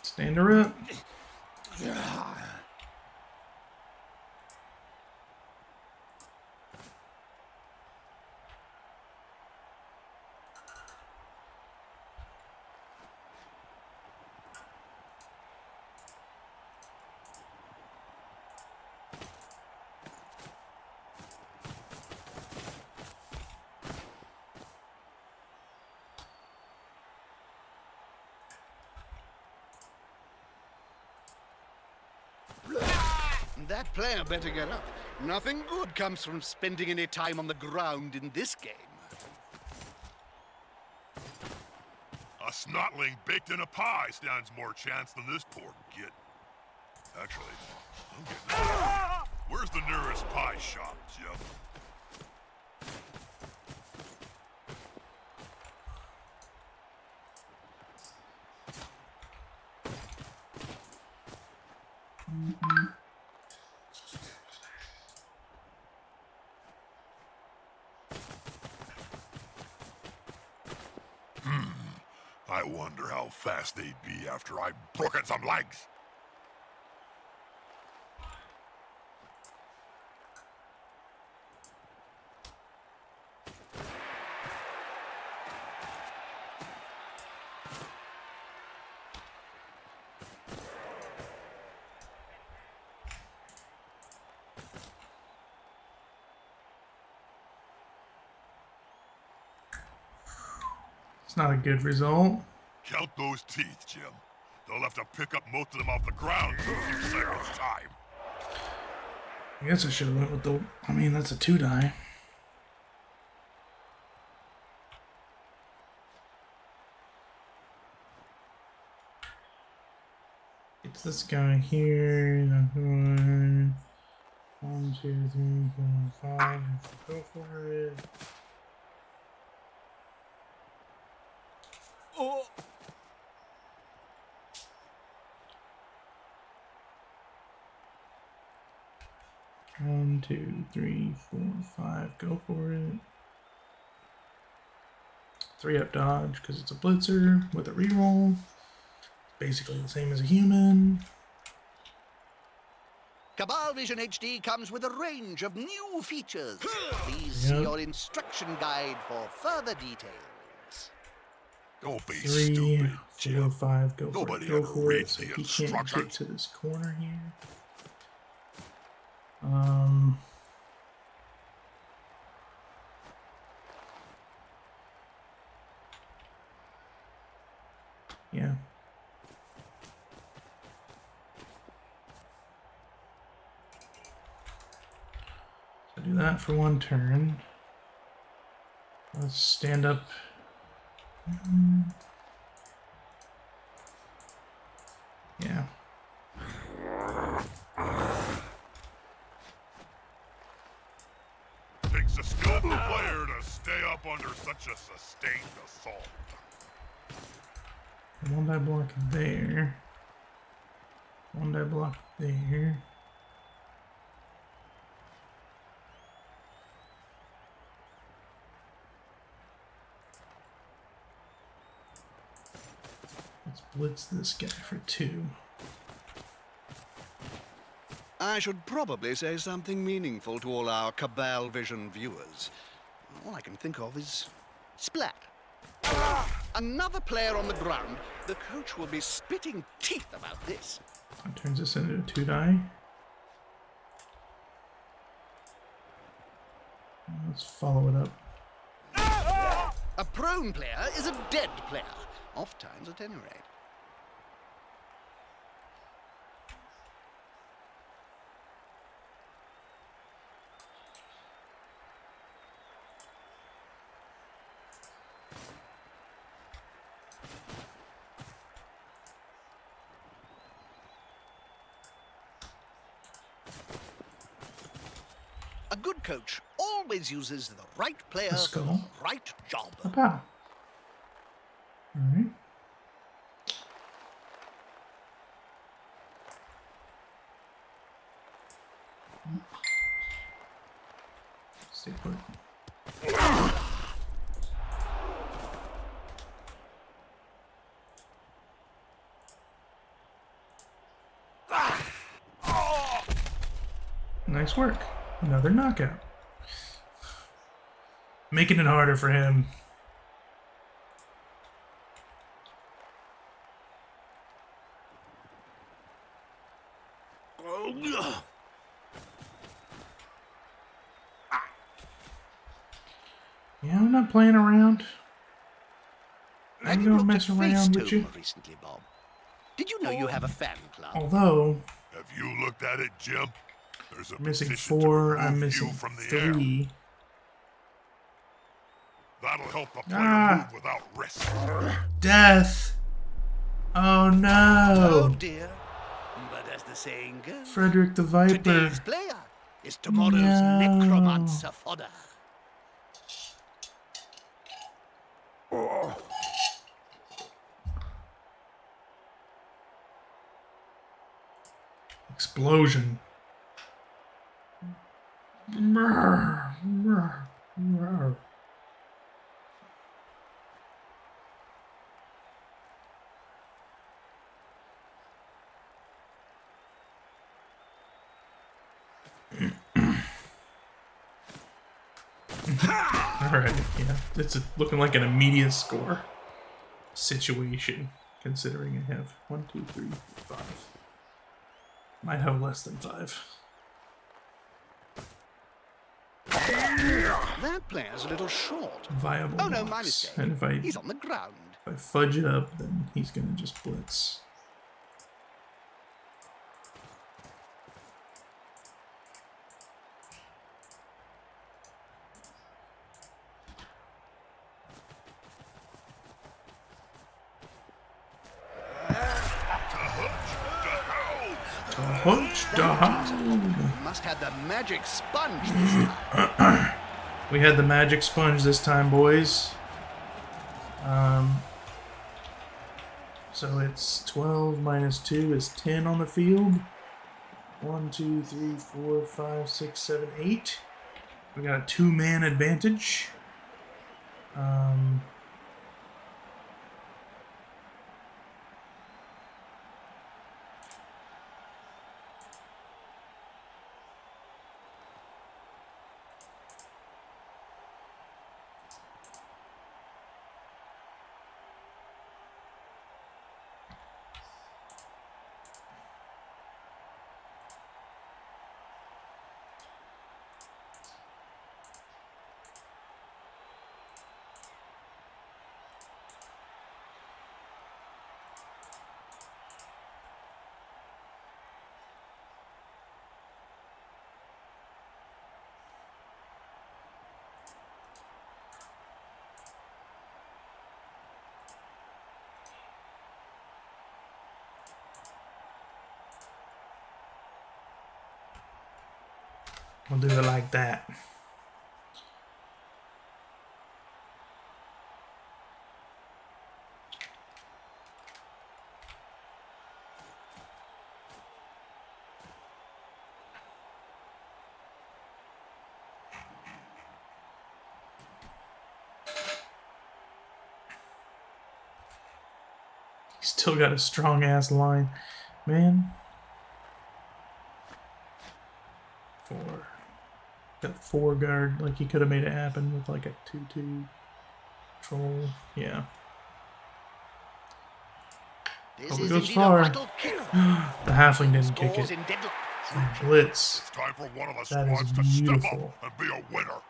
Stand her up. That player better get up. Nothing good comes from spending any time on the ground in this game. A snotling baked in a pie stands more chance than this poor git. Actually, I'm getting... Where's the nearest pie shop, Jim? I wonder how fast they'd be after I've broken some legs. It's not a good result. Count those teeth, Jim. They'll have to pick up most of them off the ground in a few seconds' time. I guess I should have went with the... I mean, that's a 2-die. It's this guy here. 1, 2, 3, 4, 5. Go for it. Oh. 1, 2, 3, 4, 5. Go for it. 3-up dodge because it's a blitzer with a reroll. Basically the same as a human. Cabal Vision HD comes with a range of new features. Please see your instruction guide for further details. Don't be 3, stupid, 4, Jim. 5. Go for Nobody it. Go ever for it. reads So the he can't get instructions. to this corner here. Yeah. So do that for 1 turn. Let's stand up. Yeah. Takes a skillful player to stay up under such a sustained assault. 1-die block there. 1-die block there. Let's blitz this guy for 2. I should probably say something meaningful to all our Cabal Vision viewers. All I can think of is splat. Another player on the ground. The coach will be spitting teeth about this. That turns this into a 2-die. Let's follow it up. A prone player is a dead player, oft times at any rate. A good coach always uses the right player Let's for go. the right job. Pow. Alright. Stay put. Nice work. Another knockout. Making it harder for him. Yeah, I'm not playing around. I'm gonna mess around with you. Recently, Bob. Did you know you have a fan club? Although, Have you looked at it, Jim? There's a I'm missing petition 4, to I'm remove missing you from the air. 3. That'll help the player Ah. move without risk. Death! Oh Oh no! dear. But as the saying goes, Frederick the Viper. today's player is tomorrow's necromancer fodder. Explosion. Brr, brr, brr. Alright, yeah. It's looking like an immediate score situation, considering I have 1, 2, 3, 4, 5. Might have less than 5. That player's a little short. Viable Oh no, my blocks. mistake. And if He's on the ground. I fudge it up, then he's gonna just blitz. Must have the magic sponge this time. We had the magic sponge this time, boys. So it's 12 minus 2 is 10 on the field. 1, 2, 3, 4, 5, 6, 7, 8. We got a 2-man advantage. We'll do it like that. Still got a strong ass line, man. 4. Got 4 guard. Like he could have made it happen with like a 2-2 troll. Yeah. Hope it goes far. The halfling didn't kick it. Blitz. It's time for one of the That is squads to step beautiful. up and be a winner.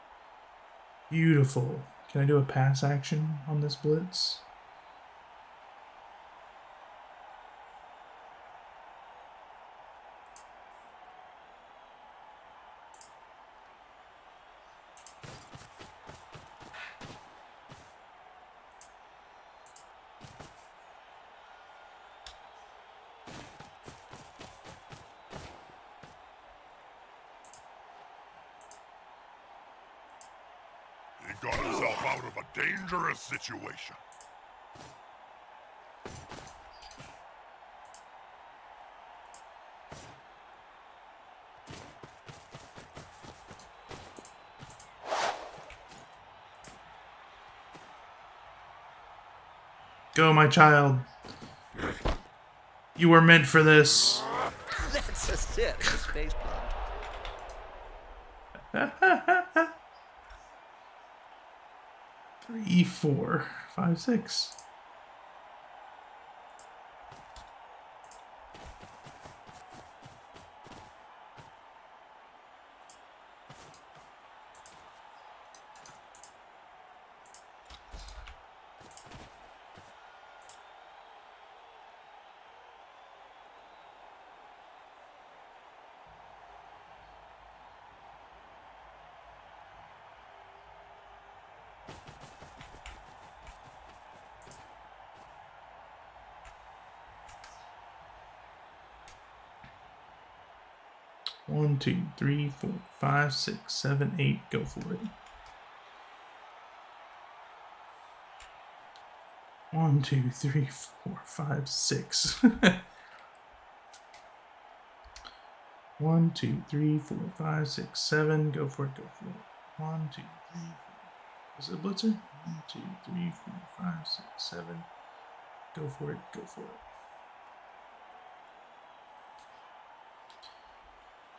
Beautiful. Can I do a pass action on this blitz? He got himself out of a dangerous situation. Go, my child. You were meant for this. That's a serious face plant. 3, 4, 5, 6. 1, 2, 3, 4, 5, 6, 7, 8. Go for it. 1, 2, 3, 4, 5, 6. 1, 2, 3, 4, 5, 6, 7. Go for it. Go for it. 1, 2, 3, 4. Is it a blitzer? 1, 2, 3, 4, 5, 6, 7. Go for it. Go for it.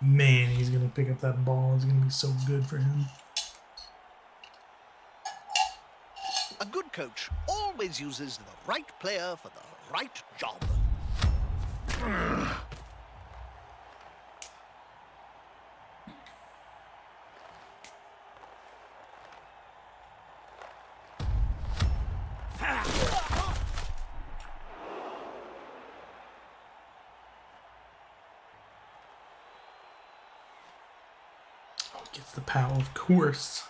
Man, he's going to pick up that ball. It's going to be so good for him. A good coach always uses the right player for the right job. Gets the POW, of course.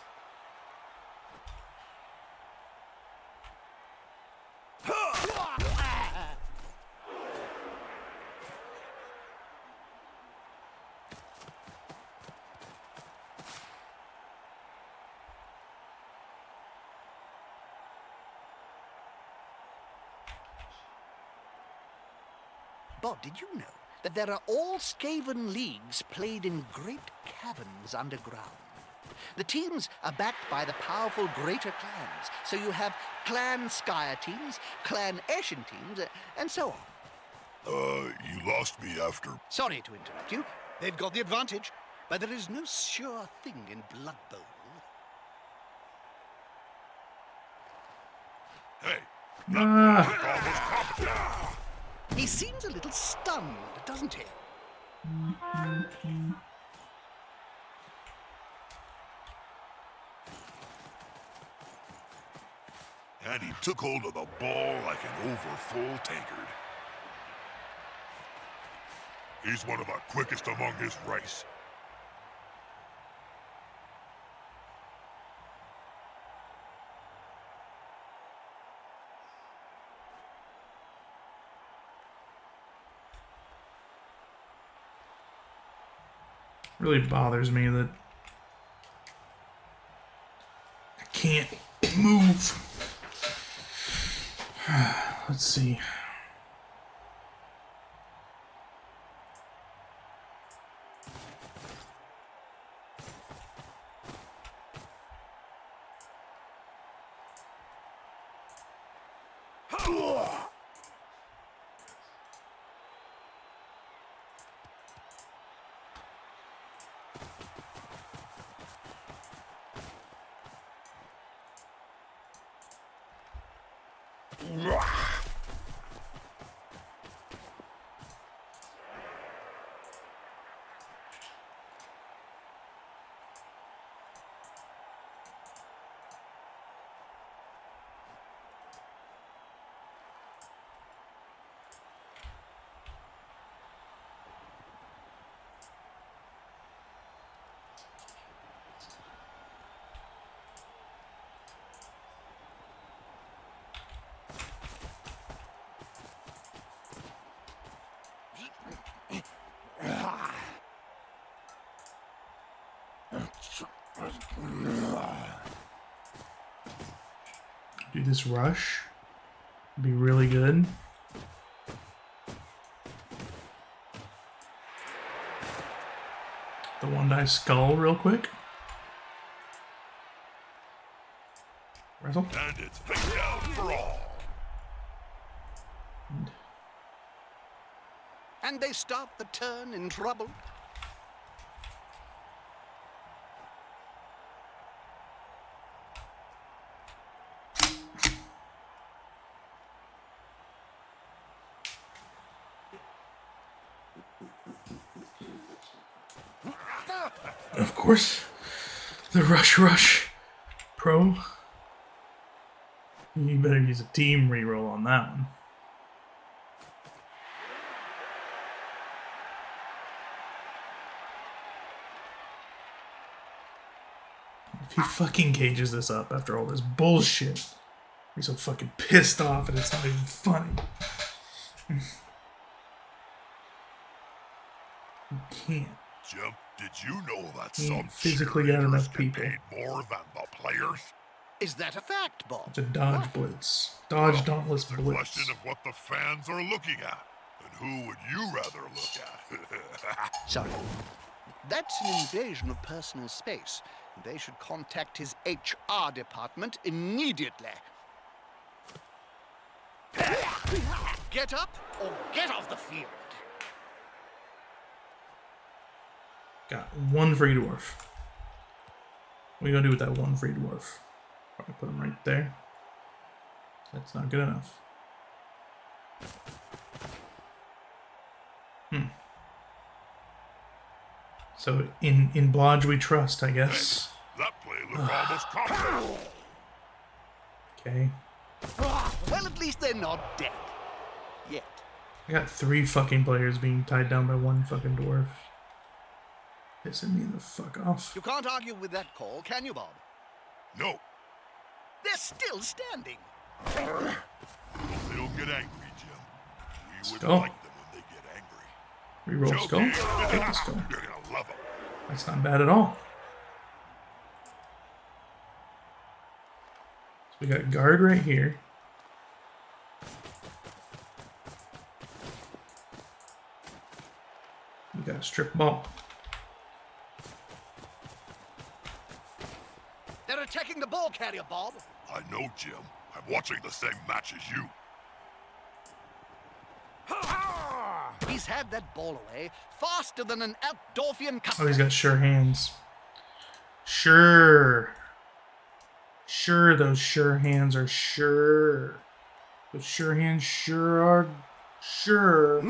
Bob, did you know that there are all Skaven leagues played in great caverns underground? The teams are backed by the powerful greater clans, so you have Clan Skyer teams, Clan Ashen teams, and so on. You lost me after... Sorry to interrupt you. They've got the advantage, but there is no sure thing in Blood Bowl. Hey, He seems a little stunned, doesn't he? and he took hold of the ball like an over-full tankard. He's one of the quickest among his race. Really bothers me that I can't move. Let's see. Do this rush. Be really good. The one die skull real quick. Wrestle. And it's face down for all. And they start the turn in trouble. Of course, the rush pro. You better use a team reroll on that one. If he fucking cages this up after all this bullshit, I'm so fucking pissed off and it's not even funny. You can't. Jim, did you know that He some physically got cheerleaders enough get people. paid more than the players? Is that a fact, Bob? It's a dodge blitz. Dodge dauntless It's a blitz. question of what the fans are looking at. And who would you rather look at? Sorry. That's an invasion of personal space. They should contact his HR department immediately. Get up or get off the field. Got one free dwarf. What are you gonna do with that one free dwarf? Probably put him right there. That's not good enough. So in Blodge we trust, I guess. That play looked almost confident. Okay. Well, at least they're not dead. Yet. I got 3 fucking players being tied down by 1 fucking dwarf. Pissing me the fuck off. You can't argue with that call, can you, Bob? No, They're still standing. they'll get angry, Jim. We would Skull. like them when they get angry. Reroll skull. Joking. Take the skull. You're gonna love them. That's not bad at all. So we got guard right here. We got a strip ball. They're attacking the ball carrier, Bob. I know, Jim. I'm watching the same match as you. He's had that ball away faster than an Altdorfian cup. Oh, he's got sure hands. Sure. Sure, those sure hands are sure. Those sure hands sure are sure.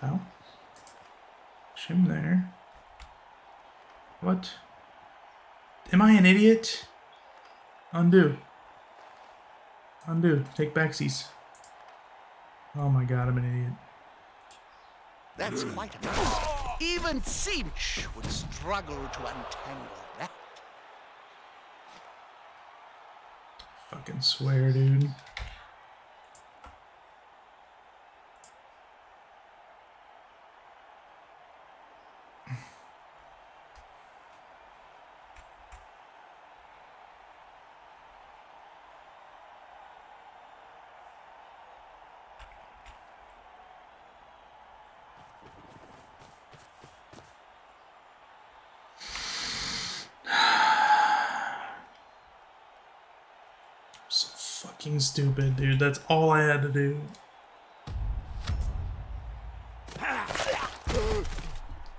How? Him there. What? Am I an idiot? Undo. Undo. Take backsies. Oh my god, I'm an idiot. That's quite a mess. Even Cinch would struggle to untangle that. Fucking swear, dude. So fucking stupid, dude. That's all I had to do.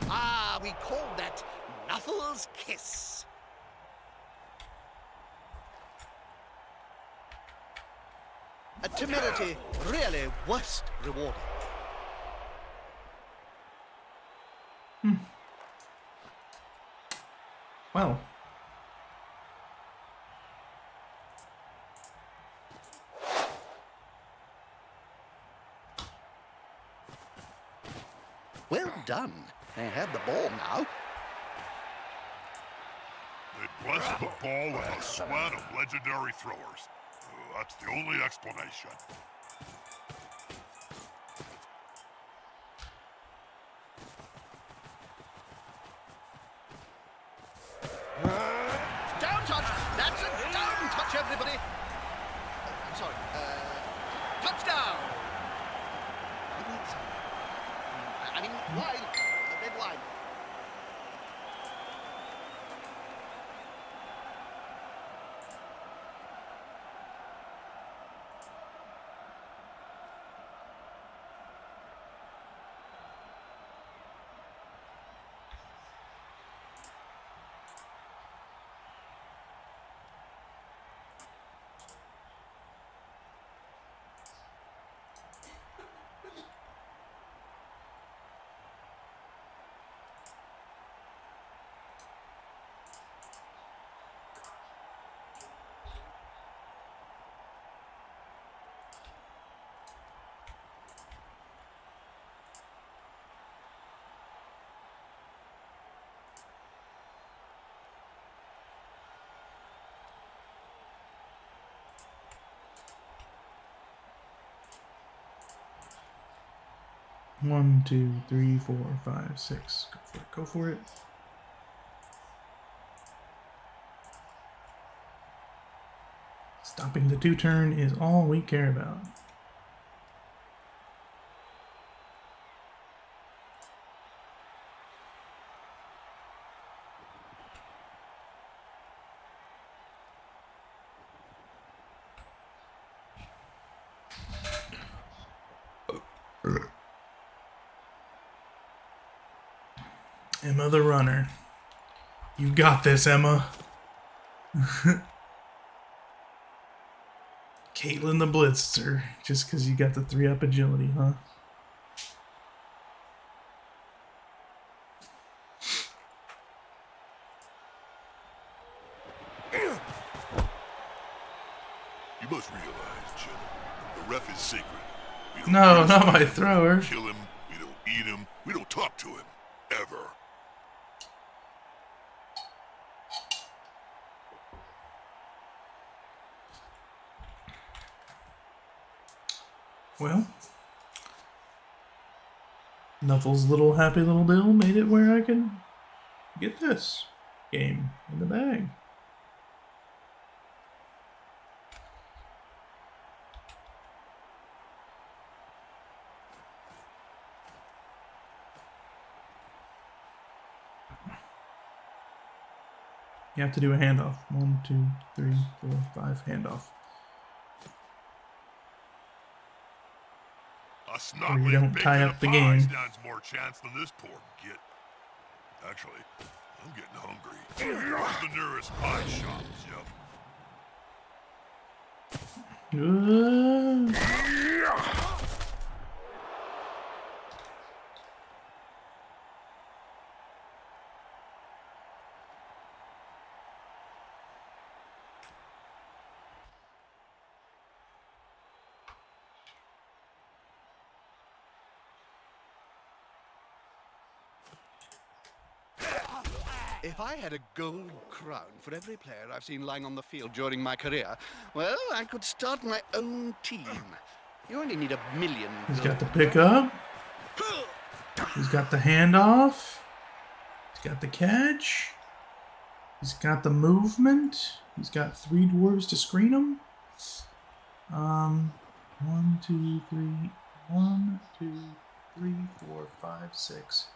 Ah, we call that Nuffle's Kiss. A timidity really worst rewarding. Well. Well done. They have the ball now. They blessed the ball with a sweat of legendary throwers. That's the only explanation. Down touch. That's a down touch, everybody. Sorry. Touchdown. I mean, line. Red line. 1, 2, 3, 4, 5, 6. Go for it. Go for it. Stopping the 2-turn is all we care about. Emma the runner. You got this, Emma. Caitlin the blitzer. Just because you got the 3-up agility, huh? You must realize, Jim, the ref is sacred. We don't No, not criticize my him, thrower. We don't kill him, we don't eat him, we don't talk to him. Ever. Well, Nuffle's little happy little deal made it where I can get this game in the bag. You have to do a handoff. 1, 2, 3, 4, 5 handoff. A Or snot you don't tie up the game. stands more chance than this poor git. Actually, I'm getting hungry. Where's the nearest pie shop, Jeff? If I had a gold crown for every player I've seen lying on the field during my career, well, I could start my own team. You only need 1 million. He's got the pickup. He's got the handoff. He's got the catch. He's got the movement. He's got 3 dwarves to screen him. 1, 2, 3. 1, 2, 3, 4, 5, 6.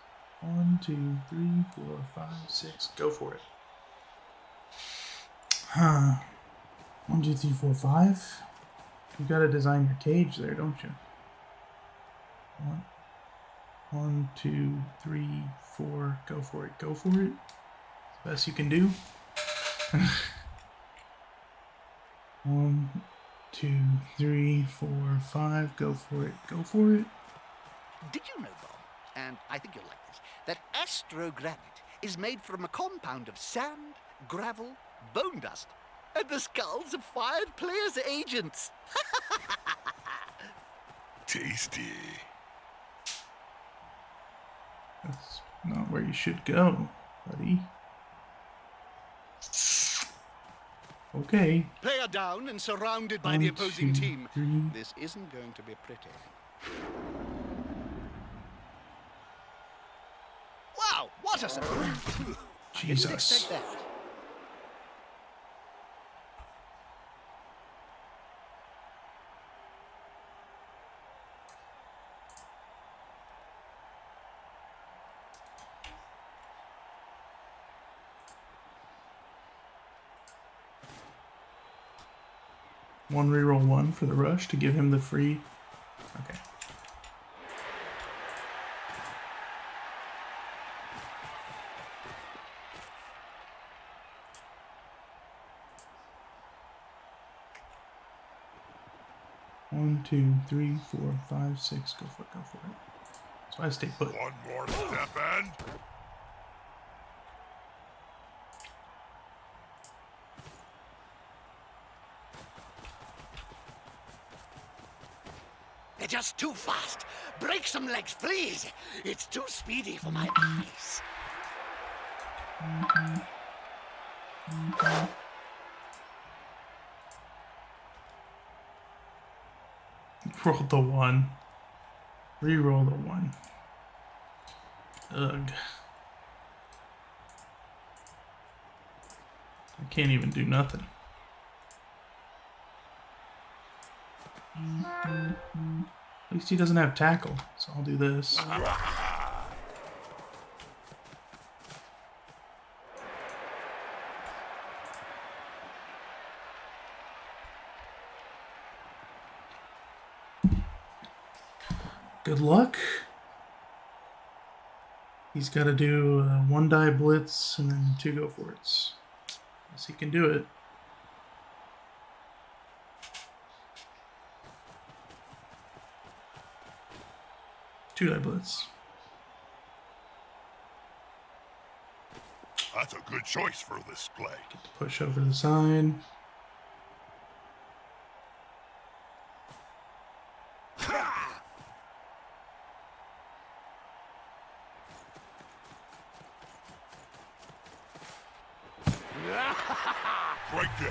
1, 2, 3, 4, 5, 6. Go for it. 1, 2, 3, 4, 5. You gotta design your cage there, don't you? 1, 2, 3, 4. Go for it. Go for it. Best you can do. 1, 2, 3, 4, 5. Go for it. Go for it. Did you know, Bob, and I think you'll like this, that astrogranite is made from a compound of sand, gravel, bone dust, and the skulls of fired players' agents? Tasty. That's not where you should go, buddy. Okay. Player down and surrounded by 1, the opposing 2, team. 3. This isn't going to be pretty. Wow, what a surprise! I didn't Jesus. expect that. One reroll 1 for the rush to give him the free. Okay. One, 2, 3, 4, 5, 6. Go for it. Go for it. So I stay put. One more step and... They're just too fast. Break some legs, please. It's too speedy for my eyes. Rolled the 1. Reroll the 1. Ugh. I can't even do nothing. At least he doesn't have tackle, so I'll do this. Good luck. He's got to do 1 die blitz and then 2 go for it. Guess he can do it. Two die blitz. That's a good choice for this play. Get the push over the side. Great game.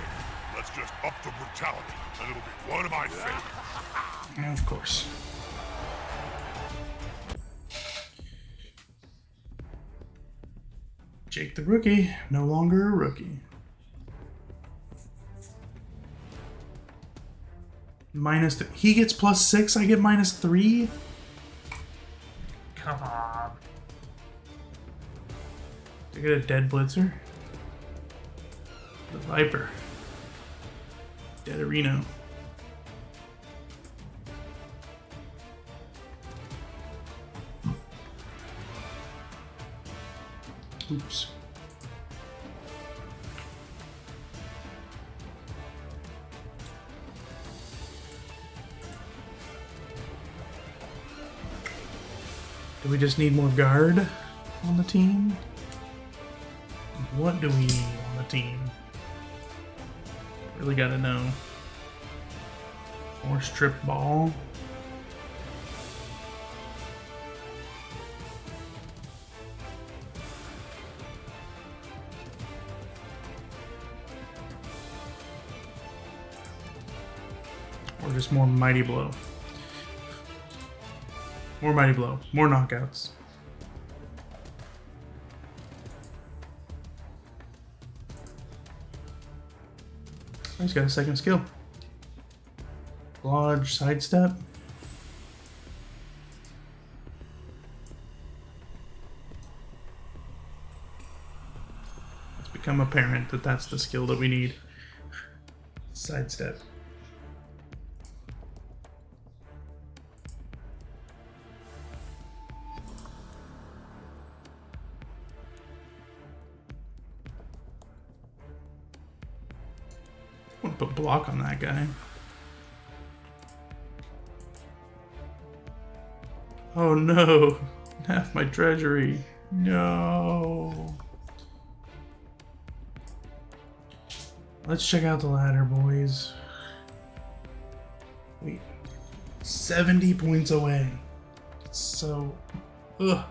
Let's just up the brutality, and it'll be one of my favorites. And of course. Jake the rookie, no longer a rookie. He gets +6, I get -3? Come on. They get a dead blitzer. The Viper. Dead Reno. Oops. Do we just need more guard on the team? What do we need on the team? Really gotta know. More strip ball. Or just more mighty blow. More mighty blow. More knockouts. He's got a second skill. Lodge sidestep. It's become apparent that that's the skill that we need. Sidestep. Put block on that guy. Oh no, half my treasury. No. Let's check out the ladder, boys. Wait, 70 points away. So, ugh.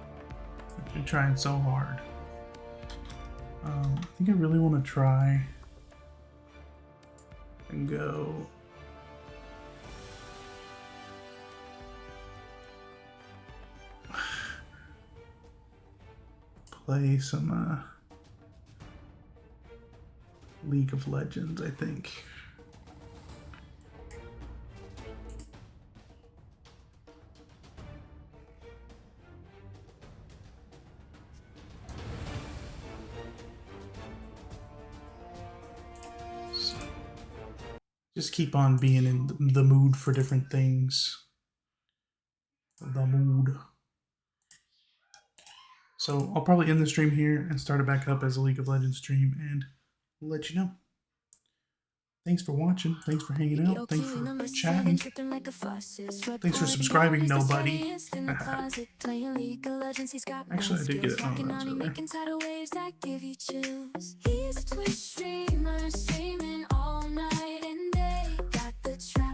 I've been trying so hard. I think I really want to try and go play some League of Legends, I think. Just keep on being in the mood for different things. The mood. So I'll probably end the stream here and start it back up as a League of Legends stream and let you know. Thanks for watching. Thanks for hanging out. Thanks for chatting. Thanks for subscribing, nobody. Actually, I did get it. Oh, that's really.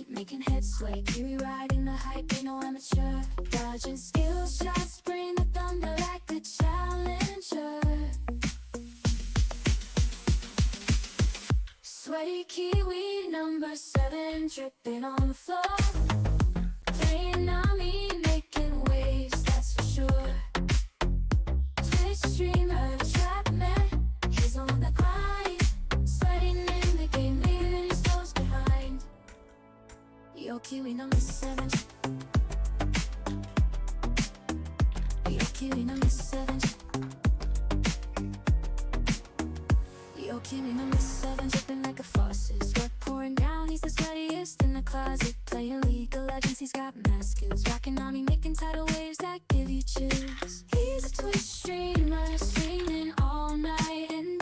Making heads sway, Kiwi riding the hype, ain't no amateur. Dodging skill shots, bring the thunder like the challenger. Sweaty Kiwi number 7, dripping on the floor. Playing on me. Yo, Kiwi number 7. Yo, Kiwi number 7. Yo, Kiwi number 7, dripping like a faucet. Sweat pouring down, he's the sweatiest in the closet. Playing League of Legends, he's got mad skills. Rocking on me, making tidal waves that give you chills. He's a Twitch streamer, streaming all night and